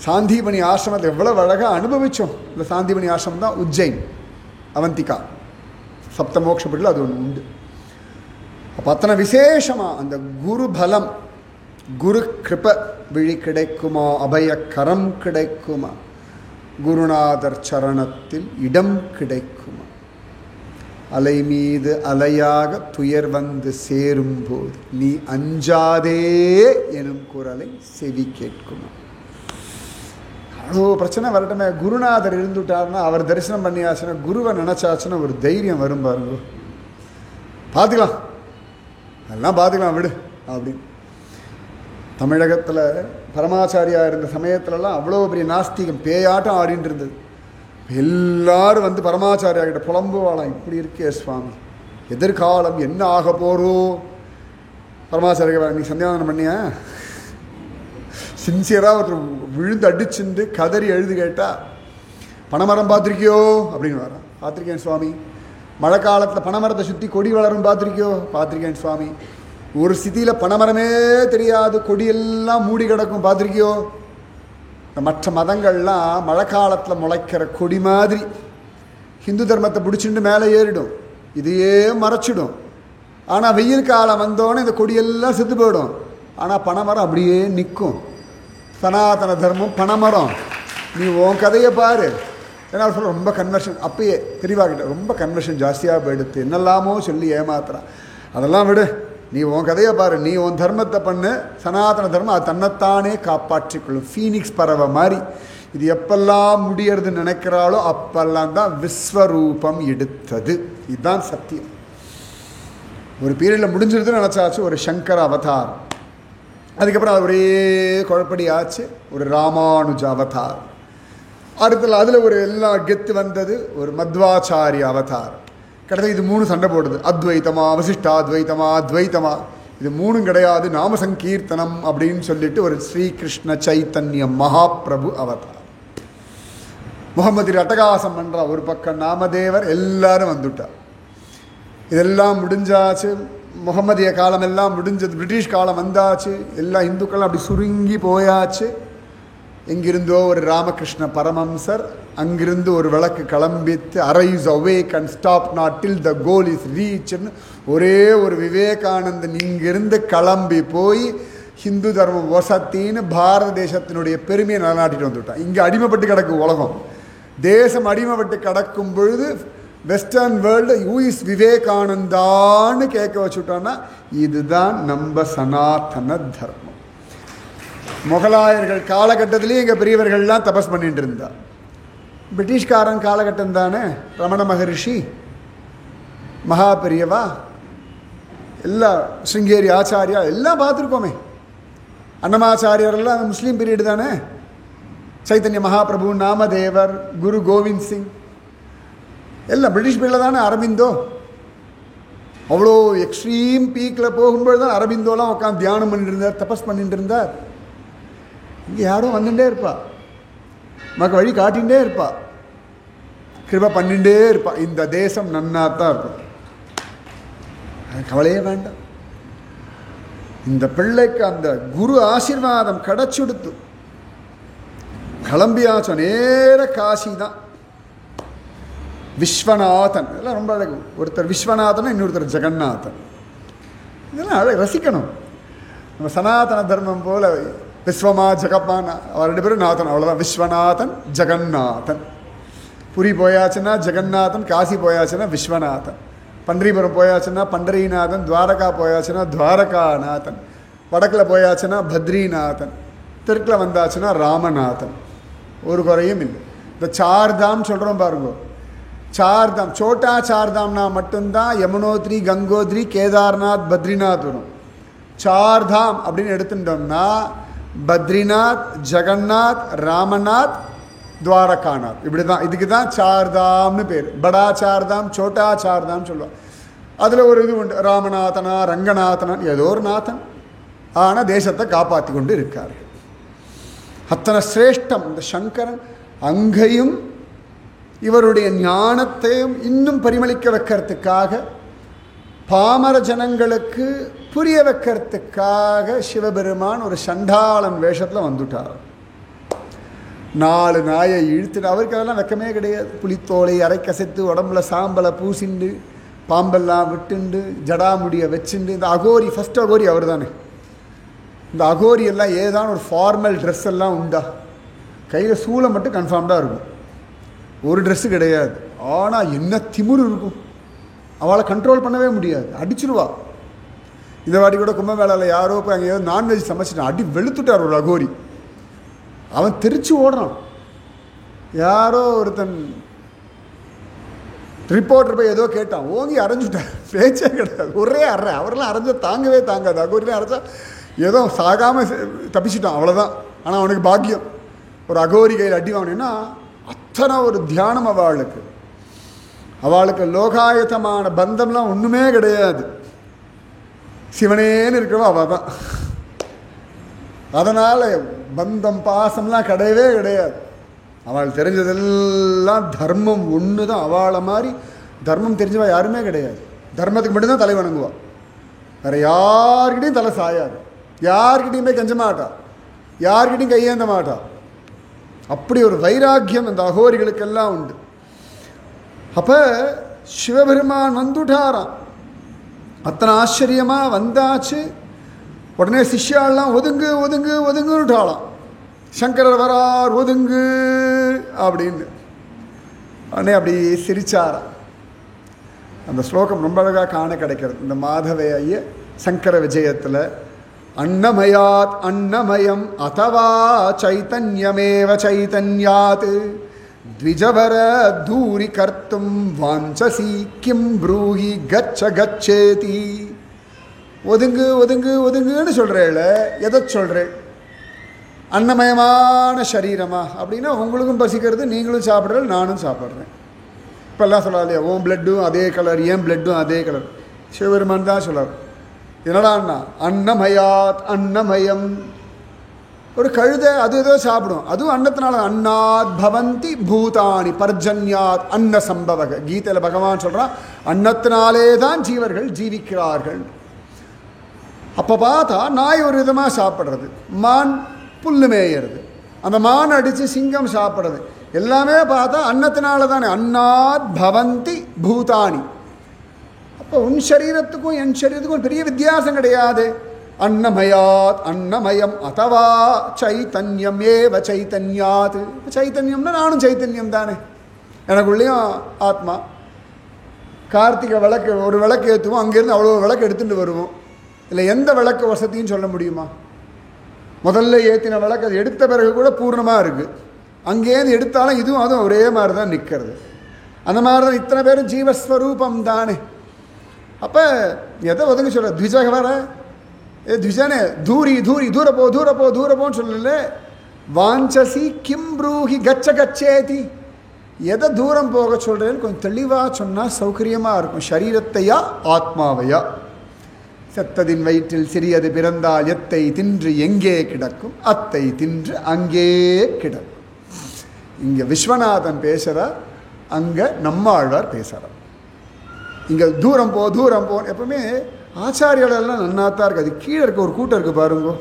சாந்திமணி ஆசிரமத்தை எவ்வளோ அழகாக அனுபவித்தோம். இந்த சாந்திமணி ஆசிரமம் தான் உஜ்ஜைன், அவந்திகா, சப்தமோக்ஷப்பட்டில் அது ஒன்று உண்டு. அப்போ அத்தனை விசேஷமாக அந்த குரு பலம், குரு கிருப விழி கிடைக்குமா, அபய கரம் கிடைக்குமா, குருநாதர் சரணத்தில் இடம் கிடைக்குமா, அலை மீது அலையாக துயர் வந்து சேரும்போது நீ அஞ்சாதே எனும் குரலை செவி கேட்குமா. அவ்வளோ பிரச்சனை வரட்டுமே, குருநாதர் இருந்துட்டார்னா, அவர் தரிசனம் பண்ணியாச்சுன்னா, குருவை நினச்சாச்சுன்னா ஒரு தைரியம் வரும் பாருங்க. பார்த்துக்கலாம், அதெல்லாம் பார்த்துக்கலாம் விடு அப்படின்னு. தமிழகத்தில் பரமாச்சாரியா இருந்த சமயத்துலலாம் அவ்வளோ பெரிய நாஸ்திகம் பேயாட்டம் ஆடிட்டு இருந்தது. எல்லாரும் வந்து பரமாச்சாரியா கிட்ட புலம்புவாளாம், இப்படி இருக்கே சுவாமி, எதிர்காலம் என்ன ஆக போகிறோம். பரமாச்சாரியா நீ சந்தியாவந்தனம் பண்ணியா, சின்சியராக ஒருத்தர் விழுந்து அடிச்சுட்டு கதறி எழுது கேட்டால், பனைமரம் பார்த்துருக்கியோ அப்படின்னு வரான். பார்த்துருக்கேன் சுவாமி. மழை காலத்தில் பனைமரத்தை சுற்றி கொடி வளரும் பார்த்துருக்கியோ, பார்த்துருக்கேன் சுவாமி. ஒரு ஸ்திதியில் பனைமரமே தெரியாது, கொடியெல்லாம் மூடி கிடக்கும் பார்த்துருக்கியோ. இந்த மற்ற மதங்கள்லாம் மழை காலத்தில் முளைக்கிற கொடி மாதிரி ஹிந்து தர்மத்தை பிடிச்சிட்டு மேலே ஏறிடும், இதையே மறைச்சிடும். ஆனால் வெயில் காலம் வந்தோடனே இந்த கொடியெல்லாம் செத்து போயிடும். ஆனால் பனைமரம் அப்படியே நிற்கும். சனாதன தர்மம் பனைமரம். நீ உன் கதையை பாரு. ஏன்னா சொல்ல ரொம்ப கன்வர்ஷன் அப்பயே தெளிவாகிட்ட, ரொம்ப கன்வர்ஷன் ஜாஸ்தியாக போயிடுத்து, என்னெல்லாமோ சொல்லி ஏமாத்துறான். அதெல்லாம் விடு, நீ உன் கதையை பாரு, நீ உன் தர்மத்தை பண்ணு. சனாதன தர்மம் அது தன்னைத்தானே காப்பாற்றிக்கொள்ளும், ஃபீனிக்ஸ் பறவை மாதிரி. இது எப்பெல்லாம் முடியறதுன்னு நினைக்கிறாளோ அப்பெல்லாம் தான் விஸ்வரூபம் எடுத்தது. இதுதான் சத்தியம். ஒரு பீரியடில் முடிஞ்சிருதுன்னு நினச்சாச்சு ஒரு சங்கர அவதாரம். அதுக்கப்புறம் அது ஒரே குழப்படி ஆச்சு, ஒரு ராமானுஜ அவதாரம். அடுத்தது அதில் ஒரு எல்லா கெத்து வந்தது, ஒரு மத்வாச்சாரிய அவதாரம். கிட்டத்தட்ட இது 3 சண்டை போடுது, அத்வைத்தமா வசிஷ்டாத்வைத்தமா அத்வைத்தமா. இது 3 கிடையாது, நாம சங்கீர்த்தனம் அப்படின்னு சொல்லிட்டு ஒரு ஸ்ரீகிருஷ்ண சைத்தன்ய மகாபிரபு அவதாரம். முகமது அட்டகாசம் பண்ணுறா ஒரு பக்கம், நாமதேவர் எல்லாரும் வந்துட்டார். இதெல்லாம் முடிஞ்சாச்சு. முகமதிய காலம் எல்லாம் முடிஞ்சது, பிரிட்டிஷ் காலம் வந்தாச்சு. எல்லா இந்துக்களும் அப்படி சுருங்கி போயாச்சு. எங்கிருந்தோ ஒரு ராமகிருஷ்ண பரமம்சர் அங்கிருந்து ஒரு விளக்கு கிளம்பித்து, arise awake and stop not till the goal is ரீச்னு ஒரே ஒரு விவேகானந்தன் இங்கிருந்து கிளம்பி போய் ஹிந்து தர்மம் வசத்தின்னு பாரத தேசத்தினுடைய பெருமையை நிலநாட்டிட்டு வந்துவிட்டான். இங்கே அடிமைப்பட்டு கிடக்கு உலகம். தேசம் அடிமைப்பட்டு கிடக்கும் பொழுது வெஸ்டர்ன் வேர்ல்டு யூ இஸ் விவேகானந்தான்னு கேட்க வச்சுட்டோன்னா, இதுதான் நம்ம சனாதன தர்மம். முகலாயர்கள் காலகட்டத்திலேயே எங்கள் பெரியவர்கள்லாம் தபஸ் பண்ணிட்டு இருந்தா. பிரிட்டிஷ்காரன் காலகட்டம் தானே, ரமண மகரிஷி, மகா பெரியவா, எல்லா ஸ்ருங்கேரி ஆச்சாரியா எல்லாம் பார்த்துருக்கோமே. அன்னமாச்சாரியரெல்லாம் முஸ்லீம் பீரியடு தானே. சைத்தன்ய மகாபிரபு, நாமதேவர், குரு கோவிந்த் சிங் எல்லாம் பிரிட்டிஷ் பீரியடில் தானே. அரவிந்தோ அவ்வளோ எக்ஸ்ட்ரீம் பீக்கில் போகும்போது தான் அரபிந்தோலாம் உட்காந்து தியானம் பண்ணிட்டு இருந்தார், தபஸ் பண்ணிட்டு இருந்தார். இங்கே யாரும் வந்துட்டே இருப்பா, நமக்கு வழி காட்டிகிட்டே இருப்பா, கிருபை பண்ணிகிட்டே இருப்பா. இந்த தேசம் நன்னாத்தான் இருக்கும், கவலையே வேண்டாம். இந்த பிள்ளைக்கு அந்த குரு ஆசீர்வாதம் கிடைச்சுடுத்து. கிளம்பியாச்சோ நேர காசி தான். விஸ்வநாதன் இதெல்லாம் ரொம்ப அழகு. ஒருத்தர் விஸ்வநாதன், இன்னொருத்தர் ஜெகநாதன். இதெல்லாம் அழகு, ரசிக்கணும். நம்ம சனாதன தர்மம் போல விஸ்வமா ஜெகப்பான், அவர் 2 பேரும் நாதன், அவ்வளோதான். விஸ்வநாதன் ஜெகநாதன். புரி போயாச்சுன்னா ஜெகநாதன், காசி போயாச்சுன்னா விஸ்வநாதன், பன்றிபுரம் போயாச்சுன்னா பண்டரிநாதன், துவாரகா போயாச்சுன்னா துவாரகாநாதன், வடக்கில் போயாச்சுன்னா பத்ரிநாதன், தெற்கில் வந்தாச்சுன்னா ராமநாதன். ஒரு குறையும் இல்லை. இந்த சார்தாம் சொல்கிறோம் பாருங்க, சார்தாம், சோட்டா சார்தாம்னா மட்டும்தான் யமுனோத்ரி, கங்கோத்ரி, கேதார்நாத், பத்ரிநாத் வரும். சார்தாம் அப்படின்னு எடுத்துட்டோம்னா பத்ரிநாத், ஜெகநாத், ராமநாத், துவாரகாநாத், இப்படி தான். இதுக்கு தான் சார்தாம்னு பேர். படா சார்தாம், சோட்டா சார்தாம் சொல்லுவாங்க. அதில் ஒரு இது உண்டு, ராமநாதனா ரங்கநாதனா ஏதோ ஒரு நாதன், ஆனால் தேசத்தை காப்பாற்றி கொண்டு இருக்கார்கள். அத்தனை சிரேஷ்டம் இந்த சங்கரன். அங்கேயும் இவருடைய ஞானத்தையும் இன்னும் பரிமளிக்க வைக்கிறதுக்காக, பாமர ஜனங்களுக்கு புரிய வைக்கிறதுக்காக சிவபெருமான் ஒரு சண்டாளன் வேஷத்தில் வந்துட்டார். 4 நாயை இழுத்துட்டு, அவருக்கு அதெல்லாம் வெக்கமே கிடையாது. புலித்தோலை அரைக்கசைத்து உடம்புல சாம்பலை பூசிண்டு பாம்பெல்லாம் விட்டுண்டு ஜடாமுடியை வச்சுண்டு, இந்த அகோரி, ஃபஸ்ட் அகோரி அவர் தானே. இந்த அகோரி எல்லாம் ஏதான ஒரு ஃபார்மல் ட்ரெஸ் எல்லாம் உண்டா? கையில் சூளை மட்டும் கன்ஃபார்ம்டாக இருக்கும், ஒரு ட்ரெஸ்ஸு கிடையாது. ஆனால் என்ன திமிரு இருக்கும், அவளை கண்ட்ரோல் பண்ணவே முடியாது, அடிச்சிருவா. இந்த வாட்டி கூட கும்பமேளாவில் யாரோ போய் அங்கே ஏதோ நான்வெஜ் சமைச்சிட்டான், அடி வெளுத்துட்டார் ஒரு அகோரி. அவன் தெரிச்சு ஓடுறான். யாரோ ஒருத்தன் ரிப்போர்ட்டர் போய் ஏதோ கேட்டான், ஓங்கி அரைஞ்சுட்டார், பேச்சே கிடையாது, ஒரே அறை. அவரெல்லாம் அரைஞ்சா தாங்கவே தாங்காது, அகோரிலாம் அரைச்சா ஏதோ சாகாமல் தப்பிச்சிட்டான், அவ்வளோதான். ஆனால் அவனுக்கு பாக்கியம், ஒரு அகோரி கையில் அடி வாங்கினா அத்தனை ஒரு தியானம் அவளுக்கு. அவளுக்கு லோகாயத்தமான பந்தம்லாம் ஒன்றுமே கிடையாது, சிவனேன்னு இருக்கிறவ அவள் தான். அதனால் பந்தம் பாசம்லாம் கிடையவே கிடையாது. அவள் தெரிஞ்சதெல்லாம் தர்மம் ஒன்று தான். அவளை மாதிரி தர்மம் தெரிஞ்சவா யாருமே கிடையாது. தர்மத்துக்கு மட்டும்தான் தலை வணங்குவாள், வேறு யார்கிட்டையும் தலை சாயாது, யார்கிட்டையுமே கெஞ்ச மாட்டா, யார்கிட்டையும் கையேந்த மாட்டா. அப்படி ஒரு வைராக்கியம் அந்த அகோரிகளுக்கெல்லாம் உண்டு. அப்போ சிவபெருமான் வந்துட்டாராம். அத்தனை ஆச்சரியமாக வந்தாச்சு. உடனே சிஷ்யாலாம் ஒதுங்கு ஒதுங்கு ஒதுங்குட்டாளாம். சங்கரர் வரார், ஒதுங்கு அப்படின்னு. உடனே அப்படி சிரிச்சாராம். அந்த ஸ்லோகம் ரொம்ப அழகாக காண கிடைக்கிறது இந்த மாதவைய சங்கர விஜயத்தில். அன்னமயாத் அன்னமயம் அதவா சைதன்யமேவ சைதன்யாத் த்விஜவர தூரி கர்த்தும் வாஞ்சசி கிம் ப்ரூஹி கச்ச கச்சேதி. ஒதுங்கு ஒதுங்கு ஒதுங்குன்னு சொல்கிறேள், எதை சொல்கிறேன்? அன்னமயமான சரீரமா அப்படின்னா உங்களுக்கும் பசிக்கிறது, நீங்களும் சாப்பிட்றது, நானும் சாப்பிட்றேன். இப்போல்லாம் சொல்லலாம் இல்லையா, ஓம் பிளட்டும் அதே கலர், ஏன் பிளட்டும் அதே கலர். சிவபெருமான் தான் சொல்கிறார். என்னடான்னா அன்னமயாத் அன்னமயம். ஒரு கழுதை அது ஏதோ சாப்பிடும், அதுவும் அன்னத்தினால. அன்னாத் பவந்தி பூதானி பர்ஜன்யாத் அன்ன சம்பவக. கீதையில் பகவான் சொல்கிறான், அன்னத்தினாலே தான் ஜீவர்கள் ஜீவிக்கிறார்கள். அப்போ பார்த்தா நாய் ஒரு விதமாக சாப்பிட்றது, மான் புல்லு மேயறது, அந்த மான் அடித்து சிங்கம் சாப்பிட்றது, எல்லாமே பார்த்தா அன்னத்தினால தானே. அன்னாத் பவந்தி பூதானி. அப்போ உன் சரீரத்துக்கும் என் சரீரத்துக்கும் பெரிய வித்தியாசம் கிடையாது. அன்னமயாத் அன்னமயம் அதவா சைத்தன்யம் ஏவ சைத்தன்யாத். சைத்தன்யம்னா நானும் சைத்தன்யம் தானே, எனக்குள்ளேயும் ஆத்மா. கார்த்திகை விளக்கு, ஒரு விளக்கு ஏற்றுவோம், அங்கேருந்து அவ்வளோ விளக்கு எடுத்துகிட்டு வருவோம். இல்லை எந்த விளக்கு வசதின்னு சொல்ல முடியுமா? முதல்ல ஏற்றின விளக்கு அது எடுத்த பிறகு கூட பூர்ணமாக இருக்குது, அங்கேருந்து எடுத்தாலும் இதுவும் அதுவும் ஒரே மாதிரி தான் நிற்கிறது. அந்த மாதிரி தான் இத்தனை பேரும் ஜீவஸ்வரூபம் தானே. அப்போ எதை ஒதுங்க சொல்கிற? த்விஜக வர ஏ த்விஜனே தூரி தூரி தூர போ தூர போ தூர போன்னு சொல்லல. வாஞ்சசி கிம் ப்ரூஹி கச்ச கச்சேதி. எதை தூரம் போக சொல்கிறேன்னு கொஞ்சம் தெளிவாக சொன்னால் சௌகரியமாக இருக்கும். சரீரத்தையா ஆத்மாவையா? செத்ததின் வயிற்றில் சிறியது பிறந்தால் எத்தை தின்று எங்கே கிடக்கும், அத்தை தின்று அங்கே கிடக்கும். இங்கே விஸ்வநாதன் பேசுகிறார், அங்கே நம்மாழ்வார் பேசுகிறார். இங்கே தூரம் போ தூரம் போ. எப்பவுமே ஆச்சாரியர்களெல்லாம் நன்னாத்தான் இருக்குது. அது கீழே இருக்க ஒரு கூட்டம் இருக்குது பாருங்கோ,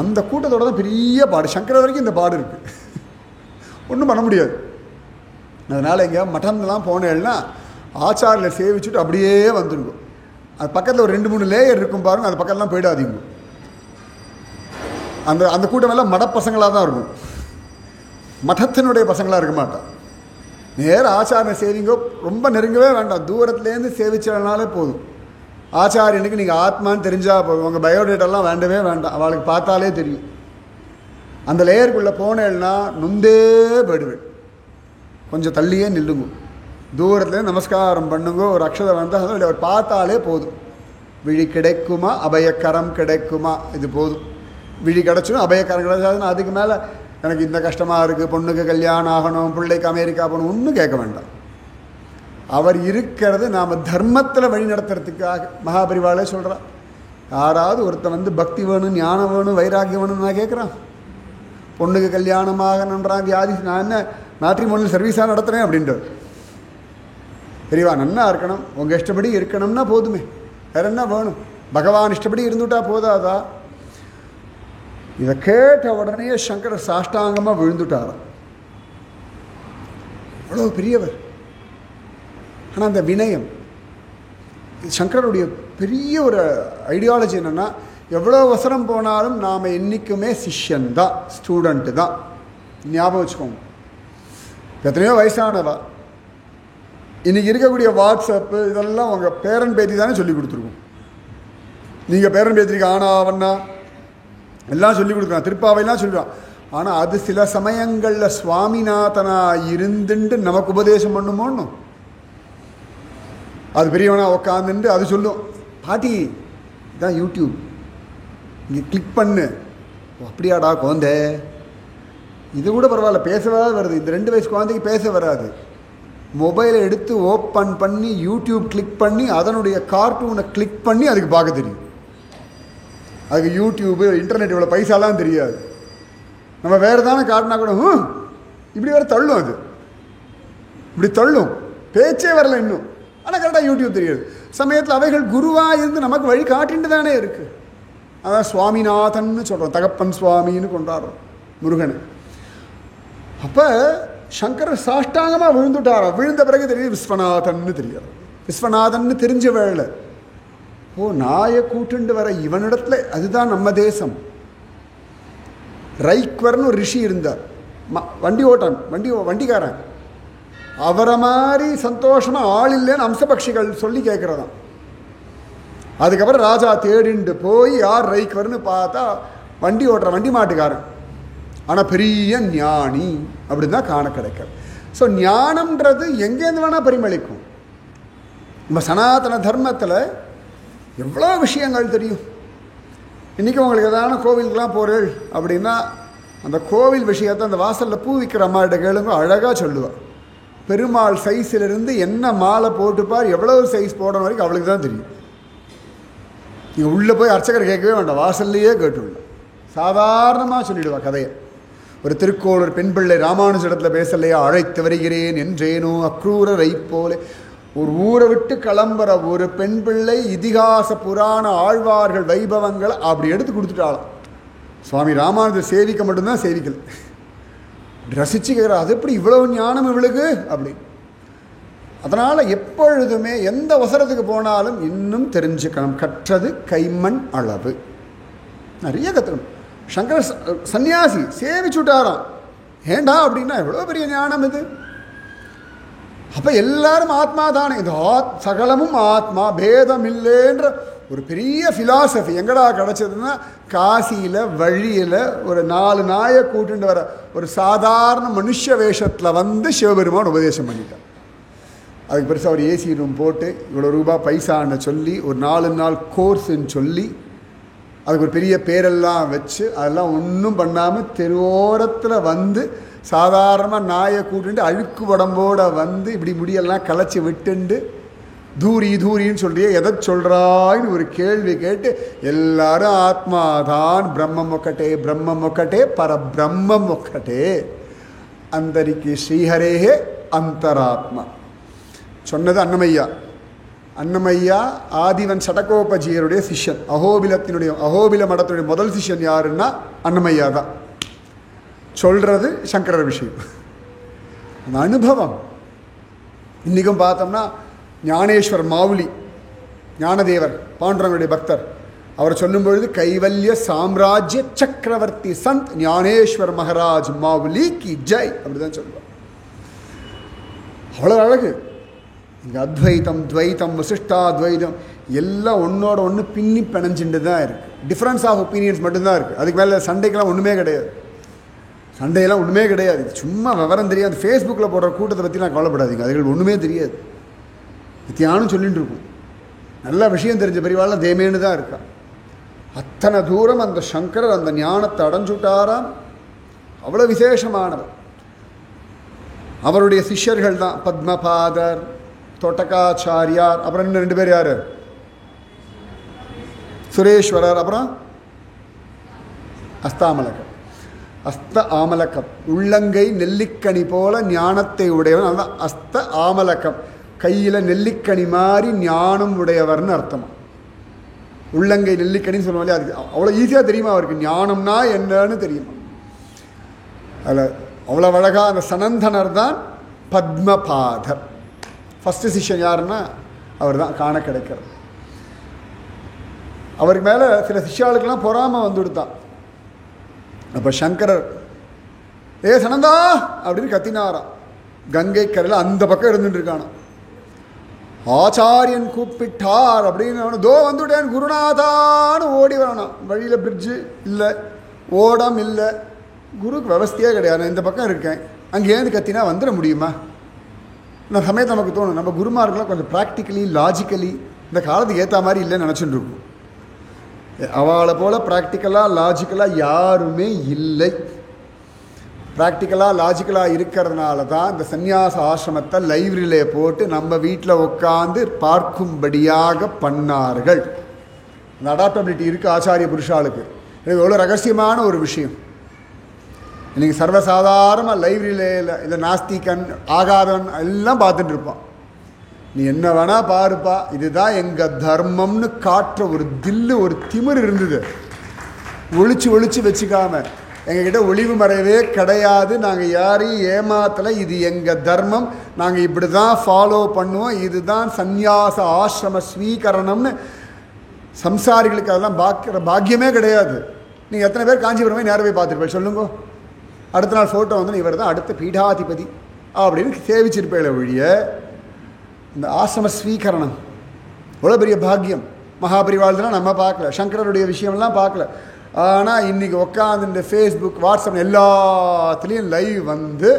அந்த கூட்டத்தோட தான் பெரிய பாடு. சங்கர வரைக்கும் இந்த பாடு இருக்குது, ஒன்றும் பண்ண முடியாது. அதனால் இங்கே மட்டம்லாம் போனேன்னா ஆச்சாரியில் சேவிச்சுட்டு அப்படியே வந்துருக்கும். அது பக்கத்தில் ஒரு 2-3 லேயர் இருக்கும் பாருங்க, அது பக்கத்துலாம் போயிடாதீங்க. அந்த அந்த கூட்டமெல்லாம் மட பசங்களாக தான் இருக்கும், மடத்தினுடைய பசங்களாக இருக்க மாட்டான். நேராக ஆச்சாரிய சேவிங்கோ, ரொம்ப நெருங்கவே வேண்டாம், தூரத்துலேருந்து சேவிச்சதுனாலே போதும். ஆச்சாரியனுக்கு நீங்கள் ஆத்மான்னு தெரிஞ்சால் போதும், உங்கள் பயோடேட்டெல்லாம் வேண்டவே வேண்டாம், அவளுக்கு பார்த்தாலே தெரியும். அந்த லேயருக்குள்ளே போனேன்னா நொந்தே போயிடுவேன். கொஞ்சம் தள்ளியே நில்லுங்க, தூரத்துலேருந்து நமஸ்காரம் பண்ணுங்க, ஒரு அக்ஷரம் வந்தால் அவர் பார்த்தாலே போதும். விழி கிடைக்குமா, அபயக்கரம் கிடைக்குமா, இது போதும். விழி கிடச்சிடும், அபயக்கரம் கிடைச்சாதுன்னு அதுக்கு மேலே எனக்கு இந்த கஷ்டமாக இருக்குது, பொண்ணுக்கு கல்யாணம் ஆகணும், பிள்ளைக்கு அமெரிக்கா போகணும், ஒன்றும் கேட்க வேண்டாம். அவர் இருக்கிறது நாம் தர்மத்தில் வழி நடத்துறதுக்காக. மகாபரிவாளே சொல்கிறார், யாராவது ஒருத்தன் பக்தி வேணும், ஞானம் வேணும், வைராக்கியம் வேணும்னு நான் கேட்குறான். பொண்ணுக்கு கல்யாணமாக நன்றான், வியாதி, நான் என்ன மேட்ரிமோனியல் சர்வீஸாக நடத்துகிறேன் அப்படின்றார். பெரியவா நன்னா இருக்கணும், உங்கள் இஷ்டப்படி இருக்கணும்னா போதுமே, வேற என்ன வேணும்? பகவான் இஷ்டப்படி இருந்துட்டா போதாதா? இதை கேட்ட உடனே சங்கரர் சாஷ்டாங்கமாக விழுந்துட்டாராம். அவ்வளோ பெரியவர். ஆனால் அந்த வினயம், சங்கரருடைய பெரிய ஒரு ஐடியாலஜி என்னென்னா, எவ்வளோ அவசரம் போனாலும் நாம் என்றைக்குமே சிஷ்யன்தான், ஸ்டூடெண்ட்டு தான். ஞாபகம் வச்சுக்கோங்க. எத்தனையோ வயசானவா இன்றைக்கி இருக்கக்கூடிய வாட்ஸ்அப்பு இதெல்லாம் உங்கள் பேரன் பேத்தி தானே சொல்லி கொடுத்துருக்கோம். நீங்கள் பேரன் பேத்திரிக்கு ஆனாவண்ணா எல்லாம் சொல்லி கொடுக்குறான், திருப்பாவையெல்லாம் சொல்லுவான். ஆனால் அது சில சமயங்களில் சுவாமிநாதனாக இருந்துட்டு நமக்கு உபதேசம் பண்ணுமோன்னு அது பெரியவனாக உட்காந்துட்டு அது சொல்லும், பாட்டி இதான் யூடியூப், இங்கே கிளிக் பண்ணு. அப்படியாடா குழந்தை, இது கூட பரவாயில்ல, பேசவே வருது. இந்த 2 வயசு குழந்தைக்கு பேச வராது. மொபைலை எடுத்து ஓப்பன் பண்ணி யூடியூப் கிளிக் பண்ணி அதனுடைய கார்ட்டூனை கிளிக் பண்ணி அதுக்கு பார்க்க தெரியும். அதுக்கு யூடியூப்பு இன்டர்நெட் இவ்வளோ பைசாலாம் தெரியாது. நம்ம வேறு தானே காட்டினா கூட இப்படி வேறு தள்ளும், அது இப்படி தள்ளும், பேச்சே வரல இன்னும். ஆனால் கரெக்டாக யூடியூப் தெரியாது. சமயத்தில் அவைகள் குருவாக இருந்து நமக்கு வழி காட்டிட்டு தானே இருக்குது. அதான் சுவாமிநாதன்னு சொல்கிறோம், தகப்பன் சுவாமின்னு கொண்டாடுறோம் முருகனை. அப்போ சங்கரர் சாஷ்டாங்கமாக விழுந்துட்டாரா. விழுந்த பிறகு தெரியுது விஸ்வநாதன்னு தெரியாது. விஸ்வநாதன்னு தெரிஞ்ச வேலை. ஓ, நாயை கூட்டுண்டு வர இவனிடத்துல, அதுதான் நம்ம தேசம். ரைக்வர்னு ஒரு ரிஷி இருந்தார், வண்டி ஓட்டான், வண்டிக்காரன். அவரை மாதிரி சந்தோஷமாக ஆள் இல்லைன்னு அம்சபக்ஷிகள் சொல்லி கேட்குறதான். அதுக்கப்புறம் ராஜா தேடிண்டு போய் யார் ரைக்வர்னு பார்த்தா வண்டி ஓட்டுற வண்டி மாட்டுக்காரன். ஆனால் பெரிய ஞானி அப்படின்னு தான் காண கிடைக்கும். ஸோ ஞானம்ன்றது எங்கேருந்து வேணால் பரிமளிக்கும். நம்ம சனாதன தர்மத்தில் எவ்வளோ விஷயங்கள் தெரியும். இன்றைக்கி உங்களுக்கு எதான கோவிலுக்கெலாம் போகிறேள் அப்படின்னா அந்த கோவில் விஷயத்தை அந்த வாசலில் பூ விற்கிற அம்மாட்ட கேளுங்க, அழகாக சொல்லுவாள். பெருமாள் சைஸிலிருந்து என்ன மாலை போட்டுப்பார், எவ்வளவு சைஸ் போடணும் வரைக்கும் அவளுக்கு தான் தெரியும். நீங்கள் உள்ளே போய் அர்ச்சகர் கேட்கவே வேண்டாம், வாசல்லையே கேட்டுவிடலாம். சாதாரணமாக சொல்லிவிடுவா கதையை. ஒரு திருக்கோளூர் பெண் பிள்ளை ராமானுஜிடத்தில் பேசலையா, அழைத்து வருகிறேன் என்றேனோ அக்ரூரரை போல. ஒரு ஊரை விட்டு கிளம்புற ஒரு பெண் பிள்ளை இதிகாச புராண ஆழ்வார்கள் வைபவங்களை அப்படி எடுத்து கொடுத்துட்டாலும். சுவாமி ராமானுஜர் சேவிக்க மட்டும்தான் சேவிக்கல, ரசிச்சு கேட்குறா, அது எப்படி இவ்வளவு ஞானம் இவளுக்கு அப்படி. அதனால் எப்பொழுதுமே எந்த அவசரத்துக்கு போனாலும் இன்னும் தெரிஞ்சுக்கணும். கற்றது கைமண் அளவு, நிறைய கற்றுக்கணும். சங்கர சன்னியாசி சேவிச்சுட்டாராம். ஏண்டா அப்படின்னா எவ்வளோ பெரிய ஞானம் இது. அப்போ எல்லாரும் ஆத்மா தானே, இது சகலமும் ஆத்மா, பேதம் இல்லைன்ற ஒரு பெரிய ஃபிலாசபி எங்கடா கிடச்சதுன்னா, காசியில் வழியில் ஒரு 4 நாயை கூட்டுண்டு வர ஒரு சாதாரண மனுஷ வேஷத்தில் வந்து சிவபெருமான் உபதேசம் பண்ணிட்டார். அதுக்கு பெருசாக ஒரு ஏசி ரூம் போட்டு இவ்வளோ ரூபா பைசான்னு சொல்லி ஒரு 4 நாள் கோர்ஸுன்னு சொல்லி அதுக்கு ஒரு பெரிய பேரெல்லாம் வச்சு அதெல்லாம் ஒன்றும் பண்ணாமல் தெருவோரத்தில் வந்து சாதாரணமாக நாயை கூட்டுண்டு அழுக்கு உடம்போடு வந்து இப்படி முடியெல்லாம் களைச்சி விட்டுண்டு தூரின்னு சொல்றியே எதை சொல்கிறான்னு ஒரு கேள்வி கேட்டு எல்லாரும் ஆத்மாதான் பிரம்மம் ஒக்கட்டே பரபிரம்மம் ஒக்கட்டே அந்தரிக்கு ஸ்ரீஹரேஹே அந்தராத்மா சொன்னது அன்னமையா ஆதிவன் சடகோபஜியருடைய சிஷ்யன். அகோபில மடத்தினுடைய முதல் சிஷ்யன் யாருன்னா அன்னமையா தான். சொல்கிறது சங்கரர் விஷயம். அந்த அனுபவம் இன்றைக்கும் பார்த்தோம்னா ஞானேஸ்வர் மாவுலி, ஞானதேவர் பாண்டுரங்களுடைய பக்தர், அவர் சொல்லும் பொழுது கைவல்ய சாம்ராஜ்ய சக்கரவர்த்தி சந்த் ஞானேஸ்வர் மகாராஜ் மாவுலி கி ஜெய் அப்படிதான் சொல்லுவார். அவ்வளோ அழகு. இங்கே அத்வைத்தம் துவைத்தம் விசிஷ்டாத்வைதம் எல்லாம் ஒன்றோட ஒன்று பின்னி பிணைஞ்சுட்டு தான் இருக்குது. டிஃப்ரென்ஸ் ஆஃப் ஒப்பீனியன்ஸ் மட்டும்தான் இருக்குது. அதுக்கு மேலே சண்டைக்கெல்லாம் ஒன்றுமே கிடையாது. சண்டையெல்லாம் ஒன்றுமே கிடையாது. சும்மா விவரம் தெரியாது. ஃபேஸ்புக்கில் போடுற கூட்டத்தை பற்றிலாம் கவலைப்படாதீங்க. அதுகள் ஒன்றுமே தெரியாது. நித்தியானும் சொல்லிட்டு இருக்கும். நல்ல விஷயம் தெரிஞ்ச பெரியவாள்லாம் தேமேன்னு தான் இருக்கா. அத்தனை தூரம் அந்த சங்கரர் அந்த ஞானத்தை அடைஞ்சுட்டாராம். அவ்வளோ விசேஷமானவர். அவருடைய சிஷ்யர்கள் தான் பத்மபாதர், தோட்டகாச்சாரியார், அப்புறம் இன்னும் 2 பேர் யார், சுரேஸ்வரர், அப்புறம் அஸ்த ஆமலக்கம். உள்ளங்கை நெல்லிக்கனி போல ஞானத்தை உடையவன். அதுதான் அஸ்த ஆமலக்கம். கையில் நெல்லிக்கனி மாதிரி ஞானம் உடையவர்னு அர்த்தமா. உள்ளங்கை நெல்லிக்கனின்னு சொல்லுவாங்க. அதுக்கு அவ்வளோ ஈஸியாக தெரியுமா அவருக்கு ஞானம்னா என்னன்னு தெரியுமா. அதில் அவ்வளோ அழகாக அந்த சனந்தனர் தான் பத்மபாதர். ஃபஸ்ட்டு சிஷ்யன் யாருன்னா அவர் தான் காண கிடைக்கிறது. அவருக்கு மேலே சில சிஷ்யாளுக்கெல்லாம் பொறாமல் வந்து கொடுத்தான். அப்போ சங்கரர் ஏ சனந்தா அப்படின்னு கத்தினாராம். கங்கை கரையில் அந்த பக்கம் இருந்துட்டு இருக்கானா. ஆச்சாரியன் கூப்பிட்டார் அப்படின்னு தோ வந்துட்டேன் குருநாதான்னு ஓடி வரணும். வழியில் பிரிட்ஜு இல்லை, ஓடம் இல்லை, குருக்கு விவஸ்தையே கிடையாது. இந்த பக்கம் இருக்கேன், அங்கேருந்து கத்தினா வந்துட முடியுமா? இந்த சமயத்தை நமக்கு தோணும் நம்ம குருமார்கள்லாம் கொஞ்சம் ப்ராக்டிக்கலி லாஜிக்கலி இந்த காலத்துக்கு ஏற்ற மாதிரி இல்லைன்னு நினச்சிட்டு இருக்கும். அவளை போல் ப்ராக்டிக்கலாக லாஜிக்கலாக யாருமே இல்லை. ப்ராக்டிக்கலாக லாஜிக்கலாக இருக்கிறதுனால தான் இந்த சந்நியாச ஆசிரமத்தை லைப்ரரியிலே போட்டு நம்ம வீட்டில் உட்காந்து பார்க்கும்படியாக பண்ணார்கள். அந்த அடாப்டபிலிட்டி இருக்குது ஆச்சாரிய புருஷாளுக்கு. இது எவ்வளோ ரகசியமான ஒரு விஷயம். இன்றைக்கி சர்வசாதாரணமாக லைப்ரரியில் இந்த நாஸ்திகன் ஆகாதவன் எல்லாம் பார்த்துட்டு இருப்பான். நீ என்ன வேணால் பாருப்பா, இதுதான் எங்கள் தர்மம்னு காட்டுற ஒரு தில்லு ஒரு திமிர் இருந்தது. ஒழிச்சு வச்சுக்காம எங்ககிட்ட ஒளிவு மறைவே கிடையாது. நாங்கள் யாரையும் ஏமாத்தலை. இது எங்கள் தர்மம், நாங்கள் இப்படி தான் ஃபாலோ பண்ணுவோம், இதுதான் சந்நியாச ஆசிரம ஸ்வீகரணம்னு சம்சாரிகளுக்கு அதெல்லாம் பாக்கியமே கிடையாது. நீங்கள் எத்தனை பேர் காஞ்சிபுரமே நேரம் போய் பார்த்துருப்பேன் சொல்லுங்க. அடுத்த நாள் ஃபோட்டோ வந்து இவர் தான் அடுத்த பீடாதிபதி அப்படின்னு சேவிச்சிருப்பேன் ஒழிய இந்த ஆசிரம ஸ்வீகரணம் எவ்வளோ பெரிய பாக்கியம். மகாபரிவாள்லாம் நம்ம பார்க்கல, சங்கரருடைய விஷயம்லாம் பார்க்கல. ஆனால் இன்றைக்கி உட்காந்து இந்த ஃபேஸ்புக் வாட்ஸ்அப் எல்லாத்துலேயும் லைவ் வந்து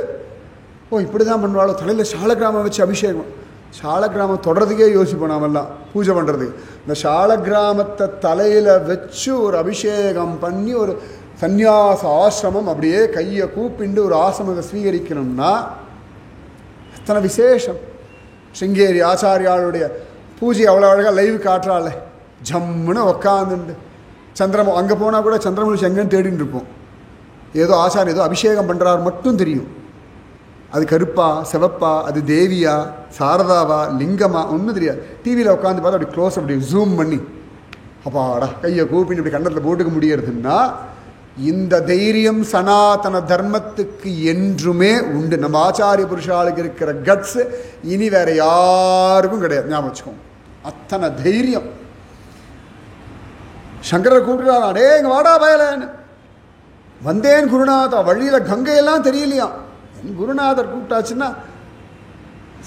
இப்படி தான் பண்ணுவாளோ, தலையில் சாலக்கிராமம் வச்சு அபிஷேகம். சாலக்கிராமம் தொடர்றதுக்கே யோசிப்போம் நாமெல்லாம் பூஜை பண்ணுறதுக்கு. இந்த சாலக்கிராமத்தை தலையில் வச்சு ஒரு அபிஷேகம் பண்ணி ஒரு சந்நியாச ஆசிரமம் அப்படியே கையை கூப்பிண்டு ஒரு ஆசிரமத்தை ஸ்வீகரிக்கணும்னா அத்தனை விசேஷம். சிங்கேரி ஆச்சாரியாளுடைய பூஜை அவ்வளோ அழகாக லைவ் காட்டுறாள். ஜம்முன்னு உக்காந்துண்டு சந்திரமு அங்கே போனால் கூட சந்திரமுழிச்சு எங்கேன்னு தேடின்னு இருப்போம். ஏதோ ஆச்சாரம் ஏதோ அபிஷேகம் பண்ணுறாரு மட்டும் தெரியும். அது கருப்பா சிவப்பா, அது தேவியா சாரதாவா லிங்கமா ஒன்றும் தெரியாது. டிவியில் உட்காந்து பார்த்தா அப்படி க்ளோஸ் அப்படி ஜூம் பண்ணி அப்பாடா கையை கூப்பின்னு இப்படி கண்ணத்தில் போட்டுக்க முடியறதுன்னா இந்த தைரியம் சனாதன தர்மத்துக்கு என்றுமே உண்டு. நம்ம ஆச்சாரிய புருஷாளுக்கு இருக்கிற கட்ஸ் இனி வேற யாருக்கும் கிடையாது. ஞாபகம் வச்சுக்கோங்க. அத்தனை தைரியம். சங்கரர் கூப்பிட்டுறாரு, அடே எங்க வாடா பயலன்னு. வந்தேன் குருநாதா, வழியில் கங்கையெல்லாம் தெரியலையாம். என் குருநாதர் கூப்பிட்டாச்சுன்னா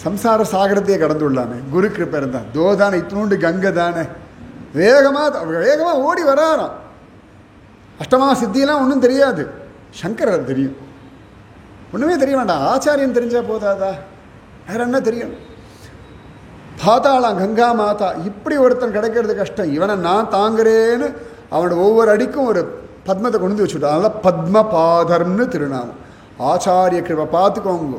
சம்சார சாகரத்தையே கடந்து விடலாமே. குரு கிருப்பை இருந்தான் தோதானே, இத்தினோண்டு கங்கை தானே. வேகமாக ஓடி வராராம். அஷ்டமா சித்தியெல்லாம் ஒன்றும் தெரியாது, சங்கரர் தெரியும். ஒன்றுமே தெரிய வேண்டாம், ஆச்சாரியன் தெரிஞ்சால் போதாதா, வேற என்ன தெரியும். பாத்தாளாம் கங்கா மாதா, இப்படி ஒருத்தன் கிடைக்கிறது கஷ்டம், இவனை நான் தாங்குறேன்னு அவனோட ஒவ்வொரு அடிக்கும் ஒரு பத்மத்தை கொண்டு வந்து வச்சுட்டான். அதனால் பத்மபாதர்னு திருநாமம். ஆச்சாரிய கிருபை பார்த்துக்கோங்க.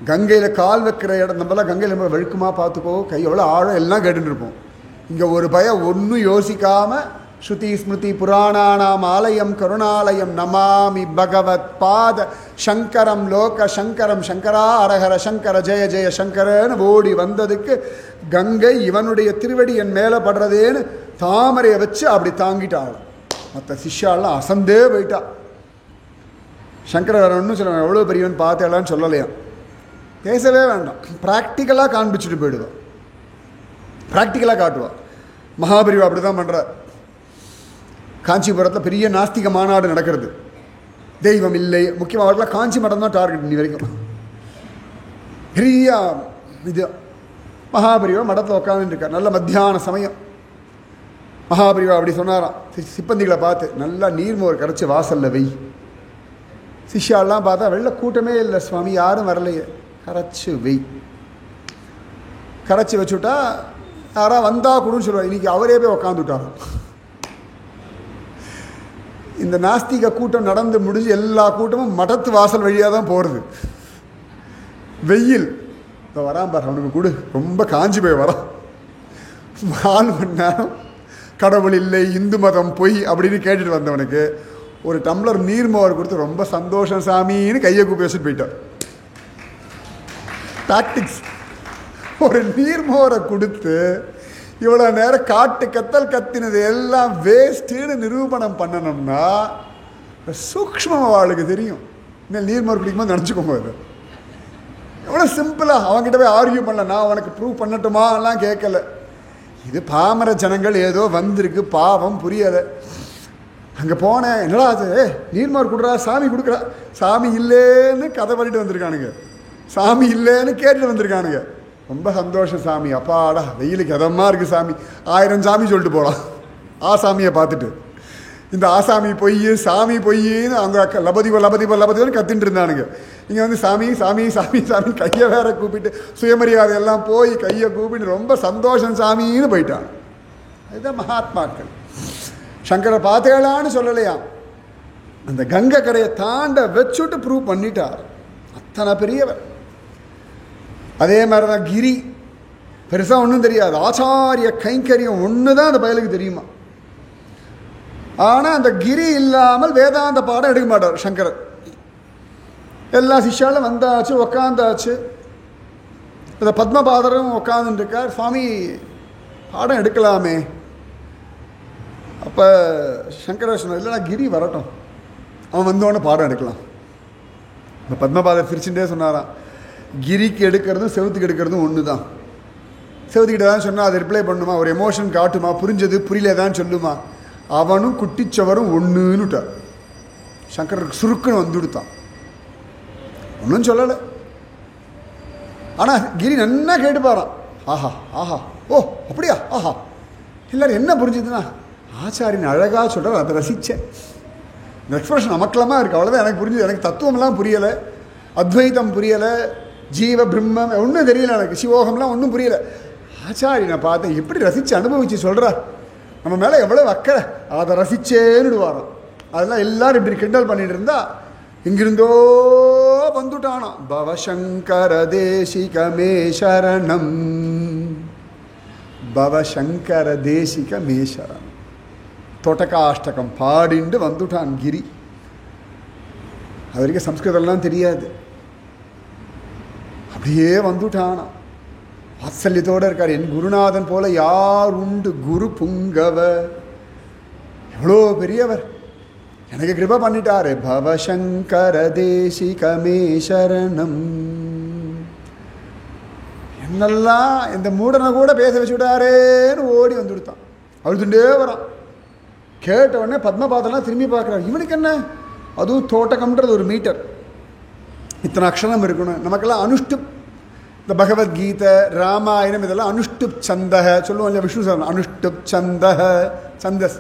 கங்கையில் கால் வைக்கிற இடம், நம்மளாம் கங்கையில் நம்ம வெழுக்குமா பார்த்துக்கோ, கை எவ்வளோ ஆழம் எல்லாம் கேட்டுட்டு இருப்போம். இங்கே ஒரு பயம் ஒன்றும் யோசிக்காமல் ஸ்ருதி ஸ்மிருதி புராணானாம் ஆலயம் கருணாலயம் நமாமி பகவத் பாத சங்கரம் லோக சங்கரம் சங்கரா அரஹர சங்கர ஜெய ஜெய சங்கரன்னு ஓடி வந்ததுக்கு கங்கை இவனுடைய திருவடி என் மேலே படுறதேன்னு தாமரையை வச்சு அப்படி தாங்கிட்டாள். மற்ற சிஷ்யாலாம் அசந்தே போயிட்டா. சங்கர வேற ஒன்றும் சொல்லுவாங்க, எவ்வளோ பெரியவன் பார்த்தேலான்னு சொல்லலையா, பேசவே வேண்டாம், ப்ராக்டிக்கலாக காண்பிச்சுட்டு போயிடுவான், ப்ராக்டிக்கலாக காட்டுவான். மகாபெரிவா அப்படி தான் பண்ணுறார். காஞ்சிபுரத்தில் பெரிய நாஸ்திக மாநாடு நடக்கிறது. தெய்வம் இல்லை, முக்கியமாக அவர்களாம் காஞ்சி மடம் தான் டார்கெட் இன்னி வரைக்கும். பெரிய இது மகாபெரிவா மடத்தில் உட்காந்துருக்கார். நல்ல மத்தியான சமயம். மகாபெரிவா அப்படி சொன்னாராம் சிப்பந்திகளை பார்த்து, நல்லா நீர்மோர் கரைச்சி வாசலில் வெய். சிஷ்யாலாம் பார்த்தா வெள்ள கூட்டமே இல்லை சுவாமி, யாரும் வரலையே, கரைச்சி வெய். கரைச்சி வச்சுட்டா யாராவது வந்தா கூடன்னு சொல்லுவார். இன்றைக்கி அவரே போய் உக்காந்துட்டார். இந்த நாஸ்திக கூட்டம் நடந்து முடிஞ்சு எல்லா கூட்டமும் மடத்து வாசல் வழியாக தான் போகிறது. வெயில் இப்போ வரான் பார், அவனுக்கு கூட ரொம்ப காஞ்சி போய் வரான். 4 மணி நேரம் கடவுள் இல்லை, இந்து மதம் பொய் அப்படின்னு கேட்டுட்டு வந்தவனுக்கு ஒரு டம்ளர் நீர்மோர் கொடுத்து ரொம்ப சந்தோஷம் சாமின்னு கையை கூப்பி வச்சுட்டு போயிட்டார். டாக்டிக்ஸ். ஒரு நீர்மோரை கொடுத்து இவ்வளோ நேரம் காட்டு கத்தல் கத்தினது எல்லாம் வேஸ்ட்டுன்னு நிரூபணம் பண்ணணும்னா சூக்ஷ்மமாக அவளுக்கு தெரியும். இன்னும் நீர்மோர் குடிக்கும்போது நினச்சிக்கோங்க, அது எவ்வளோ சிம்பிளாக. அவங்ககிட்ட போய் ஆர்கியூ பண்ணல, நான் உனக்கு ப்ரூவ் பண்ணட்டுமாலாம் கேட்கல. இது பாமர ஜனங்கள் ஏதோ வந்திருக்கு, பாவம் புரியலை. அங்கே போனேன், என்னடா அது, நீர்மோர் கொடுறா, சாமி கொடுக்குறா. சாமி இல்லைன்னு கதை பண்ணிட்டு வந்திருக்கானுங்க, சாமி இல்லைன்னு கேட்டுட்டு வந்திருக்கானுங்க. ரொம்ப சந்தோஷம் சாமி, அப்பாடா வெயிலுக்கு எதமாக இருக்குது சாமி, 1000 சாமி சொல்லிட்டு போகலாம். ஆசாமியை பார்த்துட்டு இந்த ஆசாமி பொய் சாமி பொய்ன்னு அவங்க லபதிபோ லபதிபோ லபதிபோன்னு கத்திட்டு இருந்தானுங்க. இங்கே வந்து சாமி சாமி சாமி சாமி கையை வேற கூப்பிட்டு சுயமரியாதை எல்லாம் போய் கையை கூப்பிட்டு ரொம்ப சந்தோஷம் சாமின்னு போயிட்டான். அதுதான் மகாத்மாக்கள். சங்கரை பார்த்தேளான்னு சொல்லலையா, அந்த கங்கை கரையை தாண்ட வச்சுட்டு ப்ரூவ் பண்ணிட்டார். அத்தனை பெரியவர். அதே மாதிரி தான் கிரி. பெருசாக ஒன்றும் தெரியாது, ஆச்சாரிய கைங்கரியம் ஒன்று தான் அந்த பயலுக்கு தெரியுமா. ஆனால் அந்த கிரி இல்லாமல் வேதாந்த பாடம் எடுக்க மாட்டார் சங்கரர். எல்லா சிஷ்யாலும் வந்தாச்சு, உக்காந்தாச்சு. இந்த பத்மபாதரும் உட்காந்துருக்கார். சுவாமி பாடம் எடுக்கலாமே. அப்போ சங்கரர் சொன்னார், இல்லைனா கிரி வரட்டும், அவன் வந்தோடனே பாடம் எடுக்கலாம். இந்த பத்மபாதர் சிரிச்சுட்டே சொன்னாராம், கிரிக்கு எடுக்கிறதும் செவத்துக்கு எடுக்கிறதும் ஒன்று தான். செவத்துக்கிட்ட தான் சொன்னால் அதை ரிப்ளை பண்ணுமா, ஒரு எமோஷன் காட்டுமா, புரிஞ்சது புரியலதான் சொல்லுமா. அவனும் குட்டிச்சவரும் ஒன்றுன்னுட்டார். சங்கருக்கு சுருக்குன்னு வந்துடுத்தான், ஒன்றும் சொல்லலை. ஆனால் கிரி நன்னா கேட்டுப்பாரான். ஆஹா ஆஹா, ஓ அப்படியா, ஆஹா. எல்லோரும் என்ன புரிஞ்சுதுன்னா, ஆச்சாரின் அழகாக சொல்கிறார், அதை ரசித்தேன். இந்த எக்ஸ்பிரஷன் அமக்கலமாக இருக்குது, அவ்வளோதான் எனக்கு புரிஞ்சுது. எனக்கு தத்துவம்லாம் புரியலை, அத்வைத்தம் புரியலை, ஜீவ பிரம்மம் ஒன்றும் தெரியல, எனக்கு சிவோகம்லாம் ஒன்றும் புரியல. ஆச்சாரியனை பார்த்தேன், எப்படி ரசித்து அனுபவித்து சொல்கிறார், நம்ம மேலே எவ்வளோ அக்கறை, அதை ரசிச்சேன்னுடுவாராம். அதெல்லாம் எல்லோரும் இப்படி கிண்டல் பண்ணிட்டு இருந்தா இங்கிருந்தோ வந்துட்டானோ. பவசங்கர தேசிகமே சரணம், பவசங்கர தேசிகமே சரணம். தொட்டகாஷ்டகம் பாடிண்டு வந்துட்டான் கிரி. அது வரைக்கும் சம்ஸ்கிருதம்லாம் தெரியாது, அப்படியே வந்துட்டானா. வாத்சல்யத்தோடு இருக்கார். என் குருநாதன் போல யார் உண்டு குரு புங்கவ, எவ்வளோ பெரியவர், எனக்கு கிருபா பண்ணிட்டாரு. பவசங்கர தேசிகமே சரணம். என்னெல்லாம் இந்த மூடனை கூட பேச வச்சுட்டாரேன்னு ஓடி வந்துடுத்தான். அழுதுண்டே வரான். கேட்ட உடனே பத்மபாதெல்லாம் திரும்பி பார்க்குறாரு. இவனுக்கு என்ன, அதுவும் தோட்டகம்ன்றது ஒரு மீட்டர், இத்தனை அக்ஷரம் இருக்கணும். நமக்கெல்லாம் அனுஷ்டுப், இந்த பகவத்கீதை ராமாயணம் இதெல்லாம் அனுஷ்டுப் சந்தக சொல்லுவோம் இல்லையா, விஷ்ணு சார் அனுஷ்டுப் சந்தக சந்தஸ்,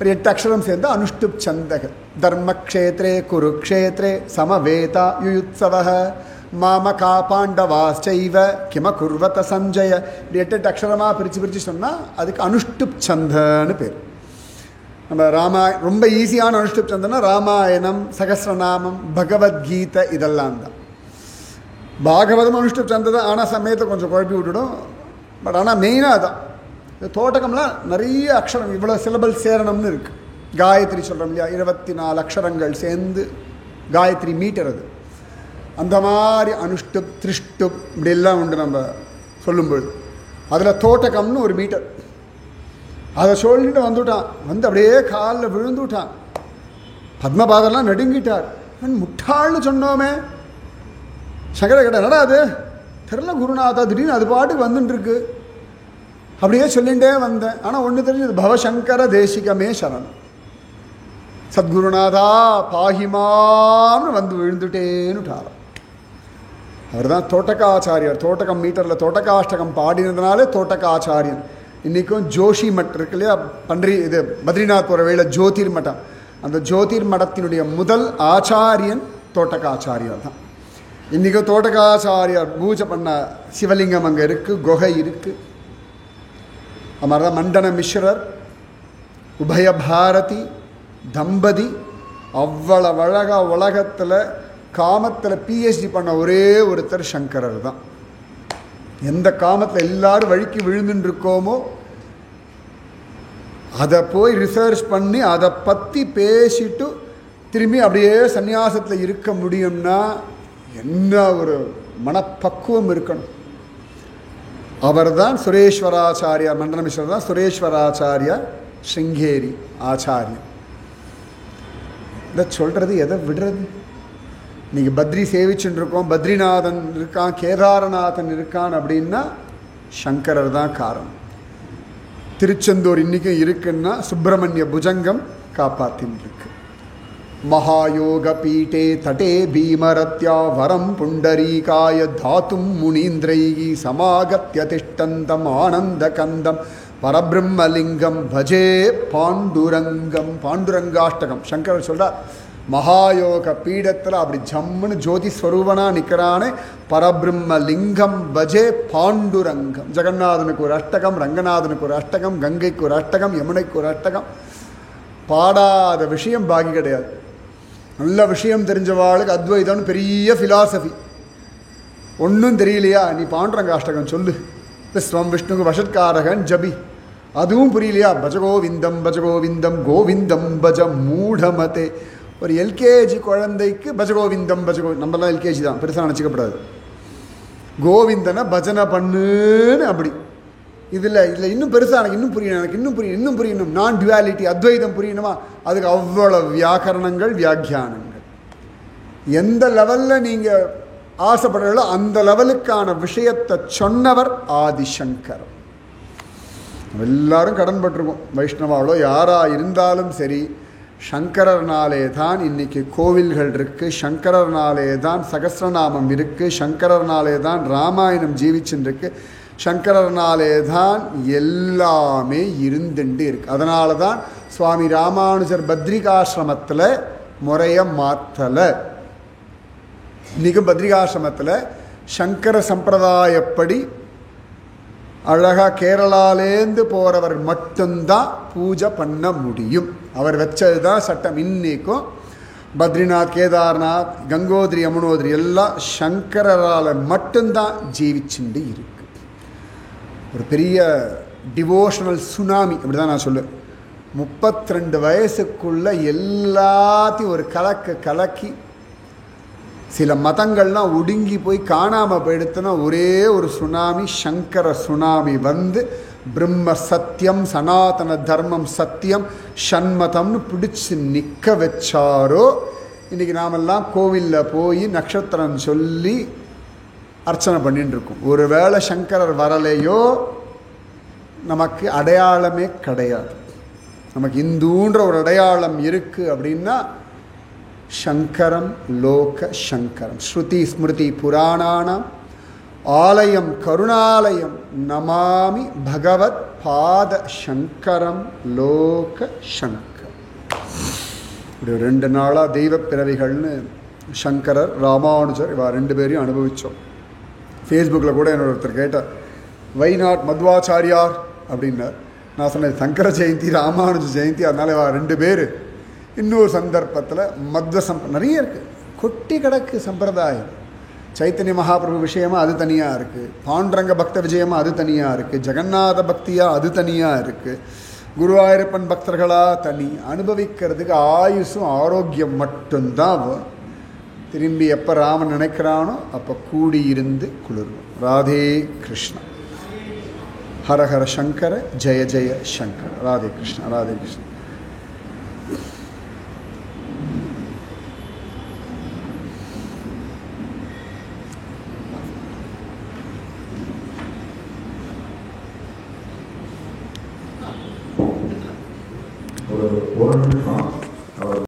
ஒரு 8 அக்ஷரம் சேர்ந்து அனுஷ்டுப் சந்தக. தர்மக்ஷேத்ரே குருக்ஷேத்ரே சமவேதா யுயுத்சவ மாமகா பாண்டவாச்சைவ கிம குர்வத சஞ்சய. இப்படி 8 அக்ஷரமாக பிரித்து சொன்னால் அதுக்கு அனுஷ்டுப் சந்தன்னு பேர். நம்ம ரொம்ப ஈஸியான அனுஷ்டுப் சந்தனா ராமாயணம், சகஸ்ரநாமம், பகவத்கீதை இதெல்லாம் தான். பாகவதம் அனுஷ்டுப் சந்தது ஆனால் சமயத்தை கொஞ்சம் குழப்பி விட்டுடும். பட் ஆனால் மெயினாக அதான். இந்த தோட்டகம்லாம் நிறைய அக்ஷரம், இவ்வளோ சிலபல் சேரணும்னு இருக்குது. காயத்ரி சொல்கிறோம் இல்லையா, 24 அக்ஷரங்கள் சேர்ந்து காயத்ரி மீட்டர் அது. அந்த மாதிரி அனுஷ்டுப், திருஷ்டுப் இப்படியெல்லாம் உண்டு நம்ம சொல்லும்பொழுது. அதில் தோட்டகம்னு ஒரு மீட்டர். அதை சொல்லிட்டு வந்துவிட்டான். வந்து அப்படியே காலில் விழுந்துவிட்டான். பத்மபாதெல்லாம் நடுங்கிட்டார். முட்டாள்னு சொன்னோமே. சங்கர கேட்ட என்னடா அது தெரியல குருநாதா, திடீர்னு அது பாட்டுக்கு வந்துட்டுருக்கு. அப்படியே சொல்லிகிட்டே வந்தேன். ஆனால் ஒன்று தெரிஞ்சது, பவசங்கர தேசிகமே சரணம், சத்குருநாதா பாகிமான்னு வந்து விழுந்துட்டேன்னுட்டாராம். அவர் தான் தோட்டகாச்சாரியர். தோட்டகம் மீட்டரில் தோட்டகாஷ்டகம் பாடினதுனாலே தோட்டகாச்சாரியன். இன்றைக்கும் ஜோஷி மட் இருக்கு இல்லையா, இது பத்ரிநாத் போகிற வேளை ஜோதிர் மட்டம். அந்த ஜோதிர் மடத்தினுடைய முதல் ஆச்சாரியன் தோட்டகாச்சாரியர் தான். இன்றைக்கும் தோட்டகாச்சாரியர் பூஜை பண்ண சிவலிங்கம் அங்கே இருக்குது, குகை இருக்குது. அது மாதிரி தான் மண்டன மிஸ்ரர், உபய பாரதி தம்பதி அவ்வளவு அழகாக உலகத்தில் காமத்தில் பிஹெச்டி பண்ண ஒரே ஒருத்தர் சங்கரர் தான். எந்த காமத்தில் எல்லாரும் வழிக்கு விழுந்துட்டு இருக்கோமோ அதை போய் ரிசர்ச் பண்ணி அதை பற்றி பேசிட்டு திரும்பி அப்படியே சந்நியாசத்தில் இருக்க முடியும்னா என்ன ஒரு மனப்பக்குவம் இருக்கணும். அவர் தான் சுரேஸ்வராச்சாரியா, மண்டனமிஸ்வர் தான் சுரேஸ்வராச்சாரியா ஸ்ருங்கேரி ஆச்சாரியன். இதை சொல்கிறது எதை விடுறது? நீங்கள் பத்ரி சேவிச்சுட்டு இருக்கோம், பத்ரிநாதன் இருக்கான், கேதாரநாதன் இருக்கான் அப்படின்னா சங்கரர் தான் காரணம். திருச்செந்தூர் இன்றைக்கும் இருக்குன்னா சுப்பிரமணிய புஜங்கம் காப்பாத்தின்னு இருக்கு. மகாயோக பீட்டே தட்டே பீமரத்யா வரம் புண்டரீகாய தாத்தும் முனீந்திரைகி சமாகத்ய திஷ்டந்தம் ஆனந்த கந்தம் பரபிரம்மலிங்கம் பஜே பாண்டுரங்கம். பாண்டுரங்காஷ்டகம் சங்கரர் சொல்கிறார். மகாயோக பீடத்தில் அப்படி ஜம்முன்னு ஜோதி ஸ்வரூபனாக நிற்கிறானே பரபிரம்ம லிங்கம் பஜே பாண்டுரங்கம். ஜெகநாதனுக்கு ஒரு அஷ்டகம், ரங்கநாதனுக்கு ஒரு அஷ்டகம், கங்கைக்கு ஒரு அஷ்டகம், யமுனைக்கு ஒரு அஷ்டகம். பாடாத விஷயம் பாக்கி கிடையாது. நல்ல விஷயம் தெரிஞ்சவாளுக்கு அத்வைதம்னு பெரிய ஃபிலாசபி. ஒன்றும் தெரியலையா, நீ பாண்டுரங்க அஷ்டகம் சொல்லு. ஸ்வம் விஷ்ணுக்கு வஷத்காரகன் ஜபி. அதுவும் புரியலையா, பஜகோவிந்தம் பஜகோவிந்தம் கோவிந்தம் பஜ மூடமதே. ஒரு எல்கேஜி குழந்தைக்கு பஜகோவிந்தம் நம்மளாம் எல்கேஜி தான், பெருசாக நினச்சிக்கப்படாது. கோவிந்தனை பஜனை பண்ணுன்னு அப்படி. இதில் இன்னும் பெருசாக எனக்கு இன்னும் புரியணும் நான் டுவாலிட்டி அத்வைதம் புரியணுமா, அதுக்கு அவ்வளோ வியாக்கரணங்கள் வியாக்கியானங்கள். எந்த லெவலில் நீங்கள் ஆசைப்படுறீங்களோ அந்த லெவலுக்கான விஷயத்தை சொன்னவர் ஆதிசங்கர். எல்லாரும் கடன்பட்டிருக்கோம். வைஷ்ணவாவளோ யாராக இருந்தாலும் சரி, சங்கரர்னாலே தான் இன்றைக்கி கோவில்கள் இருக்குது, சங்கரர்னாலே தான் சகஸ்ரநாமம் இருக்குது, சங்கரர்னாலே தான் ராமாயணம் ஜீவிச்சுருக்கு, சங்கரர்னாலே தான் எல்லாமே இருந்துட்டு இருக்குது. அதனால தான் சுவாமி ராமானுஜர் பத்ரிகாசிரமத்தில் முறையை மாற்றலை. இன்றைக்கும் பத்ரிகாசிரமத்தில் சங்கர சம்பிரதாயப்படி அழகாக கேரளாலேருந்து போகிறவர் மட்டும்தான் பூஜை பண்ண முடியும். அவர் வச்சது தான் சட்டம். இன்றைக்கும் பத்ரிநாத், கேதார்நாத், கங்கோத்ரி, யமுனோத்ரி எல்லாம் சங்கரால் மட்டும்தான் ஜீவிச்சுண்டு இருக்கு. ஒரு பெரிய டிவோஷனல் சுனாமி அப்படி தான் நான் சொல்லுவேன். 32 வயசுக்குள்ளே எல்லாத்தையும் ஒரு கலக்கி சில மதங்கள்லாம் ஒடுங்கி போய் காணாமல் போயிடுத்துனா ஒரே ஒரு சுனாமி, சங்கர சுனாமி வந்து பிரம்ம சத்தியம், சனாதன தர்மம் சத்தியம், ஷண்மதம்னு பிடிச்சி நிற்க வச்சாரோ. இன்றைக்கி நாமெல்லாம் கோவிலில் போய் நட்சத்திரம் சொல்லி அர்ச்சனை பண்ணிட்டு இருக்கோம். ஒரு வேளை சங்கரர் வரலையோ நமக்கு அடையாளமே கிடையாது. நமக்கு இந்துன்ற ஒரு அடையாளம் இருக்குது அப்படின்னா சங்கரம் லோக சங்கரம். ஸ்ருதி ஸ்மிருதி புராணானாம் ஆலயம் கருணாலயம் நமாமி பகவத் பாத சங்கரம் லோக சங்கரம். இப்படி 2 நாளாக தெய்வ பிறவிகள்னு சங்கரர், ராமானுஜர் இவா 2 பேரையும் அனுபவித்தோம். ஃபேஸ்புக்கில் கூட என்னோட ஒருத்தர் கேட்டார், வை நாட் மத்வாச்சாரியார் அப்படின்னார். நான் சொன்னேன் சங்கர ஜெயந்தி ராமானுஜ ஜெயந்தி, அதனால 2 பேர் இன்னொரு சந்தர்ப்பத்தில் நிறைய இருக்குது, கொட்டி கிடக்கு சம்பிரதாயம். சைத்தன்ய மகாபிரபு விஷயமாக அது தனியாக இருக்குது, பாண்டுரங்க பக்த விஜயமாக அது தனியாக இருக்குது, ஜெகநாத பக்தியாக அது தனியாக இருக்குது, குருவாயூரப்பன் பக்தர்களாக தனி. அனுபவிக்கிறதுக்கு ஆயுசும் ஆரோக்கியம் மட்டும்தான். திரும்பி எப்போ ராமன் நினைக்கிறானோ அப்போ கூடியிருந்து குளிர்வோம். ராதே கிருஷ்ணா. ஹர ஹர சங்கர ஜெய ஜெய சங்கர. ராதே கிருஷ்ணா, ராதே கிருஷ்ணா. ஒரு 1 நிமிஷம்